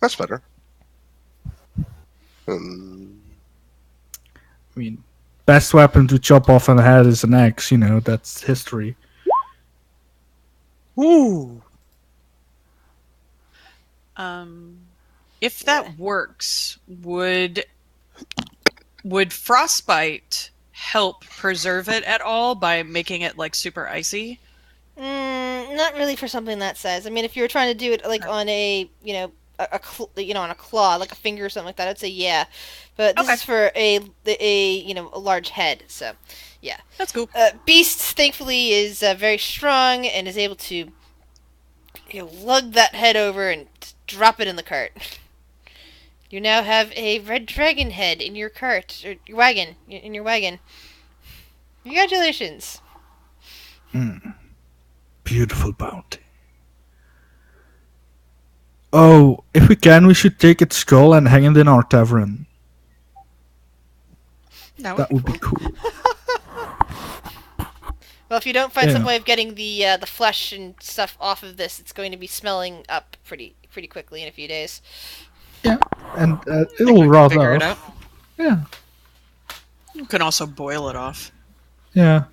That's better. I mean, best weapon to chop off on the head is an axe. You know, that's history. Ooh. If that works, would frostbite help preserve it at all by making it like super icy? Not really for something that size. I mean, if you were trying to do it like on a on a claw, like a finger or something like that, I'd say yeah. But this is for a large head, so yeah. That's cool. Beast, thankfully, is very strong and is able to lug that head over and drop it in the cart. You now have a red dragon head in your cart, or your wagon, in your wagon. Congratulations. Beautiful bounty. Oh, if we can, we should take its skull and hang it in our tavern. That would be cool. Well, if you don't find some way of getting the flesh and stuff off of this, it's going to be smelling up pretty quickly in a few days. Yeah, and it'll rot off. Yeah. You can also boil it off. Yeah,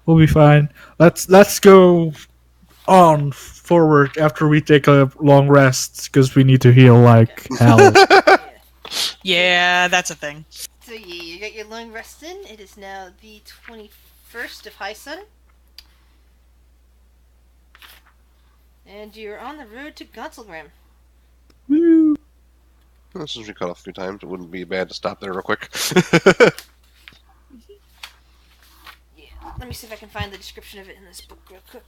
we'll be fine. Let's go on forward after we take a long rest because we need to heal like hell. Yeah, that's a thing. So you got your long rest in. It is now the 21st of High Sun. And you're on the road to Gauntlegrim. Woo! Well, since we cut off a few times, it wouldn't be bad to stop there real quick. Yeah. Let me see if I can find the description of it in this book real quick.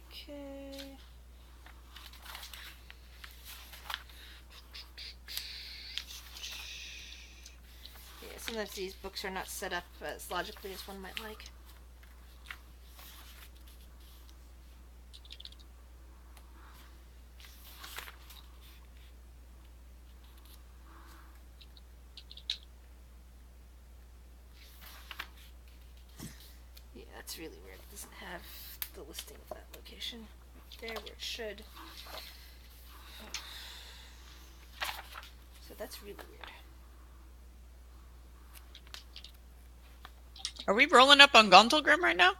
Okay. Yeah, sometimes these books are not set up as logically as one might like. Yeah, that's really weird. It doesn't have the listing of that location there where it should. So that's really weird. Are we rolling up on Gauntlgrim right now?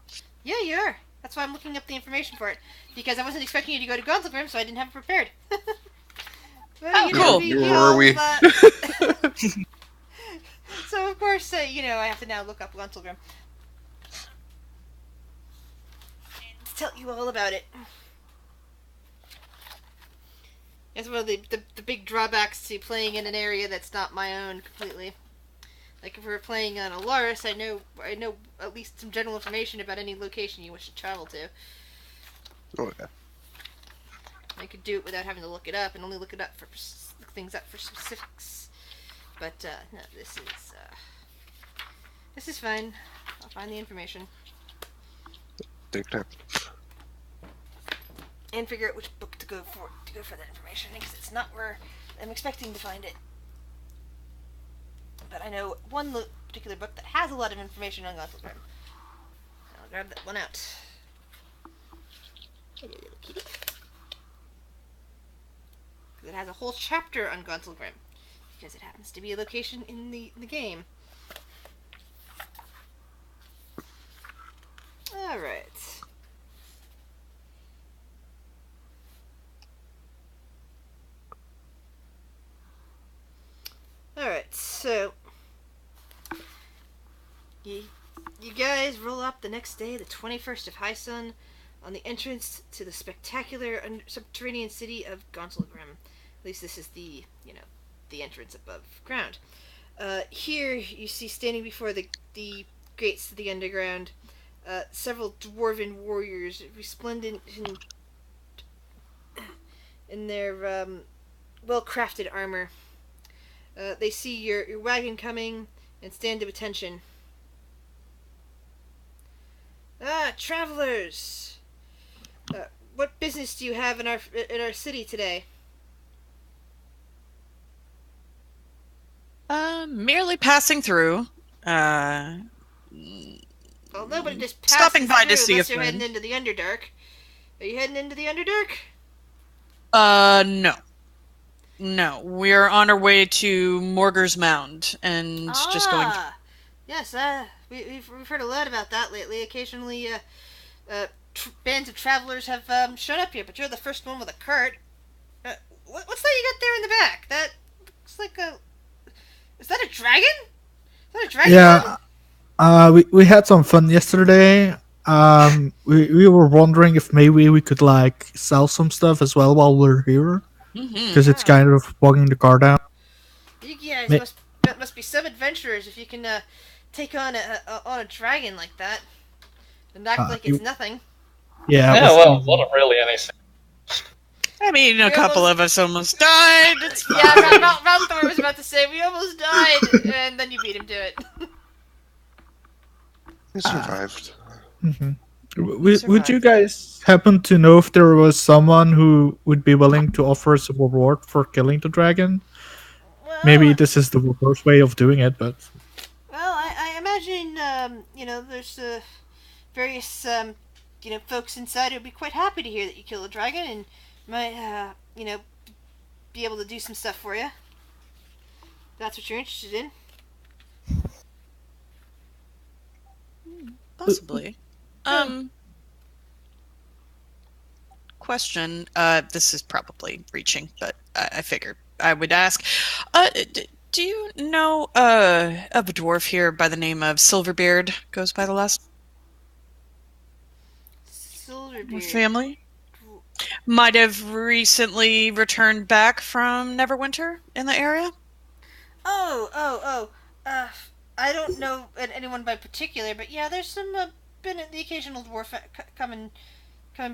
Yeah, you are. That's why I'm looking up the information for it. Because I wasn't expecting you to go to Gauntlgrim, so I didn't have it prepared. Well, cool. Where are we? So, of course, I have to now look up Gauntlgrim. To tell you all about it. That's one of the big drawbacks to playing in an area that's not my own completely. Like if we were playing on Alaris, I know at least some general information about any location you wish to travel to. Oh, yeah. I could do it without having to look it up, and only look things up for specifics. But no, this is fine. I'll find the information Take time. and figure out which book to go for that information, because it's not where I'm expecting to find it. But I know one particular book that has a lot of information on Gauntlgrim. I'll grab that one out. Hello, little kitty. It has a whole chapter on Gauntlgrim, because it happens to be a location in the game. Alright. Alright, so you guys roll up the next day, the 21st of High Sun, on the entrance to the spectacular subterranean city of Gauntlgrim. At least this is the entrance above ground. Here you see standing before the gates to the underground, several dwarven warriors resplendent in their well-crafted armor. They see your wagon coming and stand to attention. Ah, travelers! What business do you have in our city today? Merely passing through. Well, nobody just passes Stopping by through to see unless a you're friend. heading into the Underdark. Are you heading into the Underdark? No. No, we're on our way to Morgar's Mound, and just going... Yes, we've heard a lot about that lately. Occasionally, bands of travelers have shown up here, but you're the first one with a cart. What's that you got there in the back? That looks like a... Is that a dragon? Is that a dragon? Yeah, we had some fun yesterday. We were wondering if maybe we could sell some stuff as well while we're here, because it's kind of bogging the car down. You guys must be some adventurers if you can take on a dragon like that and act like it's nothing. Yeah. Well, not really anything. I mean, a couple of us almost died. It's fine. Yeah, Valthor was about to say we almost died, and then you beat him to it. He survived. Would you guys happen to know if there was someone who would be willing to offer us a reward for killing the dragon? Well, Maybe this is the worst way of doing it, but... Well, I imagine, there's various, folks inside who'd be quite happy to hear that you kill a dragon and might, be able to do some stuff for you. That's what you're interested in. Possibly. Question. This is probably reaching, but I figured I would ask. Do you know of a dwarf here by the name of Silverbeard? Goes by the last Silverbeard. Family? Might have recently returned back from Neverwinter in the area? I don't know anyone by particular, but yeah, there's some been the occasional dwarf coming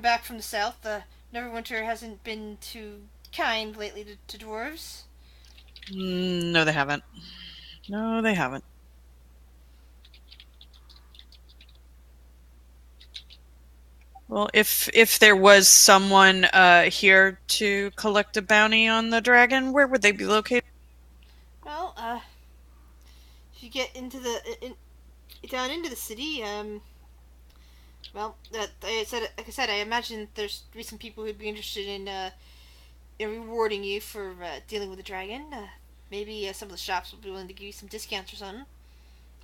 back from the south. Neverwinter hasn't been too kind lately to dwarves. No, they haven't. No, they haven't. Well, if there was someone here to collect a bounty on the dragon, where would they be located? Well, if you get into down into the city, well, like I said, I imagine there's some people who'd be interested in rewarding you for dealing with the dragon. Maybe some of the shops will be willing to give you some discounts or something.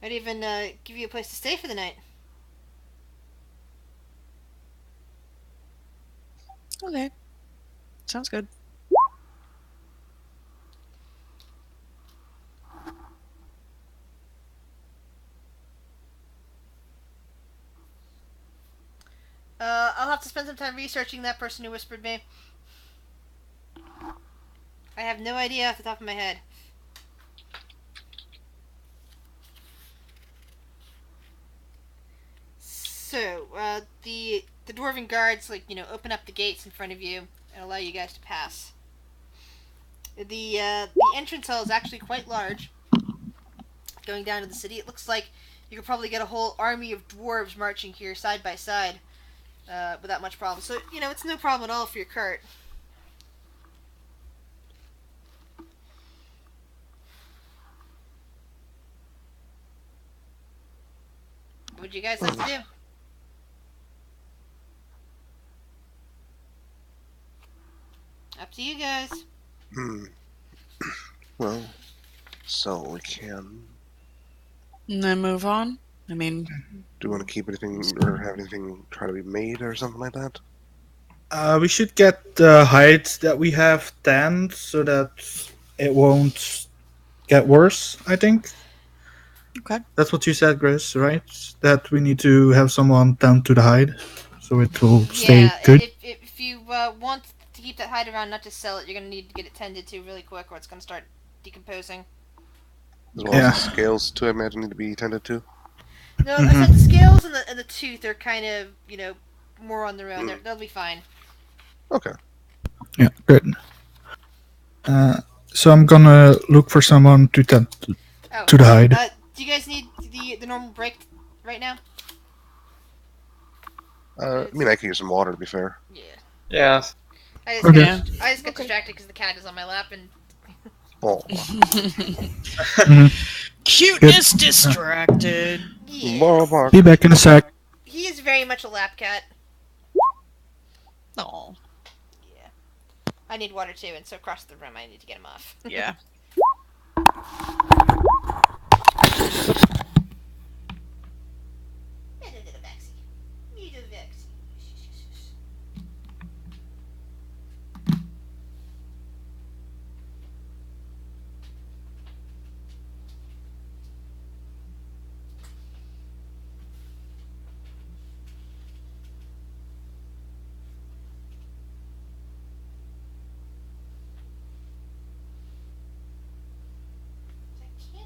I'd even give you a place to stay for the night. Okay. Sounds good. I'll have to spend some time researching that person who whispered me. I have no idea off the top of my head. So, the dwarven guards, open up the gates in front of you and allow you guys to pass. The entrance hall is actually quite large. Going down to the city, it looks like you could probably get a whole army of dwarves marching here side by side without much problem. So, it's no problem at all for your cart. What would you guys like to do? Up to you guys. Well, so we can. And then move on. I mean, do you want to keep anything or have anything try to be made or something like that? We should get the hides that we have tanned so that it won't get worse, I think. Okay. That's what you said, Grace, right? That we need to have someone tend to the hide so it will stay good. If you want to keep that hide around, not just sell it, you're going to need to get it tended to really quick or it's going to start decomposing. As well as the scales, too, I imagine, need to be tended to? No, I said the scales and the tooth are kind of, more on their own. They'll be fine. Okay. Yeah, good. So I'm gonna look for someone to tend to the hide. Do you guys need the normal break right now? I mean, I could use some water, to be fair. Yeah. Yeah. I just got distracted because the cat is on my lap and... Oh. Cuteness distracted. Yeah. Be back in a sec. He is very much a lap cat. Oh. Yeah. I need water too, and so across the room I need to get him off. Yeah.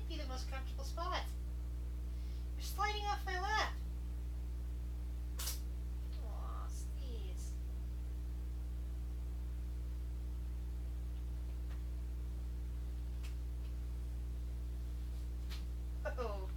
Be the most comfortable spot. You're sliding off my lap. Aw, sneeze. Oh.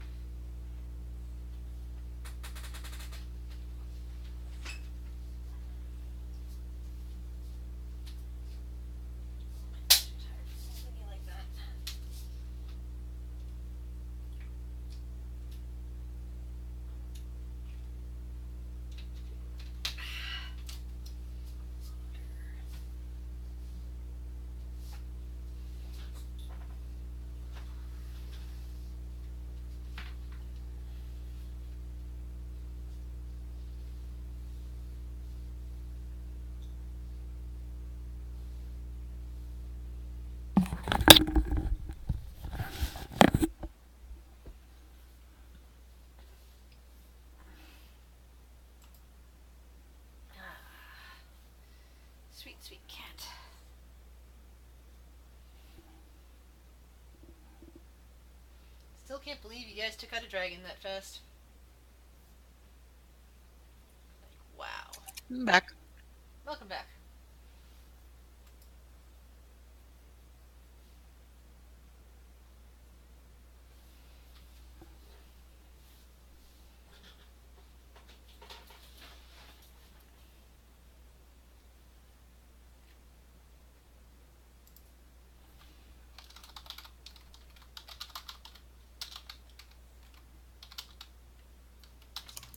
Sweet, sweet cat. Still can't believe you guys took out a dragon that fast. Like, wow. I'm back. Welcome back.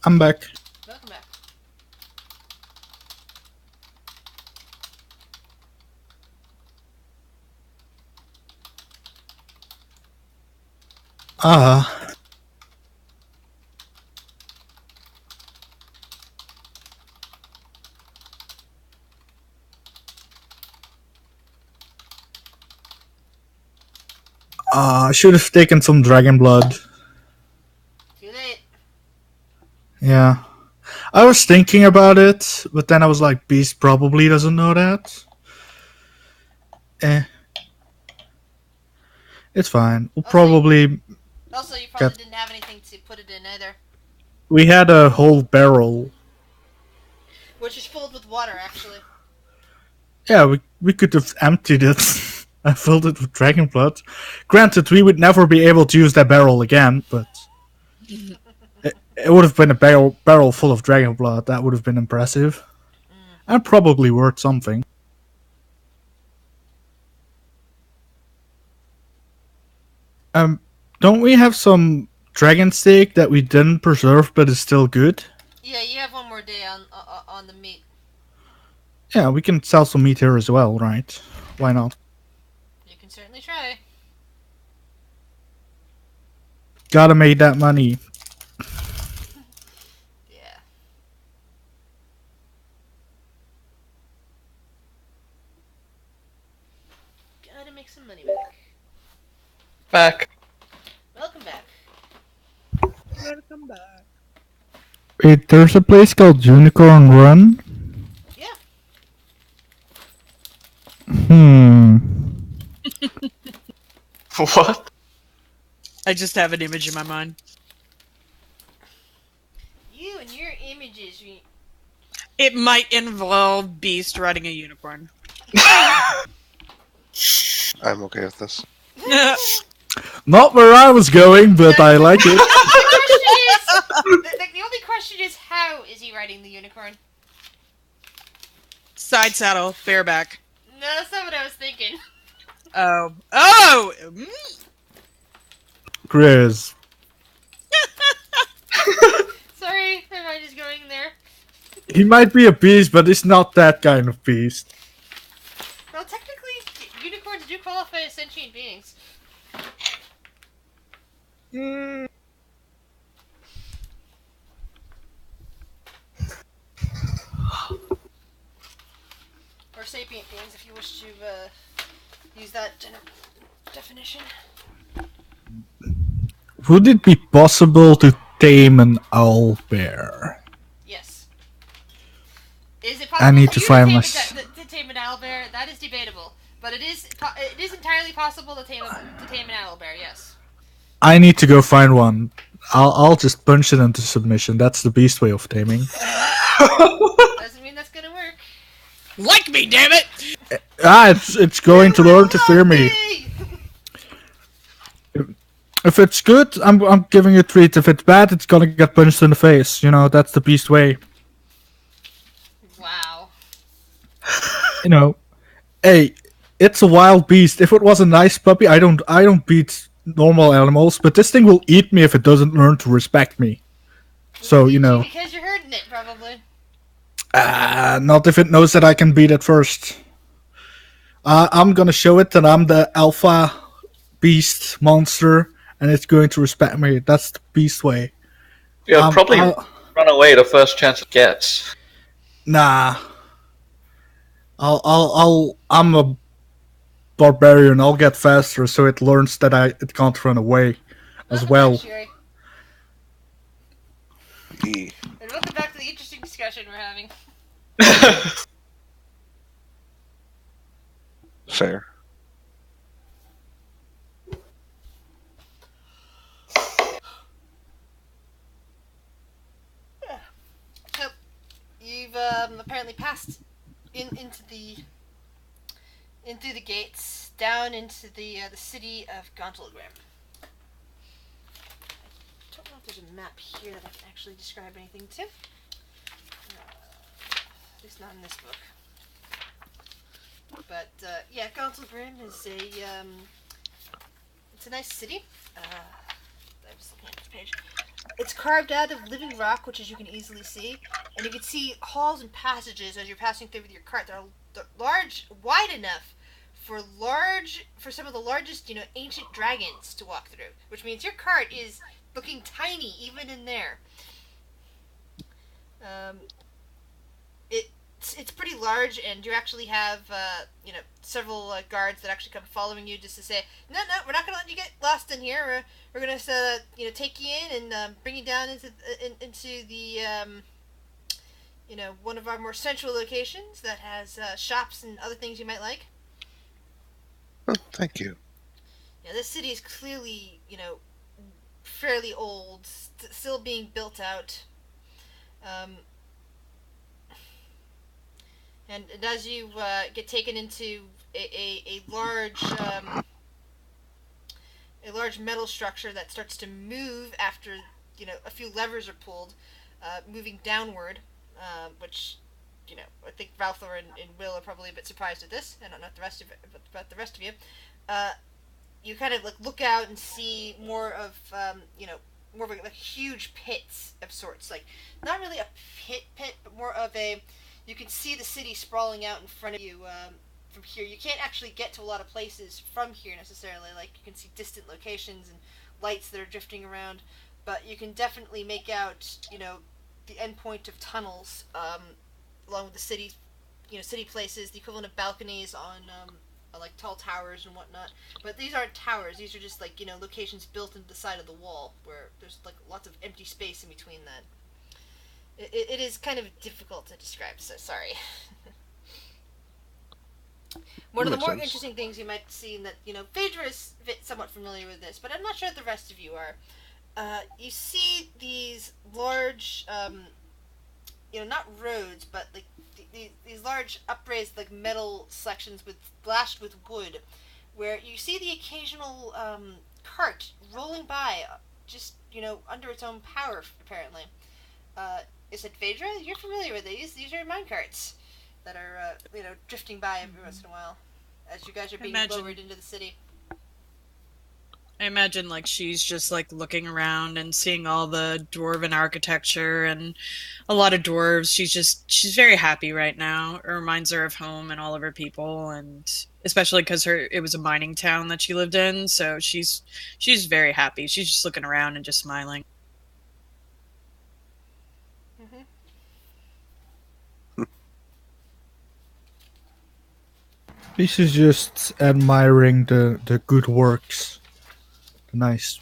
I'm back. Welcome back. should have taken some dragon blood. Too late. Yeah. I was thinking about it, but then I was like, Beast probably doesn't know that. It's fine. We'll probably... Also, you probably didn't have anything to put it in either. We had a whole barrel. Which is filled with water, actually. Yeah, we could have emptied it. I filled it with dragon blood. Granted, we would never be able to use that barrel again, but... it would have been a barrel full of dragon blood. That would have been impressive. And probably worth something. Don't we have some dragon steak that we didn't preserve but is still good? Yeah, you have one more day on the meat. Yeah, we can sell some meat here as well, right? Why not? You can certainly try. Gotta make that money. Yeah. Gotta make some money back. Back. Welcome back. Welcome back. Wait, there's a place called Unicorn Run? Yeah. What? I just have an image in my mind. You and your images. It might involve Beast riding a unicorn. I'm okay with this. Not where I was going, but I like it. The only question is, how is he riding the unicorn? Side saddle, bareback. No, that's not what I was thinking. Oh. Chris. Sorry, my mind is going there. He might be a beast, but he's not that kind of beast. Well, technically, unicorns do qualify as sentient beings. Or sapient beings, if you wish to use that definition. Would it be possible to tame an owl bear? Yes. Is it possible I need to find my... to tame an owlbear? That is debatable, but it is entirely possible to tame an owlbear. Yes. I need to go find one. I'll just punch it into submission. That's the beast way of taming. Doesn't mean that's gonna work. Like me, damn it! It's going to learn to fear me. If it's good, I'm giving it a treat. If it's bad, it's gonna get punched in the face. You know, that's the beast way. Wow. You know, hey, it's a wild beast. If it was a nice puppy, I don't beat normal animals, but this thing will eat me if it doesn't learn to respect me. So, you know. Because you're hurting it, probably. Not if it knows that I can beat it first. I'm gonna show it that I'm the alpha beast monster, and it's going to respect me. That's the beast way. You'll probably run away the first chance it gets. Nah. I'm a barbarian. I'll get faster, so it learns that it can't run away as well. E. And welcome back to the interesting discussion we're having. Fair. So, you've apparently passed into the gates, down into the city of Gontalgram. I don't know if there's a map here that I can actually describe anything to. At least not in this book. But yeah, Gontalgram is it's a nice city. I was looking at this page. It's carved out of living rock, which as you can easily see, and you can see halls and passages as you're passing through with your cart. They're large, wide enough for some of the largest, ancient dragons to walk through. Which means your cart is looking tiny even in there. It's it's pretty large, and you actually have several guards that actually come following you just to say, no, we're not gonna let you get lost in here. We're gonna take you in and bring you down into the one of our more central locations that has shops and other things you might like. Oh, thank you. Yeah, this city is clearly fairly old, still being built out. And as you get taken into a large metal structure that starts to move after a few levers are pulled, moving downward, which I think Valthor and Will are probably a bit surprised at this. I don't know about the rest of you. You kind of look out and see more of more of like huge pits of sorts, like not really a pit, but more of a. You can see the city sprawling out in front of you from here. You can't actually get to a lot of places from here necessarily. Like you can see distant locations and lights that are drifting around, but you can definitely make out the end point of tunnels along with the city, city places, the equivalent of balconies on like tall towers and whatnot. But these aren't towers. These are just like locations built into the side of the wall where there's like lots of empty space in between that. It is kind of difficult to describe, so sorry. One of the more interesting things you might see, that Phaedra is somewhat familiar with this, but I'm not sure the rest of you are. You see these large, not roads, but like these large upraised like metal sections lashed with wood, where you see the occasional cart rolling by, just under its own power apparently. Is it Phaedra? You're familiar with these. These are mine carts that are, drifting by every once in a while as you guys are being lowered into the city. I imagine, like, she's just, like, looking around and seeing all the dwarven architecture and a lot of dwarves. She's very happy right now. It reminds her of home and all of her people, and especially because it was a mining town that she lived in, so she's very happy. She's just looking around and just smiling. She's just admiring the good works, the nice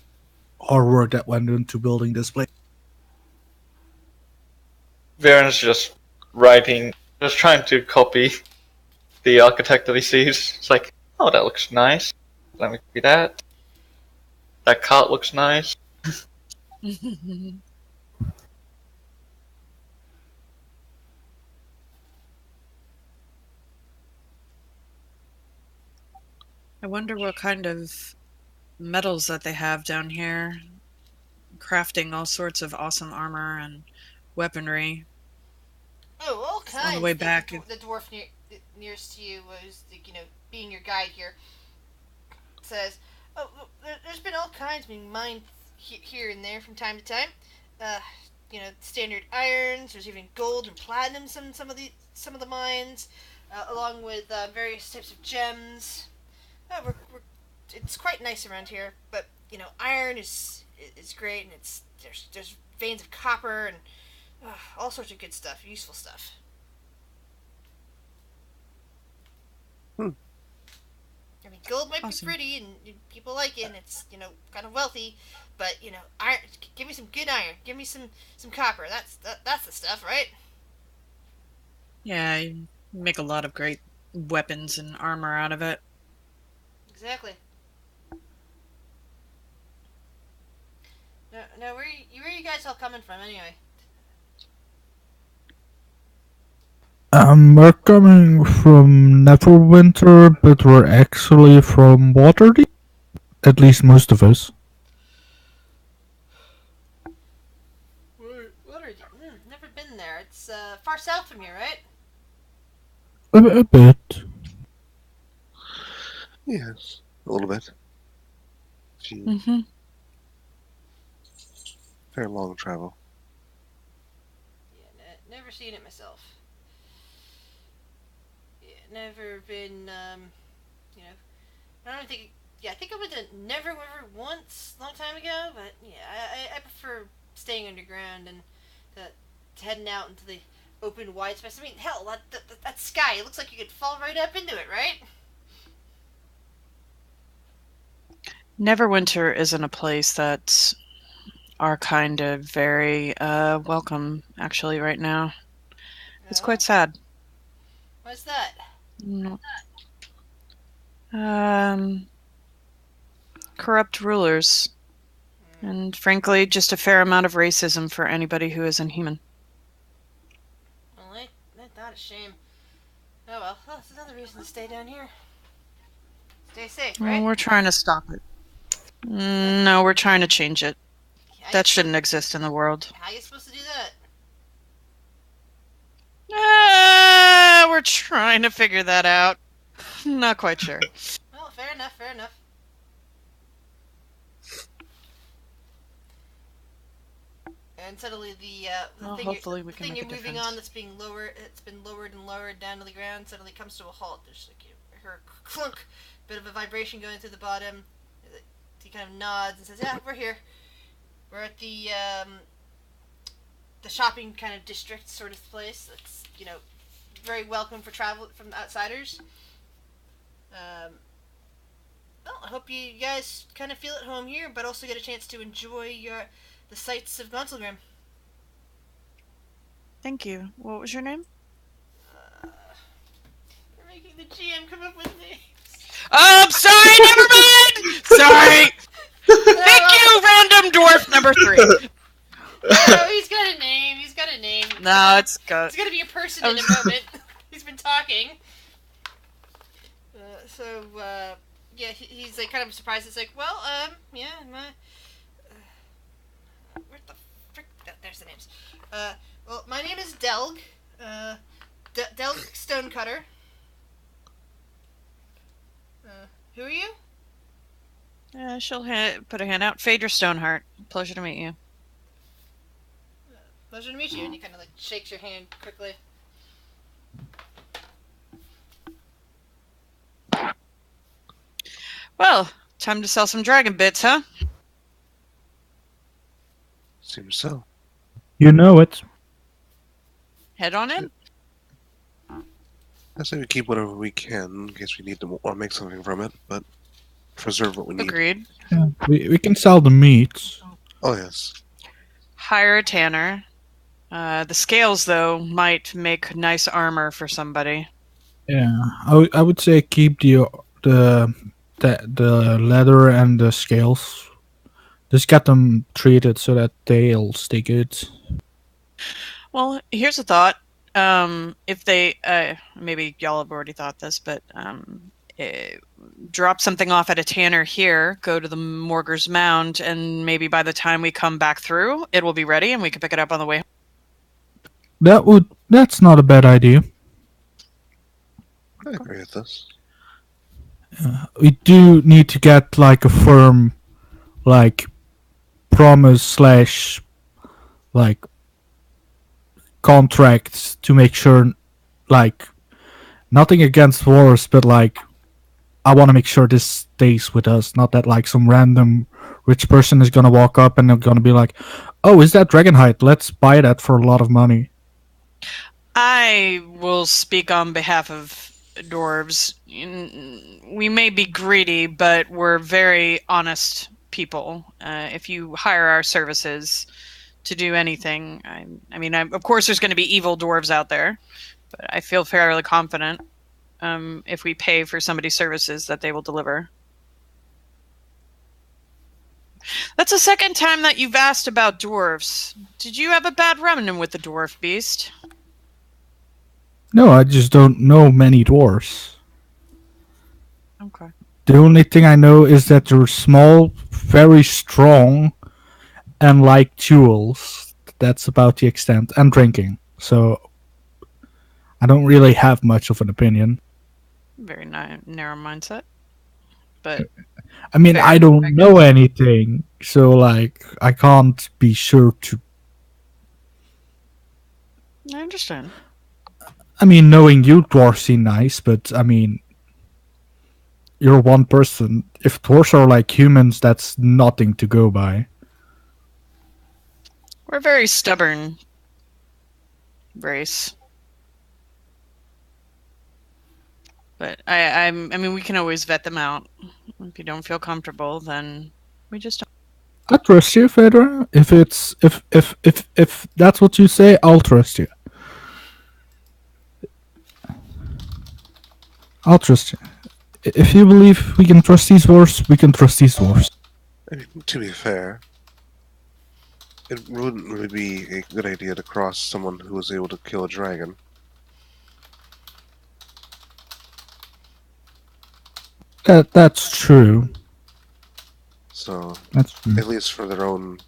hard work that went into building this place. Varen's just trying to copy the architect that he sees. It's like, oh, that looks nice. Let me copy that. That cart looks nice. I wonder what kind of metals that they have down here, crafting all sorts of awesome armor and weaponry. Oh, all kinds. On the way back, the dwarf nearest to you was, being your guide here. Says, "Oh, there's been all kinds being mined here and there from time to time. Standard irons. There's even gold and platinum. Some of the mines, along with various types of gems. It's quite nice around here, but iron is great, and there's veins of copper and all sorts of good stuff, useful stuff." I mean, gold might be pretty, and people like it, and it's kind of wealthy, but iron. Give me some good iron. Give me some copper. That's the stuff, right? Yeah, you make a lot of great weapons and armor out of it. Exactly. Now, where are you guys all coming from, anyway? We're coming from Neverwinter, but we're actually from Waterdeep. At least most of us. Waterdeep? Never been there. It's far south from here, right? A bit. Yes, a little bit. Very long travel. Yeah, never seen it myself. Yeah, never been, I don't think, I think I went to Neverwinter once, a long time ago, but yeah, I prefer staying underground and heading out into the open wide space. I mean, hell, that sky, it looks like you could fall right up into it, right? Neverwinter isn't a place that's our kind of very welcome, actually, right now. It's quite sad. Why's that? Corrupt rulers. And frankly, just a fair amount of racism for anybody who isn't human. Well, ain't that a shame? Oh well, that's another reason to stay down here. Stay safe, right? Well, we're trying to stop it. No, we're trying to change it. That shouldn't exist in the world. How are you supposed to do that? We're trying to figure that out. Not quite sure. Well, fair enough, fair enough. And suddenly the thing you're moving on that's being lowered, it's been lowered and lowered down to the ground, suddenly comes to a halt. There's like you hear a clunk, bit of a vibration going through the bottom. He kind of nods and says, "Yeah, we're here. We're at the shopping kind of district sort of place. That's very welcome for travel from outsiders. Well, I hope you guys kind of feel at home here, but also get a chance to enjoy the sights of Gonsalgrim." Thank you. What was your name? We're making the GM come up with names. Oh, I'm sorry, never mind! Sorry! Thank you, random dwarf number 3. No, he's got a name. He's got a name. No, it's good. It's gonna be a person in a moment. He's been talking. Yeah, he's like kind of surprised. It's like, well, yeah, where the frick? There's the names. Well, my name is Delg. Delg Stonecutter. Who are you? She'll put a hand out. Phaedra Stoneheart. Pleasure to meet you. Pleasure to meet you. And he kind of like shakes your hand quickly. Well, time to sell some dragon bits, huh? Seems so. You know it. Head on in. I say we keep whatever we can in case we need to or make something from it, but preserve what we need. Agreed. Yeah, we can sell the meats. Oh, yes. Hire a tanner. The scales, though, might make nice armor for somebody. Yeah, I would say keep the leather and the scales. Just get them treated so that they'll stay good. Well, here's a thought. If they, maybe y'all have already thought this, but drop something off at a tanner here, go to the Morger's Mound, and maybe by the time we come back through, it will be ready and we can pick it up on the way home. That's not a bad idea. I agree with this. We do need to get like a firm, like, promise / like contracts to make sure, like, nothing against wars, but like I want to make sure this stays with us, not that like some random rich person is gonna walk up and they're gonna be like, "Oh, is that Dragonhide? Let's buy that for a lot of money." I will speak on behalf of dwarves. We may be greedy, but we're very honest people. If you hire our services to do anything, I mean, of course there's going to be evil dwarves out there, but I feel fairly confident if we pay for somebody's services that they will deliver. That's the second time that you've asked about dwarves. Did you have a bad run-in with the dwarf beast? No, I just don't know many dwarves. Okay. The only thing I know is that they're small, very strong, and like jewels. That's about the extent. And drinking. So I don't really have much of an opinion. Very narrow mindset. But I mean, I don't know anything. So, like, I can't be sure to... I understand. I mean, knowing you dwarves seem nice, but, I mean, you're one person. If dwarves are like humans, that's nothing to go by. We're very stubborn. race. But I mean, we can always vet them out. If you don't feel comfortable, then we just don't. I trust you, Fedra. If that's what you say, I'll trust you. I'll trust you. If you believe we can trust these dwarves, we can trust these dwarves. I mean, to be fair, it wouldn't really be a good idea to cross someone who was able to kill a dragon. That's true. So, That's true. at least for their own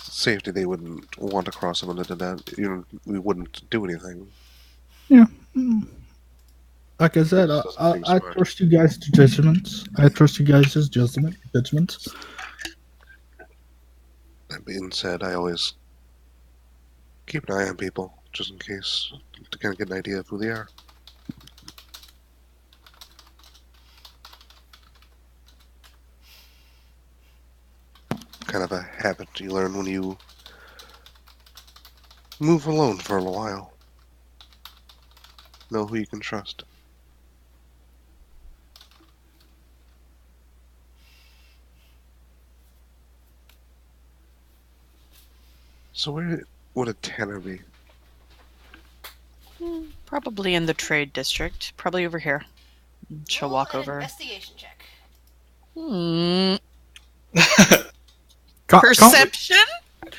safety, they wouldn't want to cross someone that did that. We wouldn't do anything. Yeah. Like I said, I trust you guys' judgments. I trust you guys' judgments. That being said, I always keep an eye on people, just in case, to kind of get an idea of who they are. Kind of a habit you learn when you move alone for a while. Know who you can trust. So where would a tanner be? Probably in the trade district. Probably over here. She'll walk over. Investigation check. Perception?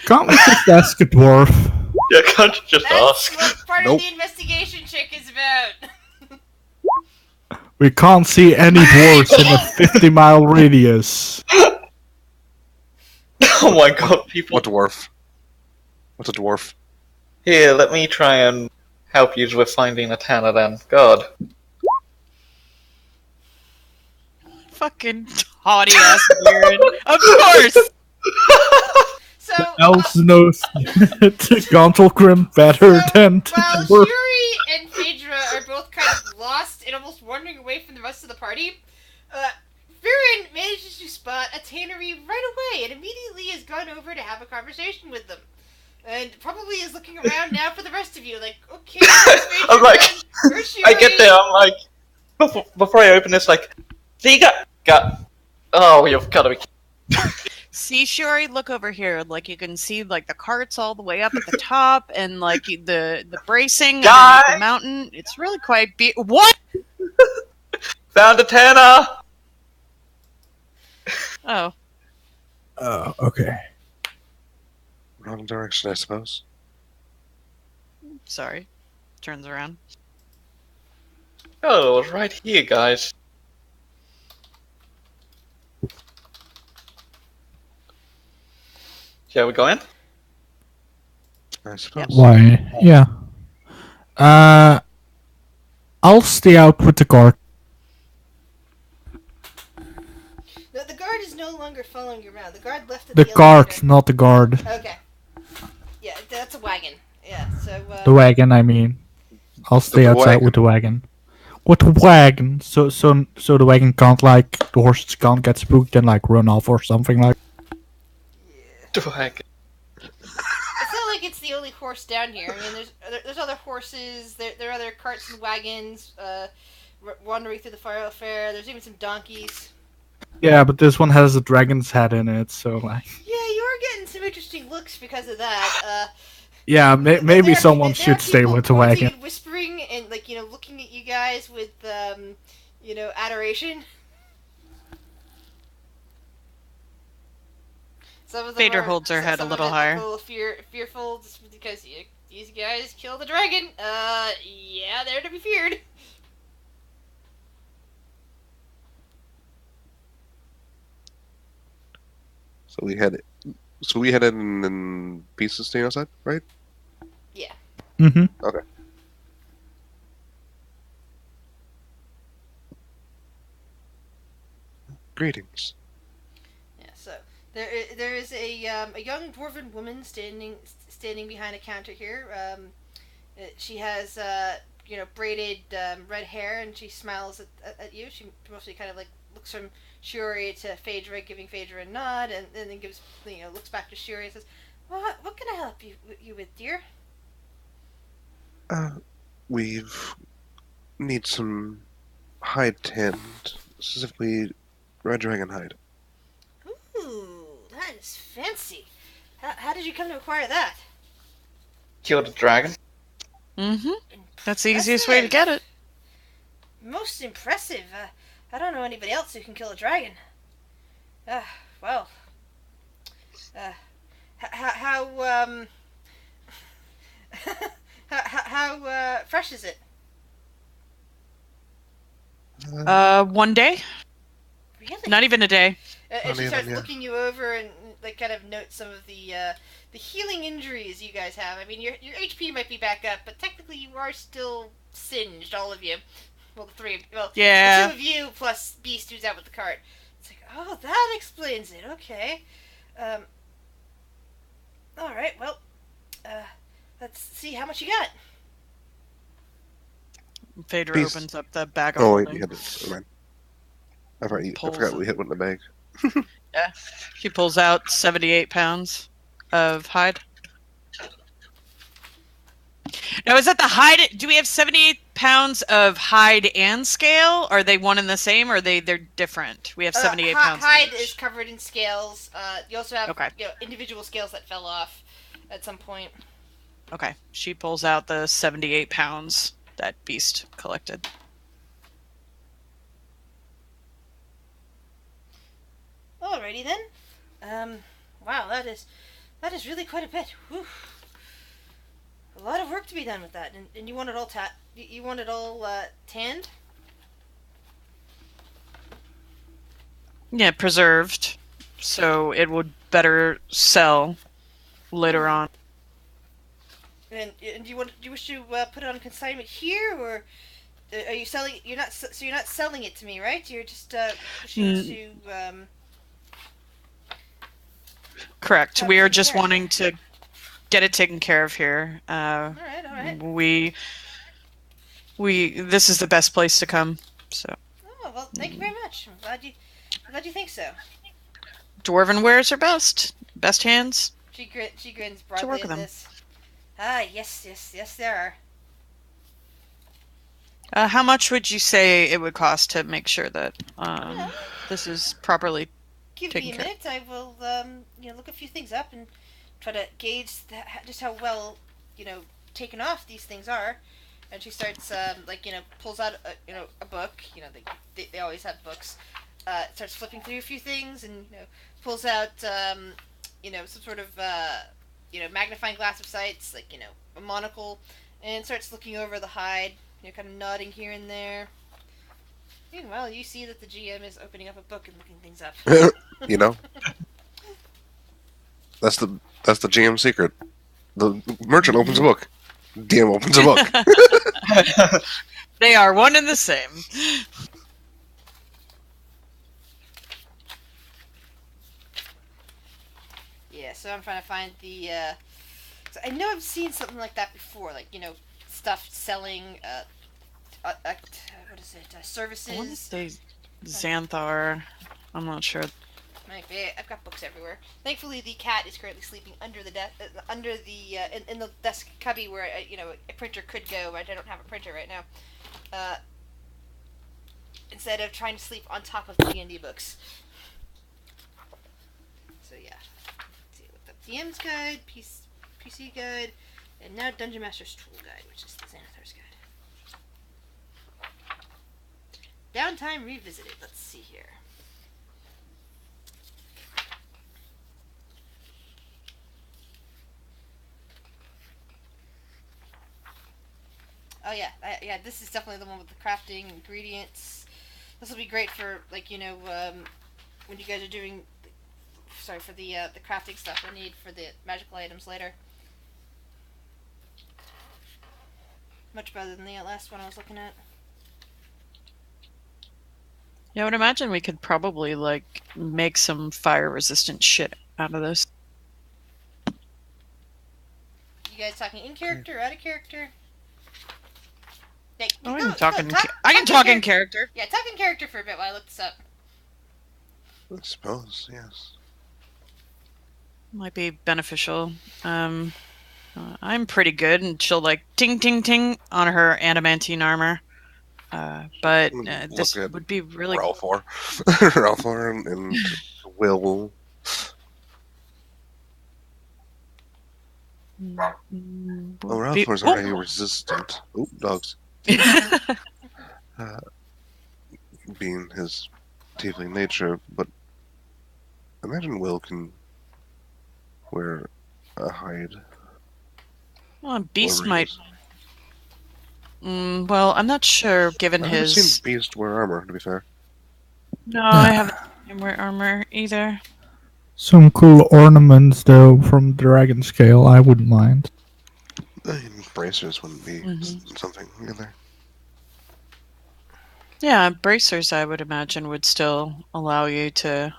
Can't we just ask a dwarf? Yeah, can't you just ask? That's what part of the investigation check is about. We can't see any dwarves in a 50-mile radius. Oh my god, people. What dwarf? What's a dwarf? Here, let me try and help you with finding a tanner then. God. Fucking haughty ass weird. Of course! So, Elves knows Gauntlgrim better than while dwarf. Shuri and Phaedra are both kind of lost and almost wandering away from the rest of the party, Viren manages to spot a tannery right away and immediately has gone over to have a conversation with them. And probably is looking around now for the rest of you, like, okay, I'm like, where's Shuri? I get there, I'm like, before I open this, like, so you got, oh, you've got to be. See, Shuri, look over here. Like, you can see, like, the carts all the way up at the top, and, like, the bracing underneath the mountain. It's really quite What? Found a tanner! Oh. Oh, okay. Wrong direction, I suppose. Sorry. Turns around. Oh, it was right here, guys. Shall we go in? I suppose. Why? Yeah. I'll stay out with the guard. No, the guard is no longer following you around. The guard left at The the cart, elevator. not the guard. Okay. Yeah, that's a wagon. Yeah, so, The wagon, I mean. I'll stay outside wagon. with the wagon. With the wagon, so the wagon can't, like, the horses can't get spooked and, like, run off or something like. The wagon. It's not like it's the only horse down here. I mean, there's other horses. There are other carts and wagons wandering through the thoroughfare. There's even some donkeys. Yeah, but this one has a dragon's head in it, so like. Yeah, you are getting some interesting looks because of that. Yeah, maybe someone should stay with the wagon. Whispering and looking at you guys with adoration. Some of them Phaedra holds her head a little higher. A little fearful just because these guys killed the dragon. Yeah, they're to be feared. So we had it in pieces staying outside, right? Yeah. Mm-hmm. Okay. Greetings. Yeah. So there is a young dwarven woman standing behind a counter here. She has braided red hair, and she smiles at you. She mostly kind of like looks from Shuri to Phaedra, giving Phaedra a nod, and then gives looks back to Shuri and says, "What can I help you with, dear?" We've need some hide tanned, specifically red dragon hide. Ooh, that is fancy. How did you come to acquire that? Killed a dragon. Mm-hmm. That's the easiest way to get it. Most impressive. I don't know anybody else who can kill a dragon. Well. How how fresh is it? 1 day. Really? Not even a day. And she starts looking you over and like kind of notes some of the healing injuries you guys have. I mean, your HP might be back up, but technically you are still singed, all of you. Well, the three of the 2 of you plus Beast who's out with the cart. It's like, oh, that explains it. Okay. All right. Well, let's see how much you got. Phaedra opens up the bag of holding. holding. You had this. I forgot we hit one in the bag. Yeah. She pulls out 78 pounds of hide. Now, is that the hide? Do we have 78 pounds of hide and scale? Are they one and the same, or they're different? We have 78 pounds. Hide is covered in scales. You also have individual scales that fell off at some point. Okay. She pulls out the 78 pounds that Beast collected. Alrighty then. Wow, that is really quite a bit. Whew. A lot of work to be done with that, and you want it all you want it all tanned? Yeah, preserved, so it would better sell later on. And do you wish to put it on consignment here, or are you selling? You're not selling it to me, right? You're just wishing to. Correct. We are just wanting to get it taken care of here. All right. This is the best place to come. So. Oh well, thank you very much. I'm glad you think so. Dwarven wares are best. Best hands. She grins broadly at this. Ah, yes, there are. How much would you say it would cost to make sure that this is properly taken care of? Give me a minute. I will look a few things up and try to gauge just how well taken off these things are. And she starts pulls out a book. They always have books. Starts flipping through a few things and pulls out some sort of magnifying glass of sights, like a monocle, and starts looking over the hide, kind of nodding here and there. Meanwhile, you see that the GM is opening up a book and looking things up. That's the GM secret. The merchant opens a book. DM opens a book. They are one and the same. Yeah, so I'm trying to find the. So I know I've seen something like that before, like stuff selling. What is it? Services. I want to say Xanthar. I'm not sure. I've got books everywhere. Thankfully, the cat is currently sleeping under the in the desk cubby where a printer could go. I don't have a printer right now. Instead of trying to sleep on top of the D&D books. So yeah, let's see what the DM's guide, PC guide, and now Dungeon Master's tool guide, which is the Xanathar's guide. Downtime revisited. Let's see here. Oh yeah, this is definitely the one with the crafting ingredients. This will be great for when you guys are doing, for the crafting stuff I need for the magical items later. Much better than the last one I was looking at. Yeah, I would imagine we could probably make some fire resistant shit out of this. You guys talking in character or out of character? I can talk in character. Yeah, talk in character for a bit while I look this up. I suppose, yes. Might be beneficial. I'm pretty good, and she'll like ting ting ting on her adamantine armor. But this would be really Ralphor. Ralphor and Will. Oh, Ralphor's already resistant. Oop, dogs. Being his tiefling nature, but imagine Will can wear a hide. Well, Beast might. Well, I'm not sure, given I've his... never seen Beast wear armor, to be fair. No, I haven't seen him wear armor either. Some cool ornaments, though, from Dragon Scale, I wouldn't mind. Bracers wouldn't be something either. Yeah, bracers, I would imagine, would still allow you to,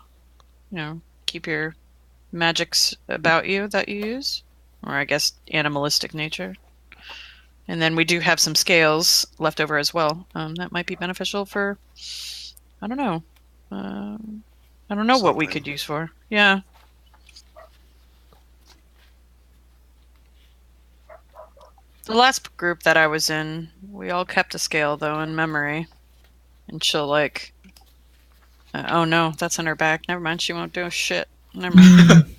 keep your magics about you that you use. Or I guess animalistic nature. And then we do have some scales left over as well. That might be beneficial for, I don't know. I don't know what we could use for. Yeah. The last group that I was in, we all kept a scale, though, in memory. And she'll, like... oh, no, that's on her back. Never mind, she won't do shit. Never mind.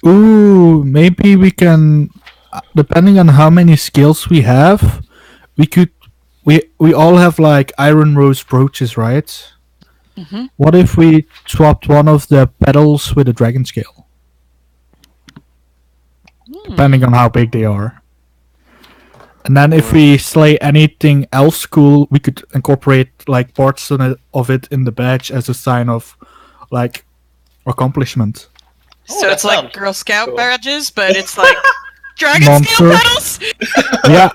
Ooh, maybe we can... Depending on how many skills we have, we could... We all have, like, iron rose brooches, right? Mm-hmm. What if we swapped one of the petals with a dragon scale? Depending on how big they are. And then if we slay anything else cool, we could incorporate like parts of it in the badge as a sign of like accomplishment. So it's like Girl Scout badges, but it's like dragon scale petals? Yeah.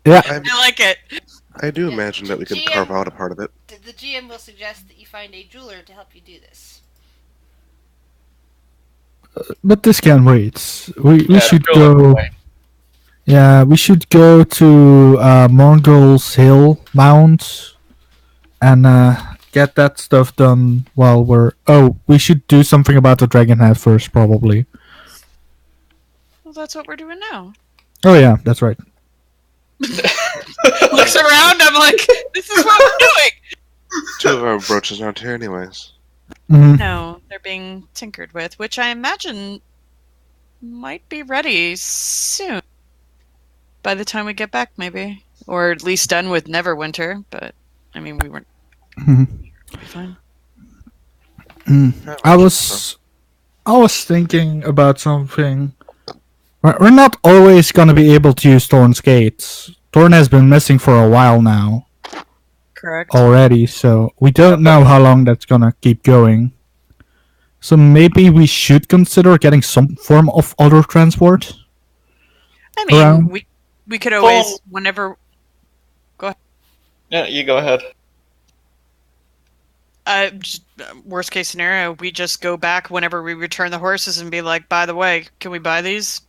I like it. I do imagine that we could carve out a part of it. The GM will suggest that you find a jeweler to help you do this. But this can wait. We should go... Yeah, we should go to Mongol's Hill Mount and get that stuff done while we're... Oh, we should do something about the dragon head first, probably. Well, that's what we're doing now. Oh yeah, that's right. Looks around, I'm like, this is what we're doing! 2 of our brooches aren't here anyways. Mm-hmm. No, they're being tinkered with, which I imagine might be ready soon. By the time we get back, maybe. Or at least done with Neverwinter, but, I mean, we weren't... Fine. I was thinking about something. We're not always going to be able to use Thorn's gates. Thorn has been missing for a while now. Correct. Already, so we don't know how long that's going to keep going. So maybe we should consider getting some form of other transport. I mean, around. We could always, whenever... Go ahead. Yeah, you go ahead. Worst case scenario, we just go back whenever we return the horses and be like, by the way, can we buy these?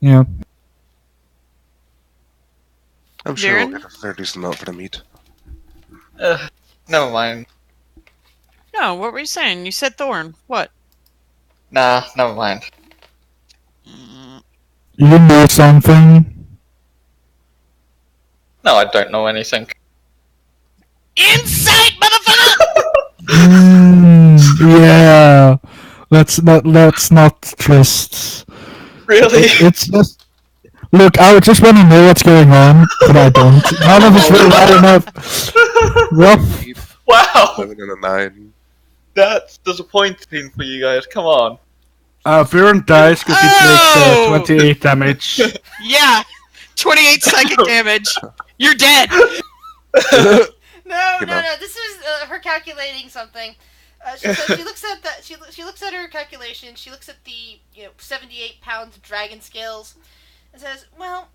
Yeah. I'm sure we'll get a fair decent amount for the meat. Never mind. No, what were you saying? You said Thorn. What? Nah, never mind. You know something? No, I don't know anything. Insight, motherfucker! Yeah. Let's not just... Really? It's just... Look, I just want to know what's going on, but I don't. None of us really know enough. Well, Wow! 7 and a 9. That's disappointing for you guys. Come on. Viren dies because he takes 28 damage. Yeah! 28 psychic damage! You're dead! No. This is her calculating something. She looks at that. She looks at her calculation. She looks at the 78-pound dragon scales, and says, "Well,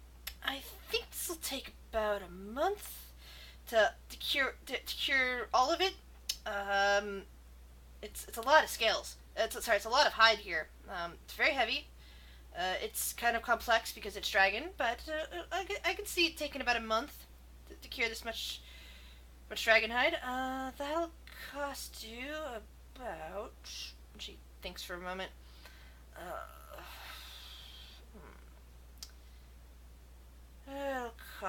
I think this will take about a month to cure all of it. It's a lot of scales. It's a lot of hide here. It's very heavy. It's kind of complex because it's dragon, but I can see it taking about a month to cure this much dragon hide. That'll cost you about..." She thinks for a moment.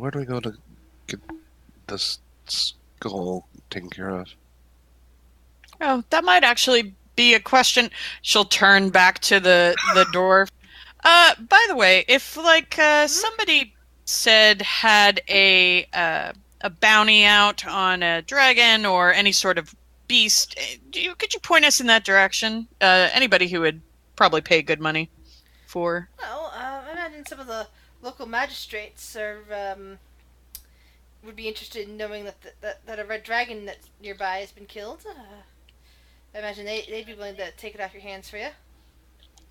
where do we go to get this skull taken care of? Oh, that might actually be a question. She'll turn back to the dwarf. By the way, if somebody said had a bounty out on a dragon or any sort of beast, could you point us in that direction? Anybody who would probably pay good money for. Well, I imagine some of the local magistrates would be interested in knowing that a red dragon that's nearby has been killed. I imagine they'd be willing to take it off your hands for you.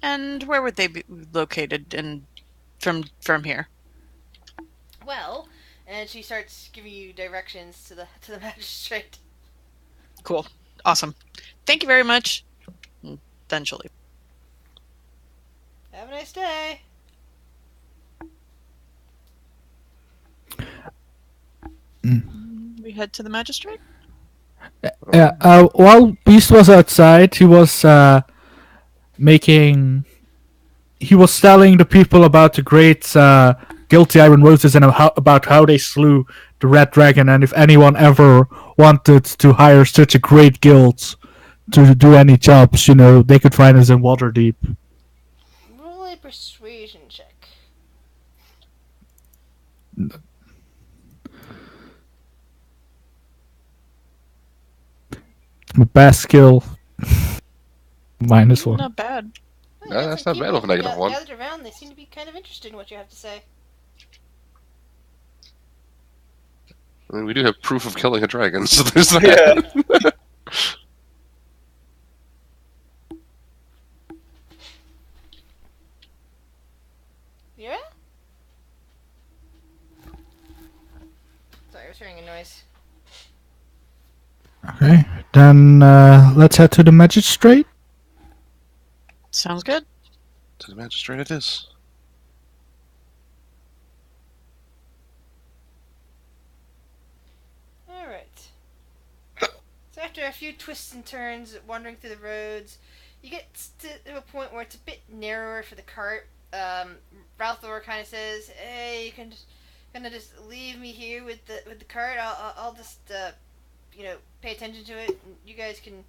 And where would they be located from here? Well, and she starts giving you directions to the magistrate. Cool. Awesome. Thank you very much. Then she'll leave. Have a nice day. We head to the magistrate? Yeah, while Beast was outside, he was he was telling the people about the great guilty Iron Roses and about how they slew the Red Dragon, and if anyone ever wanted to hire such a great guild to do any jobs, they could find us in Waterdeep. Roll a persuasion check. My best skill. -1. Not bad. Well, That's not bad with a negative one. Gathered around, they seem to be kind of interested in what you have to say. I mean, we do have proof of killing a dragon, so there's that. Yeah? Sorry, I was hearing a noise. Okay, then let's head to the magistrate. Sounds good. To the magistrate it is. Alright. So after a few twists and turns, wandering through the roads, you get to a point where it's a bit narrower for the cart. Ralthor kind of says, "Hey, you can just leave me here with the cart. I'll just pay attention to it. And you guys can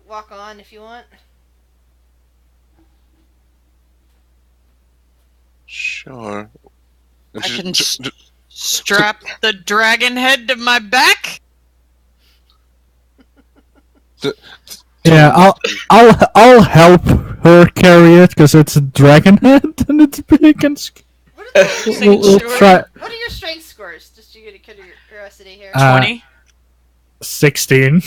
walk on if you want." Sure. I can strap the dragon head to my back. Yeah, I'll help her carry it because it's a dragon head and it's big and. We'll try. What are your strength scores? Just to get a curiosity here. 20. 16.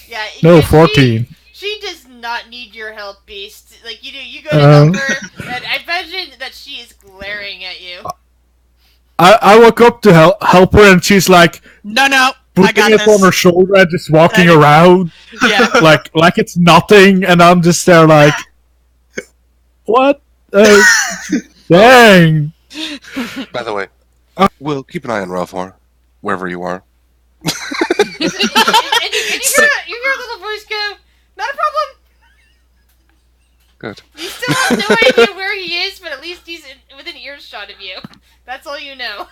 Yeah. No, 14. She does not need your help, Beast. Like you do, you go to help her, and I imagine that she is glaring at you. I walk up to help her, and she's like, No, I putting got it this. on her shoulder and just walking around, Yeah. like it's nothing, and I'm just there like, what? Dang. By the way, we'll keep an eye on Ralphor, wherever you are. And you hear a little voice go, "Not a problem." Good. You still have no idea where he is, but at least he's within earshot of you. That's all you know.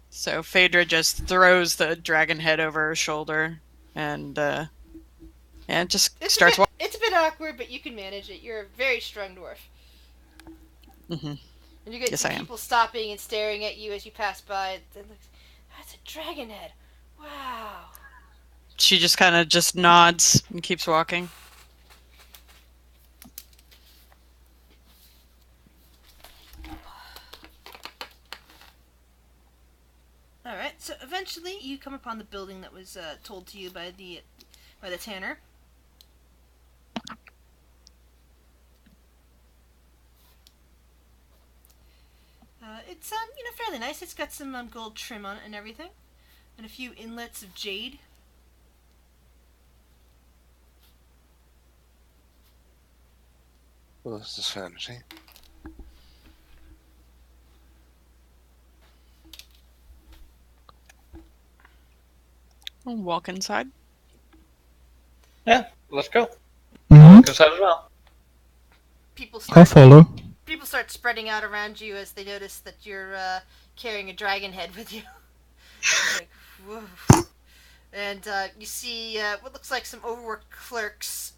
So Phaedra just throws the dragon head over her shoulder and just starts walking. It's a bit awkward, but you can manage it. You're a very strong dwarf. Mm-hmm. And you get Yes, I am. people stopping and staring at you as you pass by. That's a dragon head. Wow. She just kind of just nods and keeps walking. Alright, so eventually you come upon the building that was told to you by the tanner. It's fairly nice. It's got some gold trim on it and everything, and a few inlets of jade. Well, this is fantasy. I'll walk inside. Yeah, let's go. Mm-hmm. Look inside as well. People I'll start follow. people start spreading out around you as they notice that you're carrying a dragon head with you. Like, whoa. And you see what looks like some overworked clerks,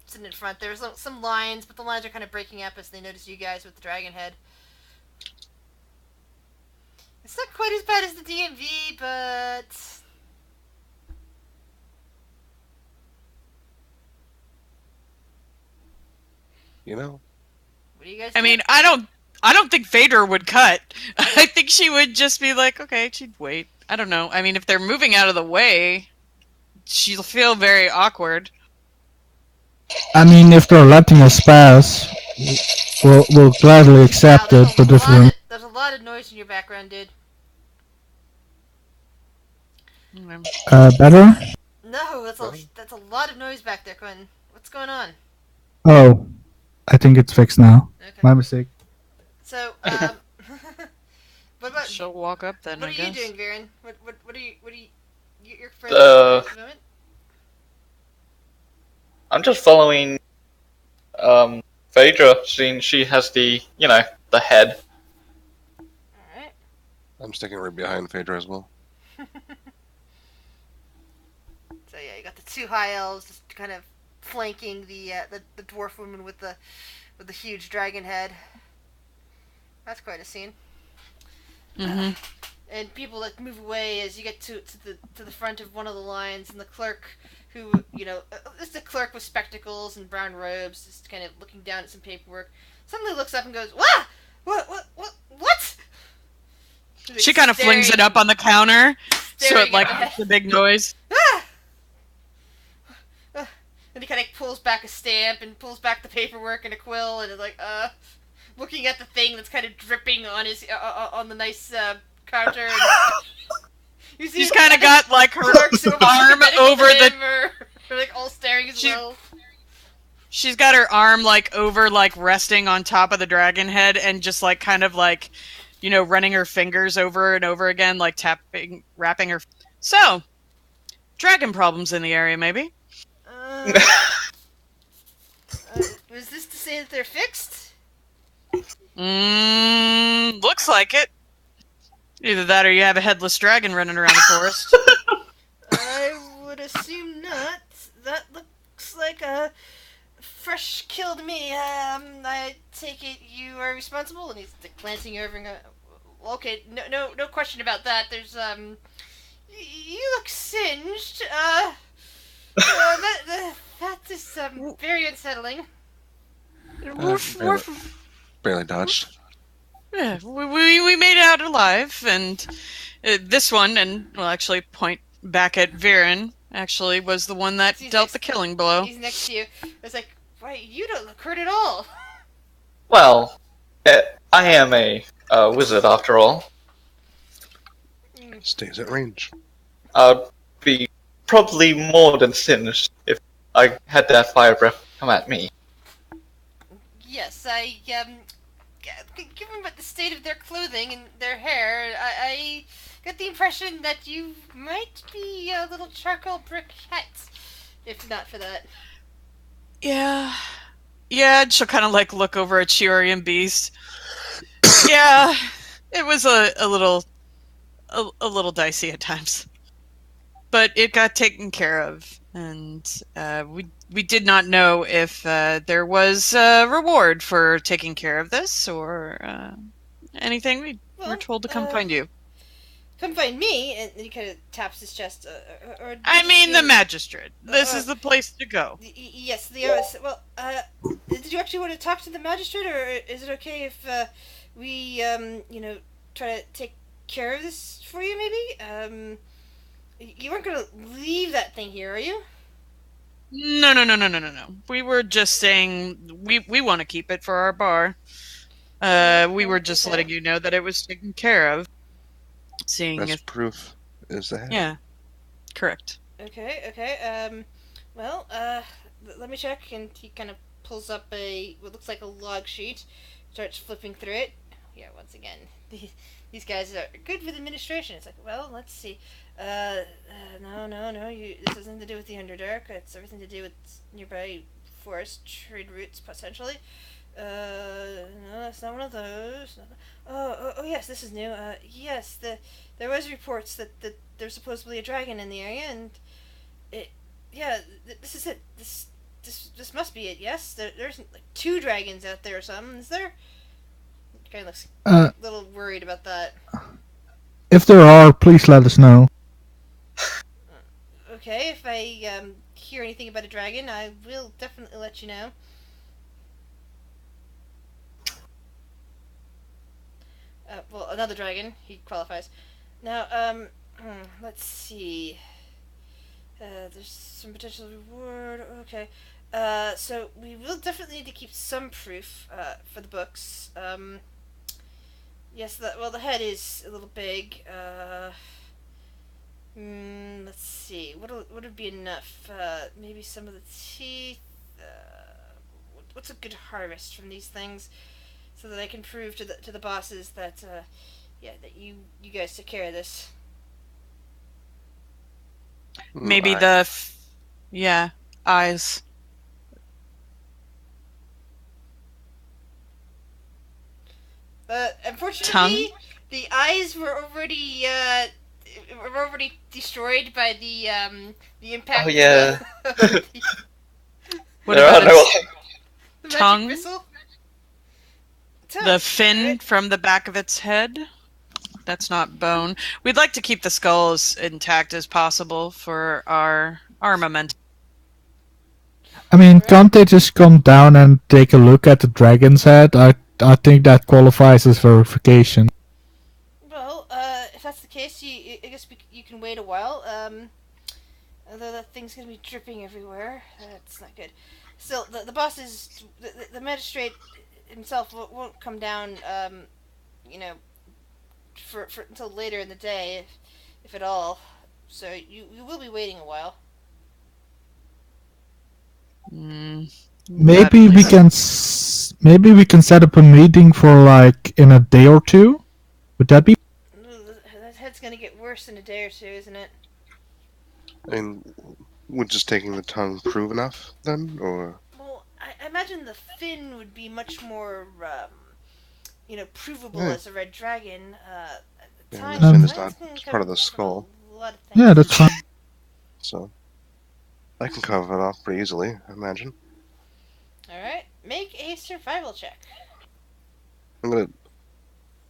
sitting in front. There's some lines, but the lines are kind of breaking up as they notice you guys with the dragon head. It's not quite as bad as the DMV, but... You know? What do you guys I do? mean, I don't think Phaedra would cut. I think she would just be like, okay, she'd wait. I don't know. I mean, if they're moving out of the way, she'll feel very awkward. I mean, if they're letting us pass, we'll gladly accept it. But if we're There's a lot of noise in your background, dude. better? No, that's a lot of noise back there, Quentin. What's going on? Oh, I think it's fixed now. Okay. My mistake. So, what about She'll walk up then. what I are guess. you doing, Viren? What are you your friends at the moment? I'm just following Phaedra, seeing she has the head. Alright. I'm sticking right behind Phaedra as well. So yeah, you got the two high elves just kind of flanking the dwarf woman with the huge dragon head. That's quite a scene. Mm-hmm. And people like move away as you get to the front of one of the lines, and the clerk, who this is a clerk with spectacles and brown robes, just kind of looking down at some paperwork, suddenly looks up and goes, "Wah! What?" She kind of flings it up on the counter, so it like makes a big noise. Ah! And he kind of pulls back a stamp and pulls back the paperwork and a quill and is like, looking at the thing that's kind of dripping on his on the nice counter. And you see She's kind of got like her arm over the. Or like all staring as well. She's got her arm like over, like resting on top of the dragon head, and just like kind of like, running her fingers over and over again, like wrapping her. So, dragon problems in the area, maybe. Was this to say that they're fixed? Looks like it. Either that or you have a headless dragon running around the forest. I would assume not. That looks like a fresh kill to me. I take it you are responsible? And he's glancing over and okay, no question about that. There's, you look singed. That is, very unsettling. Barely dodged. Yeah, we made it out alive, and this one, and we'll actually point back at Viren, actually was the one that dealt the killing blow. He's next to you. It's like, why, you don't look hurt at all. Well, I am a wizard after all. Stays at range. I'd be probably more than singed if I had that fire breath come at me. Yes, given the state of their clothing and their hair, I got the impression that you might be a little charcoal briquette, if not for that. Yeah, and she'll kind of like look over at Shiori and Beast. Yeah, it was a little dicey at times, but it got taken care of, and we did not know if there was a reward for taking care of this or anything. We were told to come find you. Come find me, and he kind of taps his chest. I mean, the magistrate. This is the place to go. Yes, well, did you actually want to talk to the magistrate, or is it okay if we, try to take care of this for you, maybe? You weren't gonna leave that thing here, are you? No. We were just saying we want to keep it for our bar. We were just letting you know that it was taken care of. Seeing Best if proof is the head. yeah, correct. Okay. Well, let me check. And he kind of pulls up what looks like a log sheet, starts flipping through it. Yeah, once again, these guys are good with administration. It's like, well, let's see. No. This has nothing to do with the Underdark. It's everything to do with nearby forest trade routes, potentially. No, that's not one of those. Oh, yes, this is new. Yes, there was reports that there's supposedly a dragon in the area, and it, yeah, this is it. This must be it. Yes, there's like 2 dragons out there or something. Is there? Kind of looks Uh, a little worried about that. if there are, please let us know. Okay, if I hear anything about a dragon, I will definitely let you know. Well, another dragon. He qualifies. Now, let's see. There's some potential reward. Okay. So we will definitely need to keep some proof for the books. Yes, the head is a little big. Let's see. What would be enough? Maybe some of the teeth. What's a good harvest from these things, so that I can prove to the bosses that that you guys took care of this. Maybe eyes. Unfortunately, Tongue? the eyes were already destroyed by the impact. Oh, yeah. Of the, What There about are no. its the tongue? magic missile. the fin Right? from the back of its head? That's not bone. We'd like to keep the skull as intact as possible for our armament. I mean, Right. can't they just come down and take a look at the dragon's head? I think that qualifies as verification. Well, if that's the case, I guess you can wait a while. Although that thing's gonna be dripping everywhere, that's not good. Still, the boss is the magistrate himself won't come down. You know, for until later in the day, if at all. So you will be waiting a while. Maybe we can maybe we can set up a meeting for like in a day or two. Would that be? That head's gonna get worse in a day or 2, isn't it? I mean, would just taking the tongue prove enough then, or? Well, I imagine the fin would be much more, provable Yeah. as a red dragon. Yeah, Tongue, the fin is tongues not can part of cover the skull, a lot of things. Yeah, that's fine. so I can cover it off pretty easily, I imagine. All right, make a survival check. I'm gonna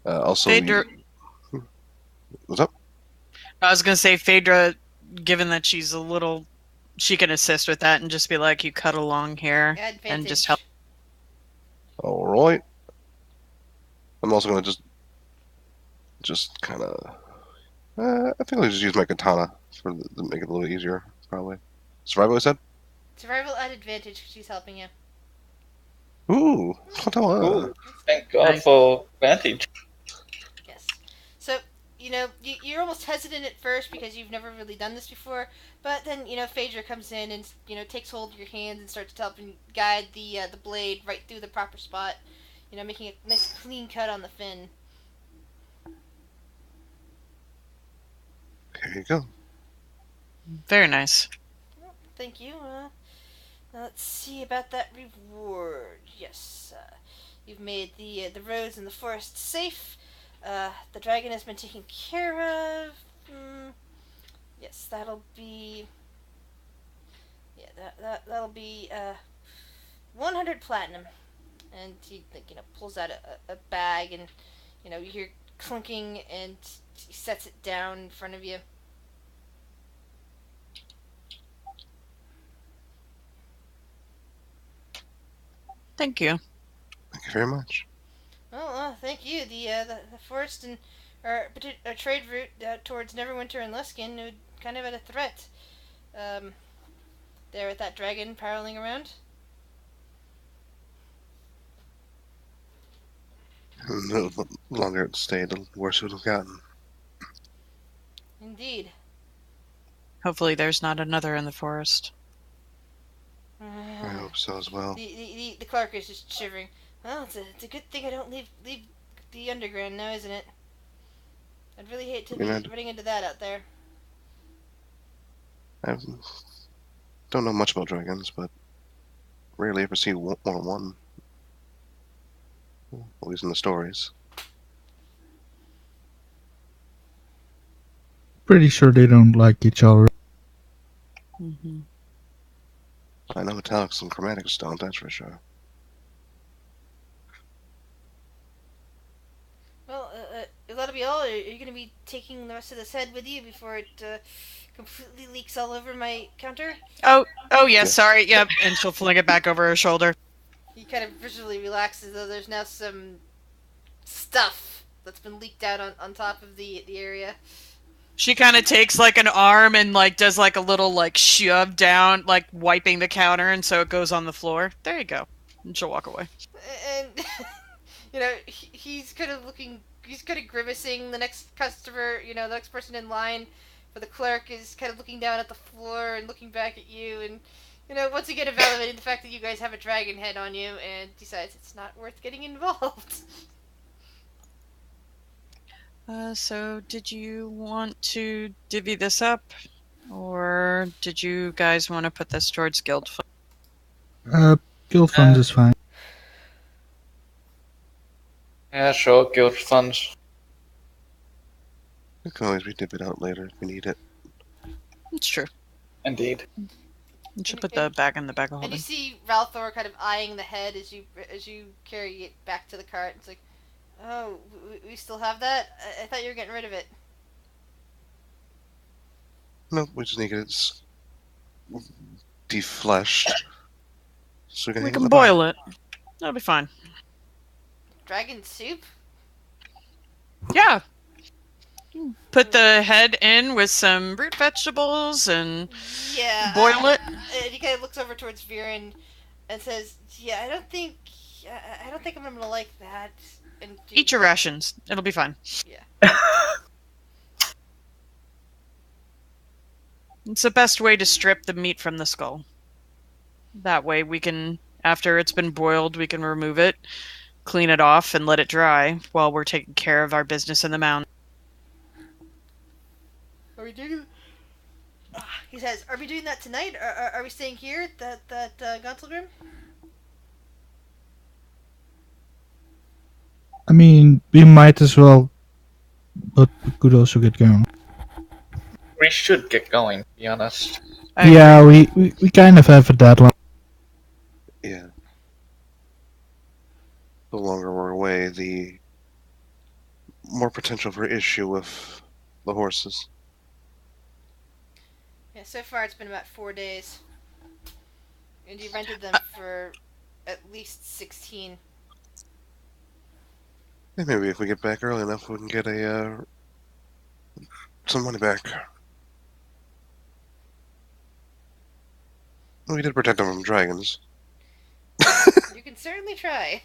also. Phaedra, What's up? I was gonna say Phaedra, given that she's a little, she can assist with that and just be like, you cut along here Advantage. and just help. All right. I'm also gonna just kind of. I think I'll just use my katana to make it a little easier, probably. Survival, I said. Survival at advantage because she's helping you. Ooh, katana. Ooh, thank God Nice. for advantage. Yes. So, you're almost hesitant at first because you've never really done this before, but then, Phaedra comes in and, takes hold of your hands and starts to help and guide the blade right through the proper spot, making a nice clean cut on the fin. Here you go. Very nice. Thank you. Now let's see about that reward. Yes, you've made the roads and the forest safe. The dragon has been taken care of. Yes, that'll be. Yeah, that'll be 100 platinum. And he pulls out a bag, and you hear clinking, and he sets it down in front of you. Thank you. Thank you very much. Well, thank you. The forest and our trade route towards Neverwinter and Luskin would kind of at a threat. There with that dragon prowling around. The longer it stayed, the worse it would have gotten. Indeed. Hopefully there's not another in the forest. I hope so as well. The clerk is just shivering. Well, it's a good thing I don't leave the underground now, isn't it? I'd really hate to be running into that out there. I don't know much about dragons, but rarely ever see one on one. At least in the stories. Pretty sure they don't like each other. Mm-hmm. I know Metallics and Chromatics don't, that's for sure. Well, that'll be all. Are you going to be taking the rest of this head with you before it completely leaks all over my counter? Oh, yeah, sorry, yep. And she'll fling it back over her shoulder. He kind of visually relaxes, though there's now some stuff that's been leaked out on top of the area. She kind of takes like an arm and like does like a little like shove down, like wiping the counter, and so it goes on the floor. There you go. And she'll walk away. And he's kind of grimacing. The next customer, the next person in line for the clerk is kind of looking down at the floor and looking back at you, and once again evaluating the fact that you guys have a dragon head on you, and decides it's not worth getting involved. So did you want to divvy this up, or did you guys want to put this towards guild fund? Guild funds is fine. Yeah, sure, guild funds. It can always be dipped out later if we need it. It's true. Indeed. You should put the bag in the bag of holding. And you see Ralthor kind of eyeing the head as you carry it back to the cart. It's like, oh, we still have that? I thought you were getting rid of it. No, we just need to get it defleshed. So We can boil it. That'll be fine. Dragon soup? Yeah. Put the head in with some root vegetables and boil it. And he kind of looks over towards Viren and says, "Yeah, I don't think I'm gonna like that." And eat your rations. It'll be fine. Yeah. It's the best way to strip the meat from the skull. That way we can, after it's been boiled, we can remove it, clean it off, and let it dry while we're taking care of our business in the mountain. Are we doing? He says, "Are we doing that tonight? Are we staying here at that Gontalgrim?" I mean, we might as well, but we could also get going. We should get going, to be honest. Yeah, we kind of have a deadline. Yeah. The longer we're away, the more potential for issue with the horses. Yeah, so far it's been about 4 days. And you rented them for at least 16. Yeah, maybe if we get back early enough, we can get some money back. We did protect them from dragons. You can certainly try.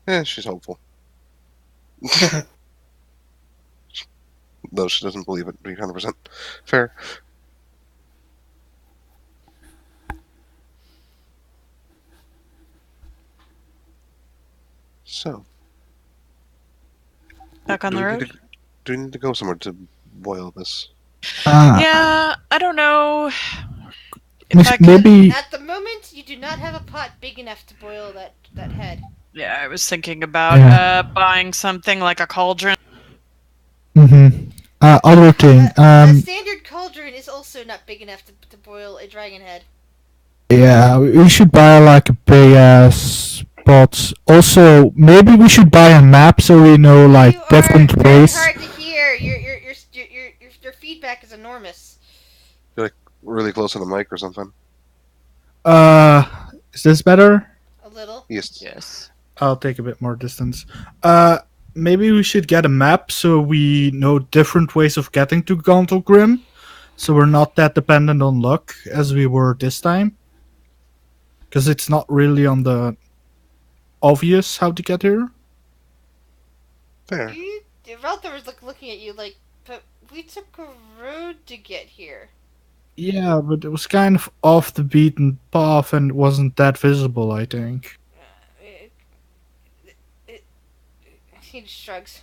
Yeah, she's hopeful. Though she doesn't believe it to be 100% fair. So. Back on the road? Do we need to go somewhere to boil this? Yeah, I don't know. Maybe. At the moment, you do not have a pot big enough to boil that head. Yeah, I was thinking about buying something like a cauldron. Mm-hmm. Other thing. A standard cauldron is also not big enough to boil a dragon head. Yeah, we should buy like a big ass pot. Also, maybe we should buy a map so we know like different ways. It's hard to hear. Your feedback is enormous. You're like really close to the mic or something. Is this better? A little. Yes. I'll take a bit more distance. Maybe we should get a map so we know different ways of getting to Gontalgrim, so we're not that dependent on luck as we were this time. Because it's not really on the obvious how to get here. Fair. Ralthor was looking at you like, but we took a road to get here. Yeah, but it was kind of off the beaten path and wasn't that visible, I think. He just shrugs.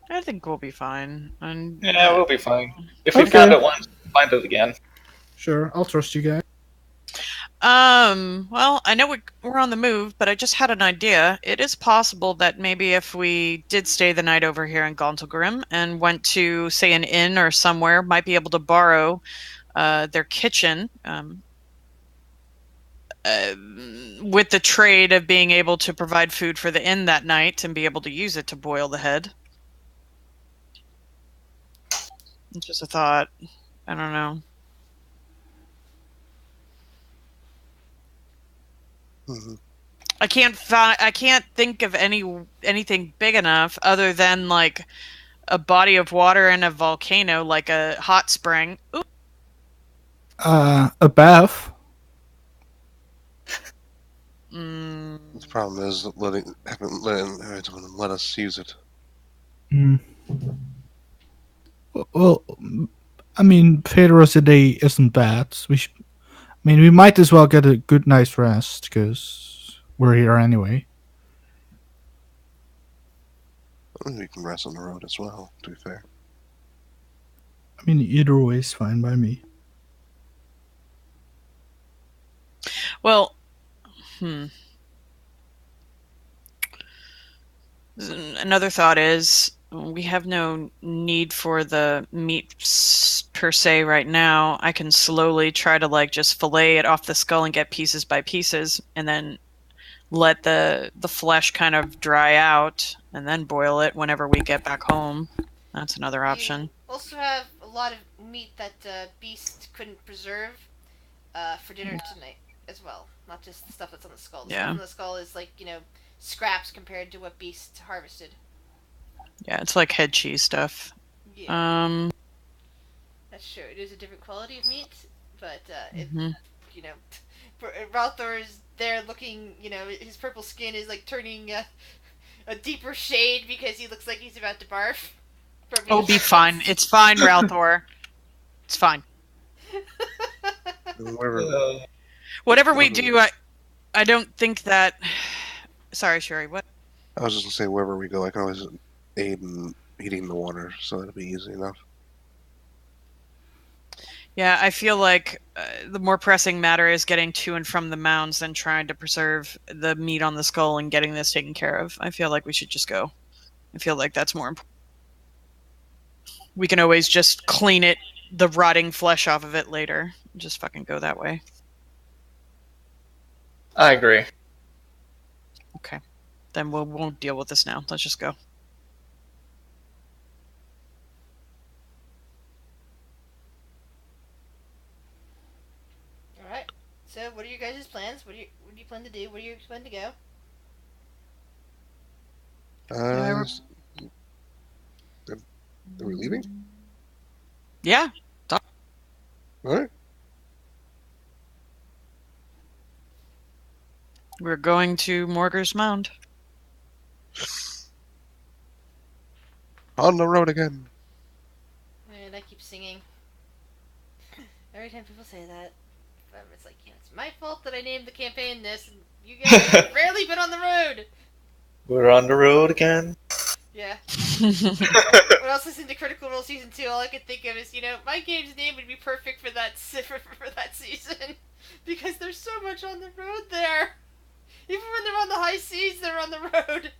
I think we'll be fine. Yeah, we'll be fine. If we found it once, find it again. Sure, I'll trust you guys. Well, I know we're on the move, but I just had an idea. It is possible that maybe if we did stay the night over here in Gauntlgrim and went to, say, an inn or somewhere, might be able to borrow their kitchen with the trade of being able to provide food for the inn that night and be able to use it to boil the head. It's just a thought. I don't know. Mm-hmm. I can't think of anything big enough other than like a body of water and a volcano, like a hot spring. Ooh. A bath. The problem is let us use it. Mm. Well, I mean, Phaedrus a day isn't bad. We might as well get a good night's rest because we're here anyway. I mean, we can rest on the road as well. To be fair. I mean, either way is fine by me. Well, another thought is we have no need for the meat per se right now. I can slowly try to like just fillet it off the skull and get pieces by pieces, and then let the flesh kind of dry out, and then boil it whenever we get back home. That's another option. You also have a lot of meat that Beast couldn't preserve for dinner tonight as well. Not just the stuff that's on the skull. The stuff on the skull is like, scraps compared to what Beast harvested. Yeah, it's like head cheese stuff. Yeah. That's true. It is a different quality of meat, but Ralthor is there looking, his purple skin is like turning a deeper shade because he looks like he's about to barf. Oh, be fine. It's fine, Ralthor. It's fine. Whatever we do, I don't think that... Sorry, Sherry, what? I was just going to say, wherever we go, I can always aid in heating the water, so that'll be easy enough. Yeah, I feel like the more pressing matter is getting to and from the mounds than trying to preserve the meat on the skull and getting this taken care of. I feel like we should just go. I feel like that's more important. We can always just clean it, the rotting flesh off of it later. Just fucking go that way. I agree. Okay. Then we won't deal with this now. Let's just go. Alright. So, what are your guys' plans? What do you plan to do? Where do you plan to go? Are we leaving? Yeah. Alright. We're going to Morgar's Mound. On the road again. And I keep singing. Every time people say that, it's like, it's my fault that I named the campaign this, and you guys have rarely been on the road! We're on the road again. Yeah. When I was listening to Critical Role Season 2, all I could think of is, my game's name would be perfect for that season. Because there's so much on the road there. Even when they're on the high seas, they're on the road.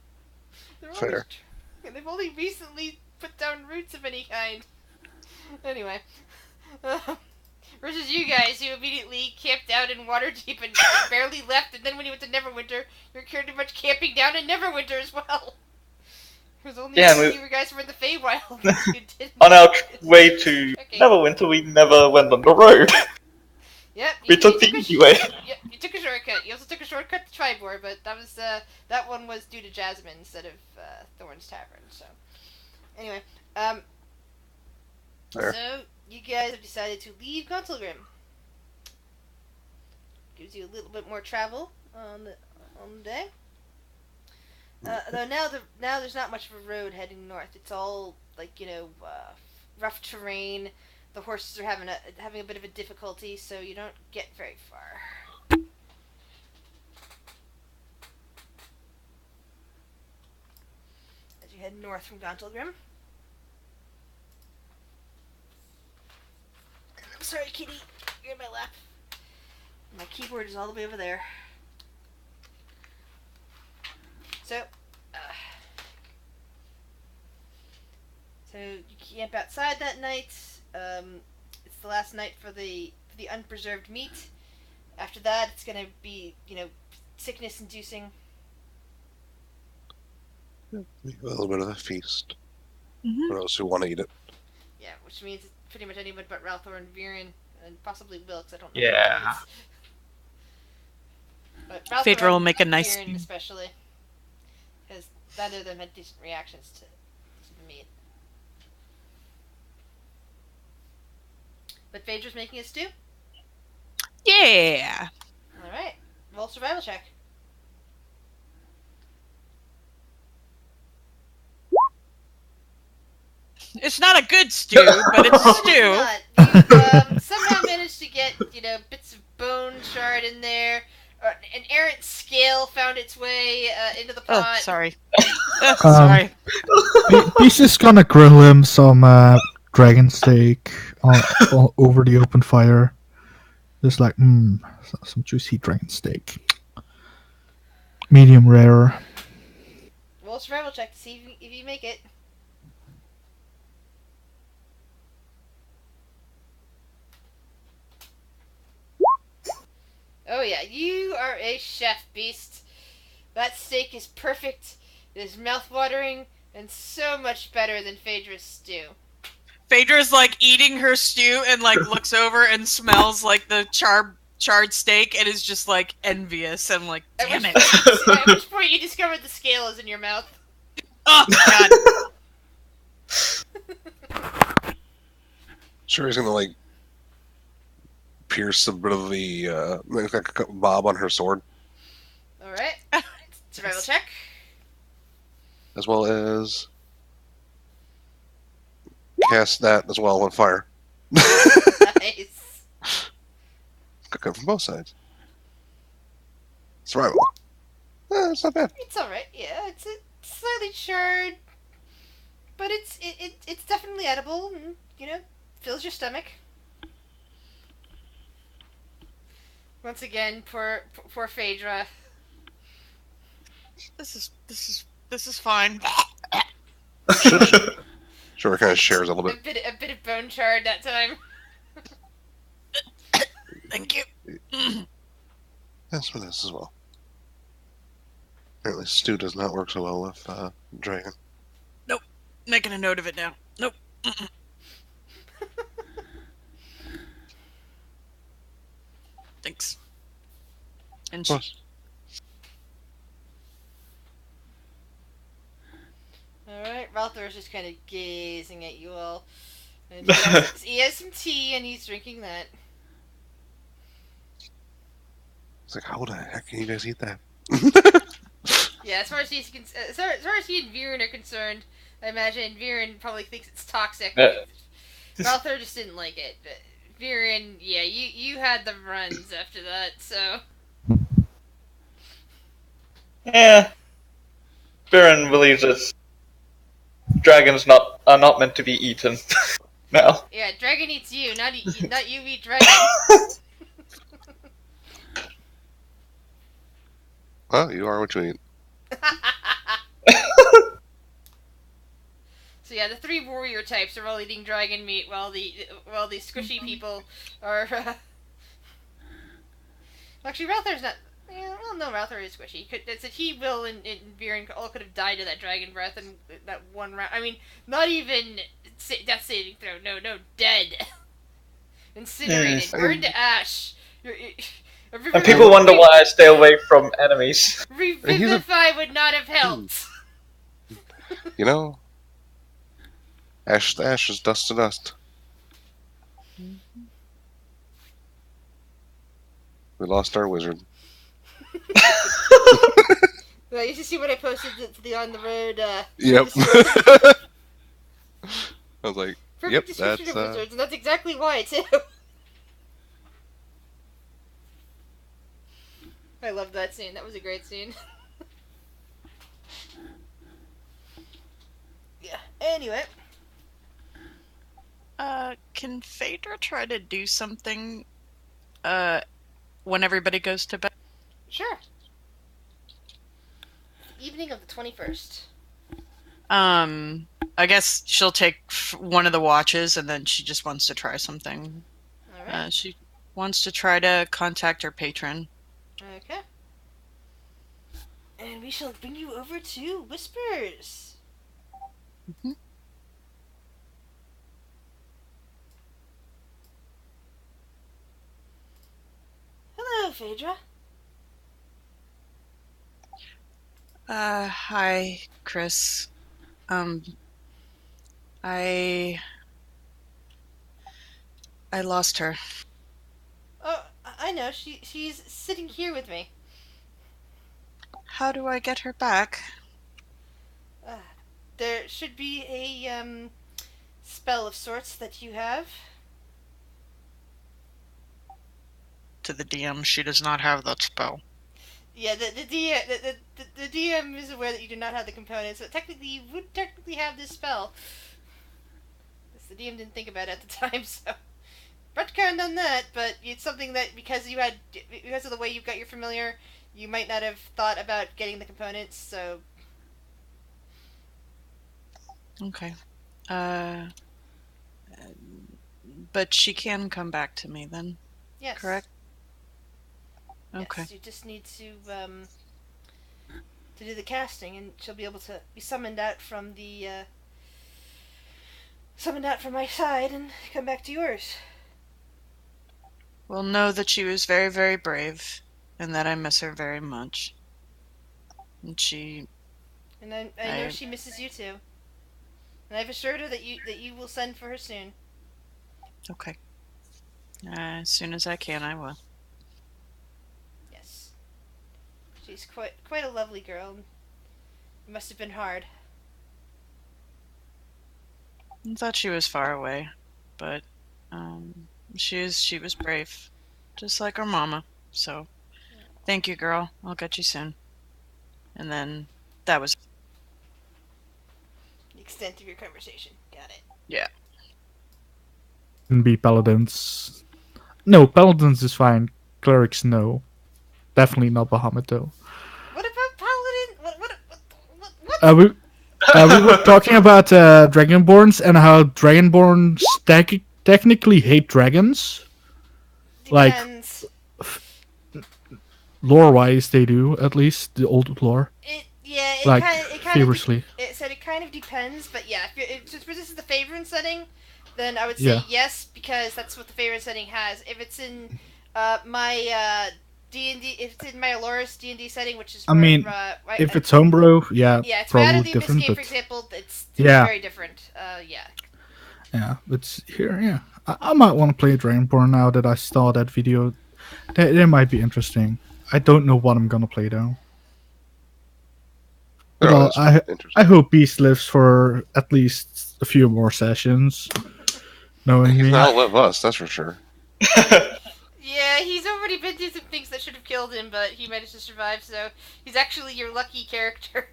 Fair. They've only recently put down roots of any kind. Anyway. Versus you guys, who immediately camped out in Waterdeep and barely left, and then when you went to Neverwinter, you were pretty much camping down in Neverwinter as well. It was only you guys were in the Feywild. On our way to Neverwinter, we never went on the road. Yep. We took the easy way. Yep, you took a shortcut. You also took a shortcut to Tribor, but that one was due to Jasmine instead of Thorn's Tavern. So, anyway, so you guys have decided to leave Gauntlgrim. Gives you a little bit more travel on the day. Though now there's not much of a road heading north. It's all like rough terrain. The horses are having a bit of a difficulty, so you don't get very far. As you head north from Gauntlgrim. Sorry, kitty. You're in my lap. My keyboard is all the way over there. So you camp outside that night. It's the last night for the unpreserved meat. After that, it's gonna be sickness-inducing. A little bit of a feast Mm-hmm. for those who want to eat it. Yeah, which means it's pretty much anyone but Ralthor and Viren, and possibly Wilkes. I don't know. Yeah. But Ralthor Phaedra will and make a nice Viren stew. especially, because neither of them had decent reactions to the meat. But Phaedra's making a stew. Yeah. All right, roll survival check. It's not a good stew, but it's a stew. You somehow managed to get, bits of bone shard in there. An errant scale found its way into the pot. Oh, sorry. Sorry. Peace gonna grill him some dragon steak over the open fire. Just like, some juicy dragon steak. Medium rare. Roll survival check to see if you make it. Oh yeah, you are a chef, Beast. That steak is perfect, it is mouth-watering, and so much better than Phaedra's stew. Phaedra's like eating her stew and like looks over and smells like the charred steak and is just like envious and like, damn it. At which point you discovered the scale is in your mouth. Oh god. Sure, he's gonna like pierce a bit of the like a bob on her sword, Alright. Survival check. as well as cast that as well on fire. Nice. Cook it from both sides. Survival. It's not bad. It's alright, yeah. It's slightly charred, but it's definitely edible and, fills your stomach. Once again, poor Phaedra. This is fine. Sure, it kind of shares a little bit. A bit of bone chard that time. Thank you. That's for this as well. Apparently, stew does not work so well with dragon. Nope. Making a note of it now. Nope. Thanks. And Of course. Alright, Ralthor is just kind of gazing at you all. And he has some tea and he's drinking that. It's like, how the heck can you guys eat that? Yeah, as far as he and Viren are concerned, I imagine Viren probably thinks it's toxic. Ralthor just didn't like it. But Viren, yeah, you had the runs after that, so. Yeah. Baron believes that dragons are not meant to be eaten. now. Yeah, dragon eats you, not you eat dragon. Well, you are what you eat. So yeah, the three warrior types are all eating dragon meat, while the squishy people are. Actually, Ralthor's not. Yeah, well, no, Ralthor is squishy. He, Will, and Viren all could have died of that dragon breath in that one round. I mean, not even death saving throw. No, dead, incinerated, burned to ash. And people wonder why I stay away from enemies. Revivify would not have helped. You know, ash to ashes, dust to dust. We lost our wizard. Well, you should see what I posted to the on the road. Yep. I was like, perfect yep, description that's of wizards, and that's exactly why too. I loved that scene. That was a great scene. Yeah. Anyway. Can Phaedra try to do something when everybody goes to bed? Sure. Evening of the 21st. I guess she'll take one of the watches, and then she just wants to try something. All right. She wants to try to contact her patron. Okay. And we shall bring you over to Whispers. Mm-hmm. Hello, Phaedra. Hi, Chris. I lost her. Oh, I know. She's sitting here with me. How do I get her back? There should be a spell of sorts that you have. To the DM, she does not have that spell. Yeah, the DM is aware that you do not have the components, but technically you would technically have this spell. The DM didn't think about it at the time, so retconned on that. But it's something that because of the way you've got your familiar, you might not have thought about getting the components. So okay, but she can come back to me then. yes, Correct. Okay. Yes, you just need to do the casting, and she'll be able to be summoned out from my side and come back to yours. Well, know that she was very, very brave, and that I miss her very much. And I know she misses you too. And I've assured her that you will send for her soon. Okay. As soon as I can, I will. Yes. She's quite a lovely girl. It must have been hard. I thought she was far away, but she was brave, just like her mama. So, thank you, girl. I'll get you soon. And then that was The extent of your conversation. Got it. yeah. Can be paladins. No, paladins is fine. Clerics, no. Definitely not Bahamut though. What about paladin? What? We were talking about Dragonborns and how Dragonborns technically hate dragons. Depends. Like, lore-wise, they do, at least, the old lore. It feverishly. It kind of depends, but yeah, if this is the favorite setting, then I would say yes, because that's what the favorite setting has. If it's in my D&D, if it's in my Aloris D&D setting, which is if it's homebrew, it's probably different. Game, for example, it's very different. Yeah, but here, I might want to play Dragonborn now that I saw that video. They might be interesting. I don't know what I'm gonna play though. Well, I hope Beast lives for at least a few more sessions. Knowing He's me, not outlive us, that's for sure. Yeah, he's already been through some things that should have killed him, but he managed to survive, so he's actually your lucky character.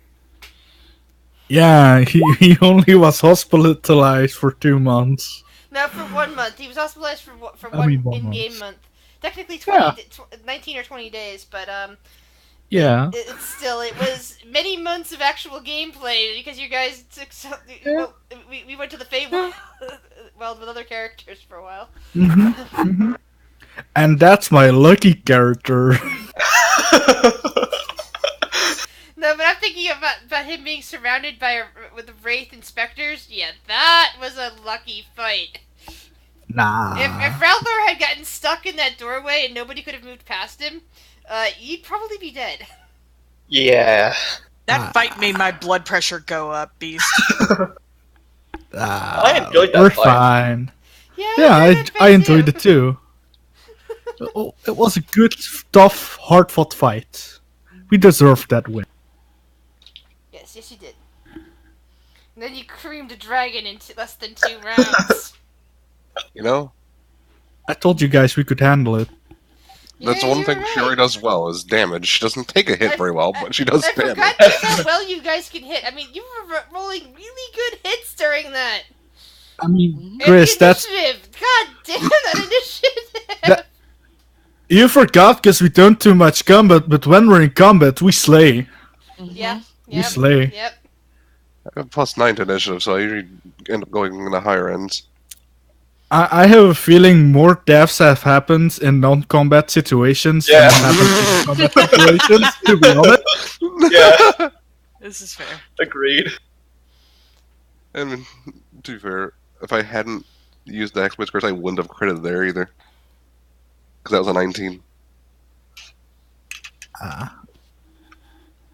Yeah, he only was hospitalized for 2 months. No, for 1 month. He was hospitalized for one in-game month. Technically 19 or 20 days, but yeah. It was many months of actual gameplay because you guys took we went to the Feywild with other characters for a while. Mm-hmm. And that's my lucky character. No, but I'm thinking about him being surrounded with the Wraith Inspectors. Yeah, that was a lucky fight. Nah. If Ralthor had gotten stuck in that doorway and nobody could have moved past him, you'd probably be dead. Yeah. That fight made my blood pressure go up, Beast. I enjoyed that We're fight. fine. Yeah, I enjoyed it too. It was a good, tough, hard-fought fight. We deserved that win. Yes, you did. And then you creamed a dragon in less than 2 rounds. You know? I told you guys we could handle it. That's one thing Shiori does well, is damage. She doesn't take a hit very well, but she does damage. I forgot just how well you guys can hit. I mean, you were rolling really good hits during that. I mean, Chris, God damn that initiative! You forgot because we don't do much combat, but when we're in combat, we slay. Yeah. We Yep. slay. Yep. I have +9 to initiative, so I usually end up going in the higher ends. I have a feeling more deaths have happened in non-combat situations than have happened in combat situations, to be honest. Yeah, This is fair. agreed. I mean, to be fair, if I hadn't used the exploits curse, I wouldn't have critted there either. Because that was a 19.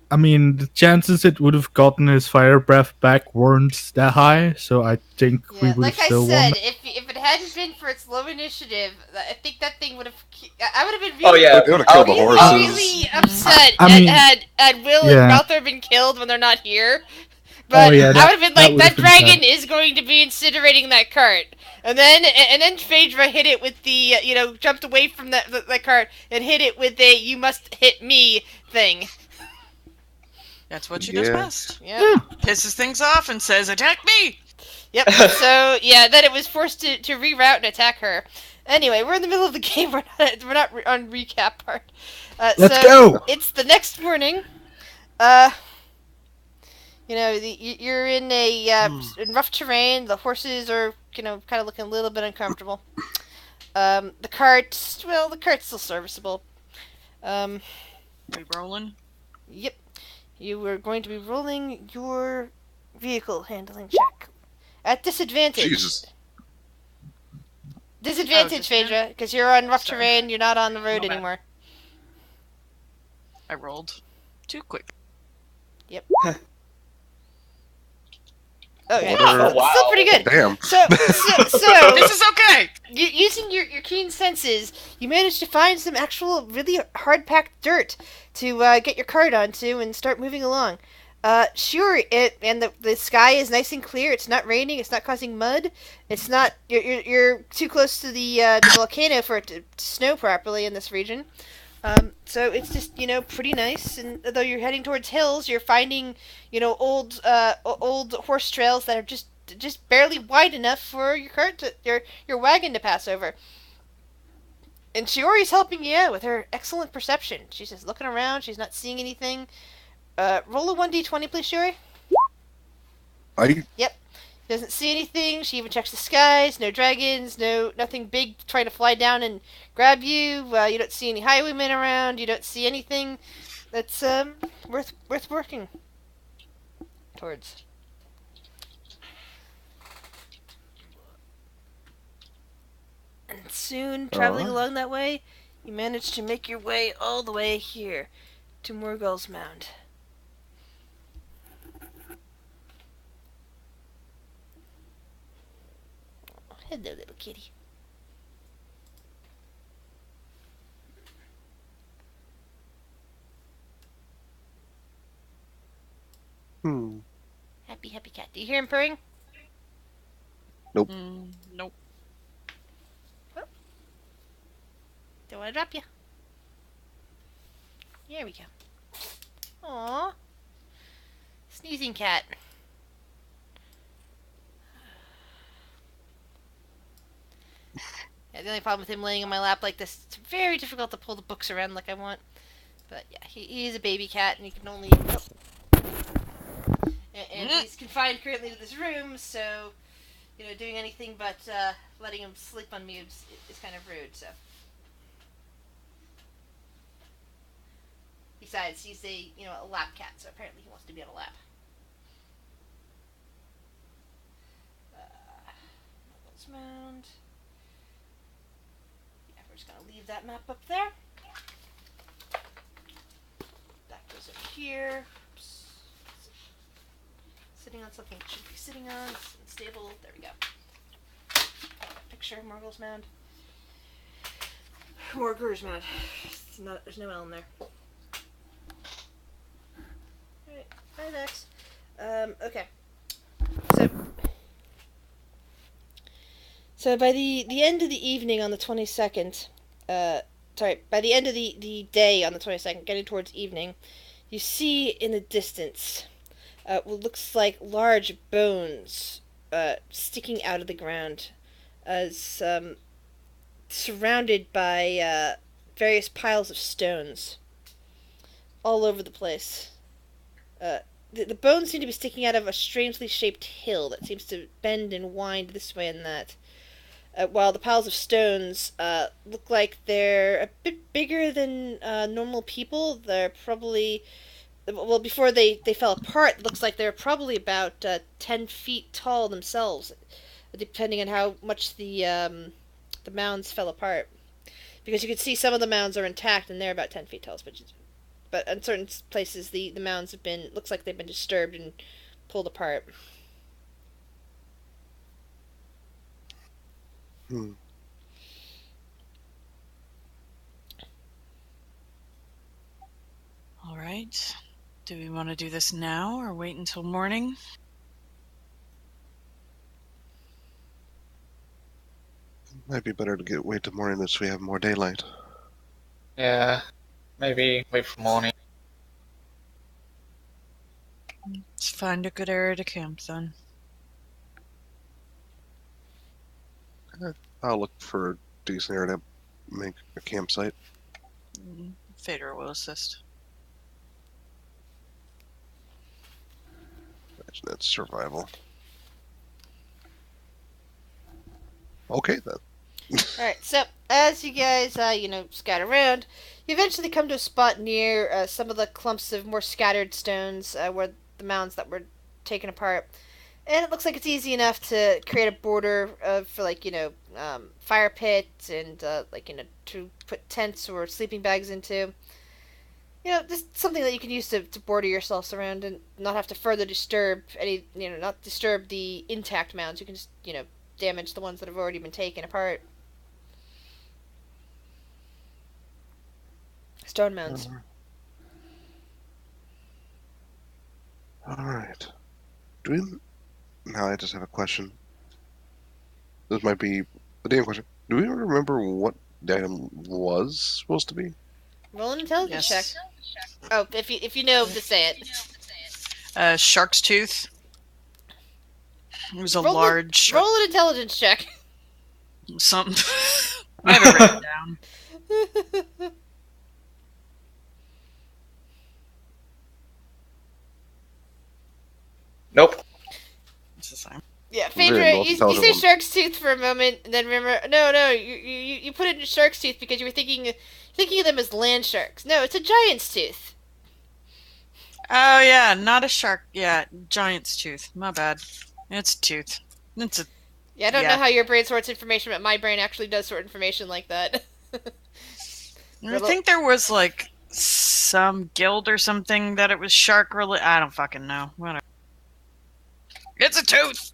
I mean, the chances it would have gotten his fire breath back weren't that high, so I think we Yeah, would have like I still said, won. if it hadn't been for its low initiative, I think that thing would have. I would have been really, Oh yeah, It would have killed the really, horses. really upset I mean, had Will yeah. and Ralthor been killed when they're not here. But yeah, I would have been like, would have that been dragon sad. is going to be incinerating that cart, and then Phaedra hit it with the jumped away from that cart and hit it with a "you must hit me" thing. That's what she does Yeah. best. Yeah. Pisses things off and says, "Attack me!" Yep. So yeah, then it was forced to reroute and attack her. Anyway, we're in the middle of the game. We're not on recap part. Let's so go! It's the next morning. You're in in rough terrain. The horses are kind of looking a little bit uncomfortable. The cart's still serviceable. We rolling? Yep. You were going to be rolling your vehicle handling check. At disadvantage. Jesus. Disadvantage, Oh, Phaedra, because you're on rough Sorry. terrain. You're not on the road My bad. anymore. I rolled too quick. Okay, Oh, it's still pretty good. Damn. So This is okay! using your keen senses, you managed to find some actual really hard-packed dirt to get your cart onto and start moving along. Sure, the sky is nice and clear. It's not raining. It's not causing mud. It's not. You're too close to the volcano for it to snow properly in this region. So it's just pretty nice. And though you're heading towards hills, you're finding old horse trails that are just barely wide enough for your cart your wagon to pass over. And Shiori's helping you out with her excellent perception. She's just looking around. She's not seeing anything. Roll a 1d20, please, Shiori. Yep. Doesn't see anything. She even checks the skies. No dragons. Nothing big trying to fly down and grab you. You don't see any highwaymen around. You don't see anything that's worth working towards. And soon, traveling along that way, you manage to make your way all the way here to Morgul's Mound. Hello, little kitty. Happy cat. Do you hear him purring? Nope. Nope. Don't want to drop you. There we go. Aww. Sneezing cat. Yeah, the only problem with him laying on my lap like this, it's very difficult to pull the books around like I want. But yeah, he is a baby cat, and he can only... And he's confined currently to this room, so, doing anything but letting him sleep on me is kind of rude, so... Besides, he's a lap cat, so apparently he wants to be on a lap. Mound. Yeah, we're just gonna leave that map up there. That goes up here. Oops. Sitting on something it should be sitting on. It's unstable. There we go. Picture of Morgul's Mound. Morgul's Mound. There's no L in there. Alright, hi Vex. Okay. So by the end of the evening on the 22nd, by the end of the day on the 22nd, getting towards evening, you see in the distance what looks like large bones sticking out of the ground, as surrounded by various piles of stones all over the place. The bones seem to be sticking out of a strangely shaped hill that seems to bend and wind this way and that. While the piles of stones look like they're a bit bigger than normal people. They're probably... Well, before they fell apart, it looks like they're probably about 10 feet tall themselves, depending on how much the mounds fell apart. Because you can see some of the mounds are intact and they're about 10 feet tall, but in certain places the mounds have been... looks like they've been disturbed and pulled apart. All right. Do we want to do this now or wait until morning? Might be better to wait till morning so we have more daylight. Yeah, maybe wait for morning. Let's find a good area to camp then. I'll look for a decent area to make a campsite. Fader will assist. Imagine that's survival. Okay then. Alright, so as you guys, scatter around, you eventually come to a spot near some of the clumps of more scattered stones where the mounds that were taken apart. And it looks like it's easy enough to create a border for, fire pits and, to put tents or sleeping bags into. Just something that you can use to border yourselves around and not have to further disturb not disturb the intact mounds. You can just, damage the ones that have already been taken apart. Stone mounds. Alright. Now I just have a question. This might be a damn question. Do we remember what the item was supposed to be? Roll an intelligence check. Oh, if you know to say it. Shark's tooth. It was large... Roll an intelligence check. Something. I have it written down. Nope. It's the same. Yeah, Phaedra, you say shark's tooth for a moment, and then remember... No, you put it in shark's tooth because you were thinking of them as land sharks. No, it's a giant's tooth. Oh, yeah, not a shark. Yeah, giant's tooth. My bad. It's a tooth. Yeah, I don't know how your brain sorts information, but my brain actually does sort information like that. I think there was, some guild or something that it was shark-related. I don't fucking know. Whatever. It's a tooth!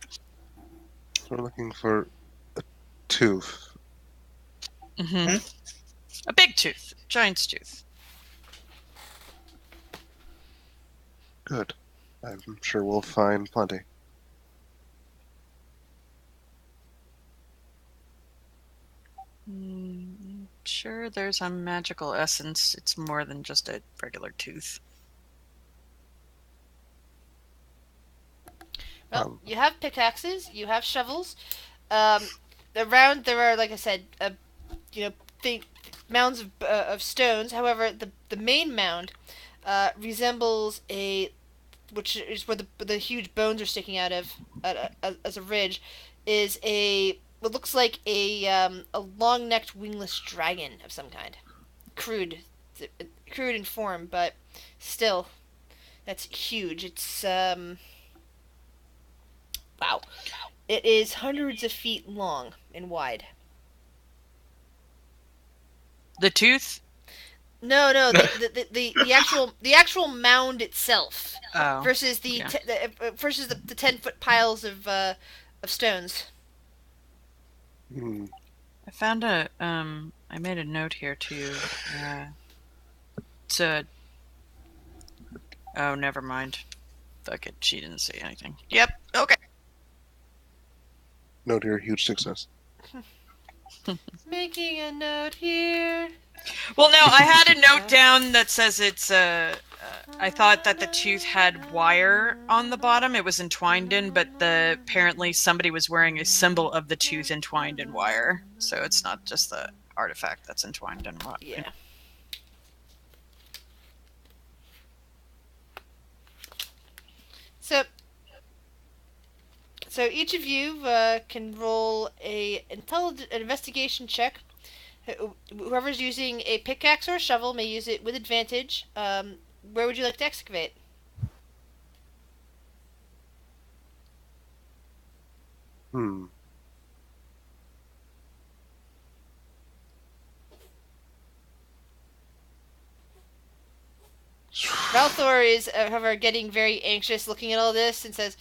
We're looking for a tooth. Mm-hmm. A big tooth. Giant's tooth. Good. I'm sure we'll find plenty. Sure, there's a magical essence. It's more than just a regular tooth. Well, you have pickaxes, you have shovels. Around there are, like I said, mounds of stones. However, the main mound resembles which is where the huge bones are sticking out of as a ridge, is what looks like a long-necked wingless dragon of some kind. Crude in form, but still, that's huge. It's wow. It is hundreds of feet long and wide. The tooth? No, the actual mound itself. Oh, versus the 10-foot piles of stones. I found I made a note here too. Oh, never mind. Fuck it. She didn't say anything. Yep. Okay. Note here, huge success. Making a note here. Well, no, I had a note down that says it's I thought that the tooth had wire on the bottom. It was entwined in, but apparently somebody was wearing a symbol of the tooth entwined in wire. So it's not just the artifact that's entwined in rock. Yeah. So each of you can roll an investigation check. Whoever's using a pickaxe or a shovel may use it with advantage. Where would you like to excavate? Valthor is, however, getting very anxious looking at all this and says,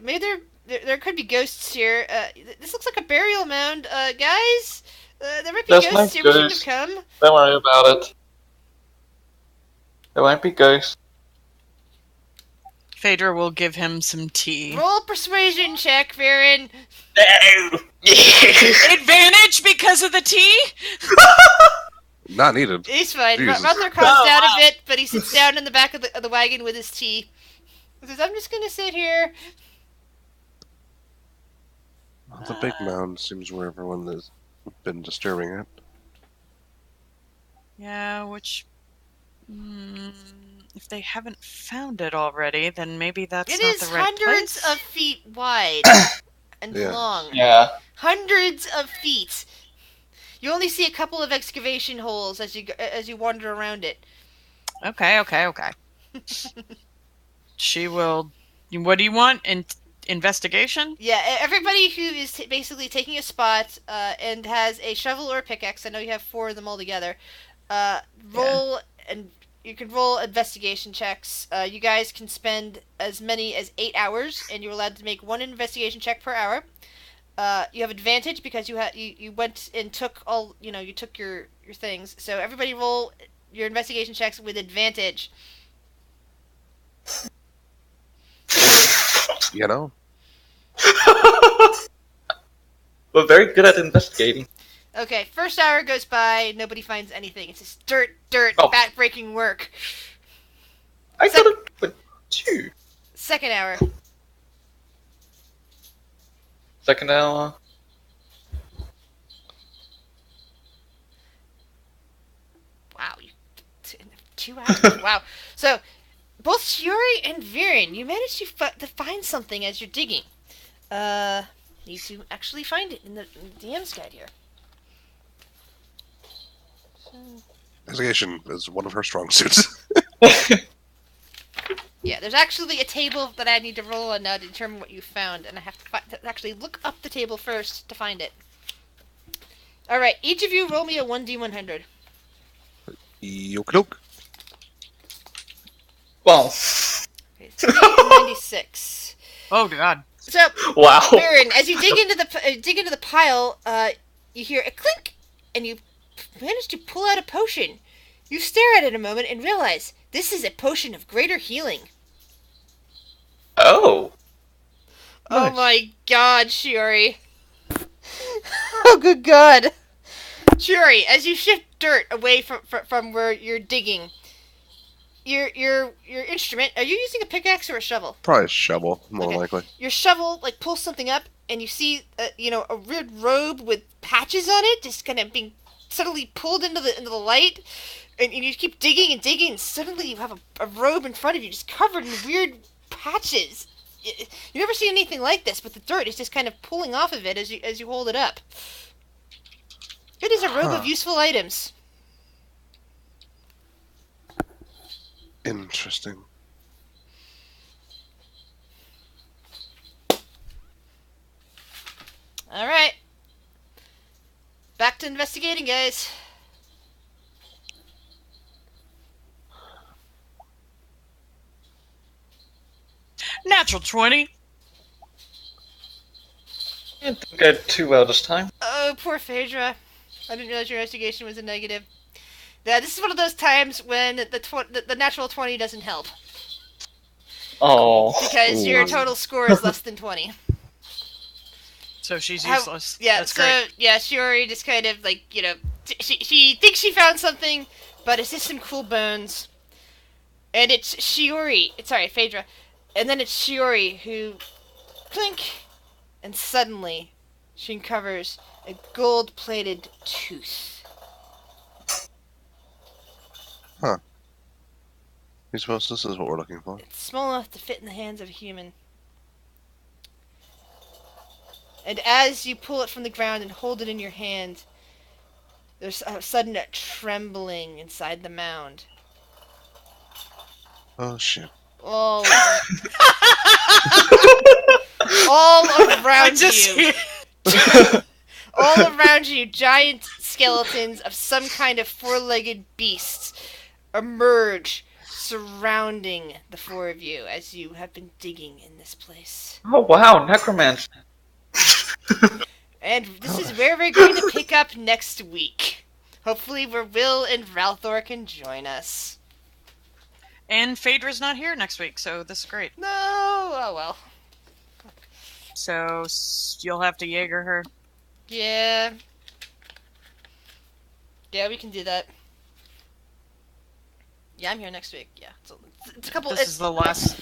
maybe there could be ghosts here. This looks like a burial mound. Guys, there might be ghosts here. We shouldn't have come. Don't worry about it. There won't be ghosts. Phaedra will give him some tea. Roll a persuasion check, Varen. No! Advantage because of the tea? Not needed. He's fine. Jesus. Ruther calms down a bit, but he sits down in the back of the wagon with his tea. He says, I'm just gonna sit here. The big mound seems where everyone has been disturbing it. Yeah, which... if they haven't found it already, then maybe that's It not is the right hundreds place. of feet wide and Yeah. long. Yeah. Hundreds of feet. You only see a couple of excavation holes as you wander around it. Okay. She will... What do you want? Investigation? Yeah, everybody who is basically taking a spot and has a shovel or a pickaxe, I know you have 4 of them all together, roll, and you can roll investigation checks. You guys can spend as many as 8 hours, and you're allowed to make 1 investigation check per hour. You have advantage because you went and took all, you took your things. So everybody roll your investigation checks with advantage. You know? We're very good at investigating. Okay, first hour goes by, nobody finds anything. It's just dirt, Oh. back-breaking work. I got it with 2. Second hour. Second hour. Wow, 2 hours. Wow. So, both Shiori and Viren, you managed to find something as you're digging. Need to actually find it in the DM's guide here. Investigation is one of her strong suits. Yeah, there's actually a table that I need to roll on now to determine what you found, and I have to actually look up the table first to find it. Alright, each of you roll me a 1d100. Yoke. Well. Okay, 396. Oh, God. So, Wow. Baron, as you dig into the pile, you hear a clink, and you manage to pull out a potion. You stare at it a moment and realize this is a potion of greater healing. Oh. Oh Nice. my God, Shiori! Oh good God, Shiori! As you shift dirt away from where you're digging, your instrument. Are you using a pickaxe or a shovel? Probably a shovel, more Okay. likely. Your shovel pulls something up, and you see a weird robe with patches on it, just kind of being suddenly pulled into the light, and you keep digging and digging, and suddenly you have a robe in front of you, just covered in weird patches. You never see anything like this, but the dirt is just kind of pulling off of it as you hold it up. It is a robe of useful items. Interesting. All right, back to investigating, guys. Natural 20. I didn't think I did too well this time. Oh, poor Phaedra. I didn't realize your investigation was a negative. Yeah, this is one of those times when the natural 20 doesn't help. Oh. Because your total score is less than 20. So she's useless. Yeah, That's so, great. yeah, Shiori just kind of, she thinks she found something, but it's just some cool bones. And it's Phaedra. And then it's Shiori who, clink, and suddenly, She uncovers a gold-plated tooth. Huh. You suppose this is what we're looking for? It's small enough to fit in the hands of a human. And as you pull it from the ground and hold it in your hand, there's a sudden trembling inside the mound. Oh shit. All around you. All around you, giant skeletons of some kind of four-legged beast emerge, surrounding the four of you as you have been digging in this place. Oh wow, necromancy. And this is where we're going to pick up next week. Hopefully where Will and Ralthor can join us. And Phaedra's not here next week, so this is great. No! Oh well. So you'll have to Jaeger her. Yeah. Yeah, we can do that. Yeah, I'm here next week. Yeah, it's a couple. This is the last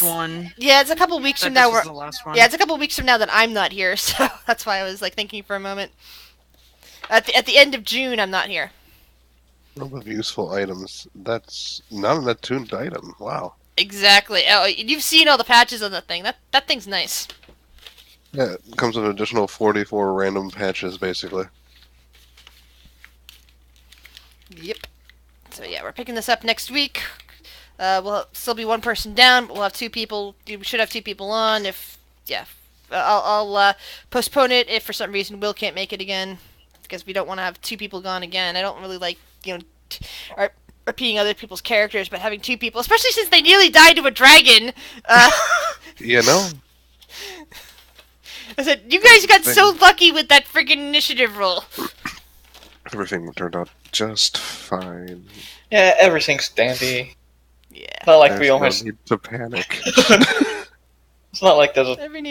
one. Yeah, it's a couple weeks from now. This is the last one. Yeah, it's a couple weeks from now that I'm not here, so that's why I was like thinking for a moment. At the end of June, I'm not here. Room of useful items. That's not an attuned item. Wow. Exactly. Oh, you've seen all the patches on that thing. That thing's nice. Yeah, it comes with an additional 44 random patches, basically. Yep. So yeah, we're picking this up next week. We'll still be one person down, but we'll have two people. We should have two people on. I'll postpone it if for some reason Will can't make it again, because we don't want to have two people gone again. I don't really like repeating other people's characters, but having two people, especially since they nearly died to a dragon. Yeah, no. I said, you guys got so lucky with that friggin' initiative roll. Everything turned out just fine. Yeah, everything's dandy. Yeah. Not like There's we no almost. need to panic. It's not like there's a Every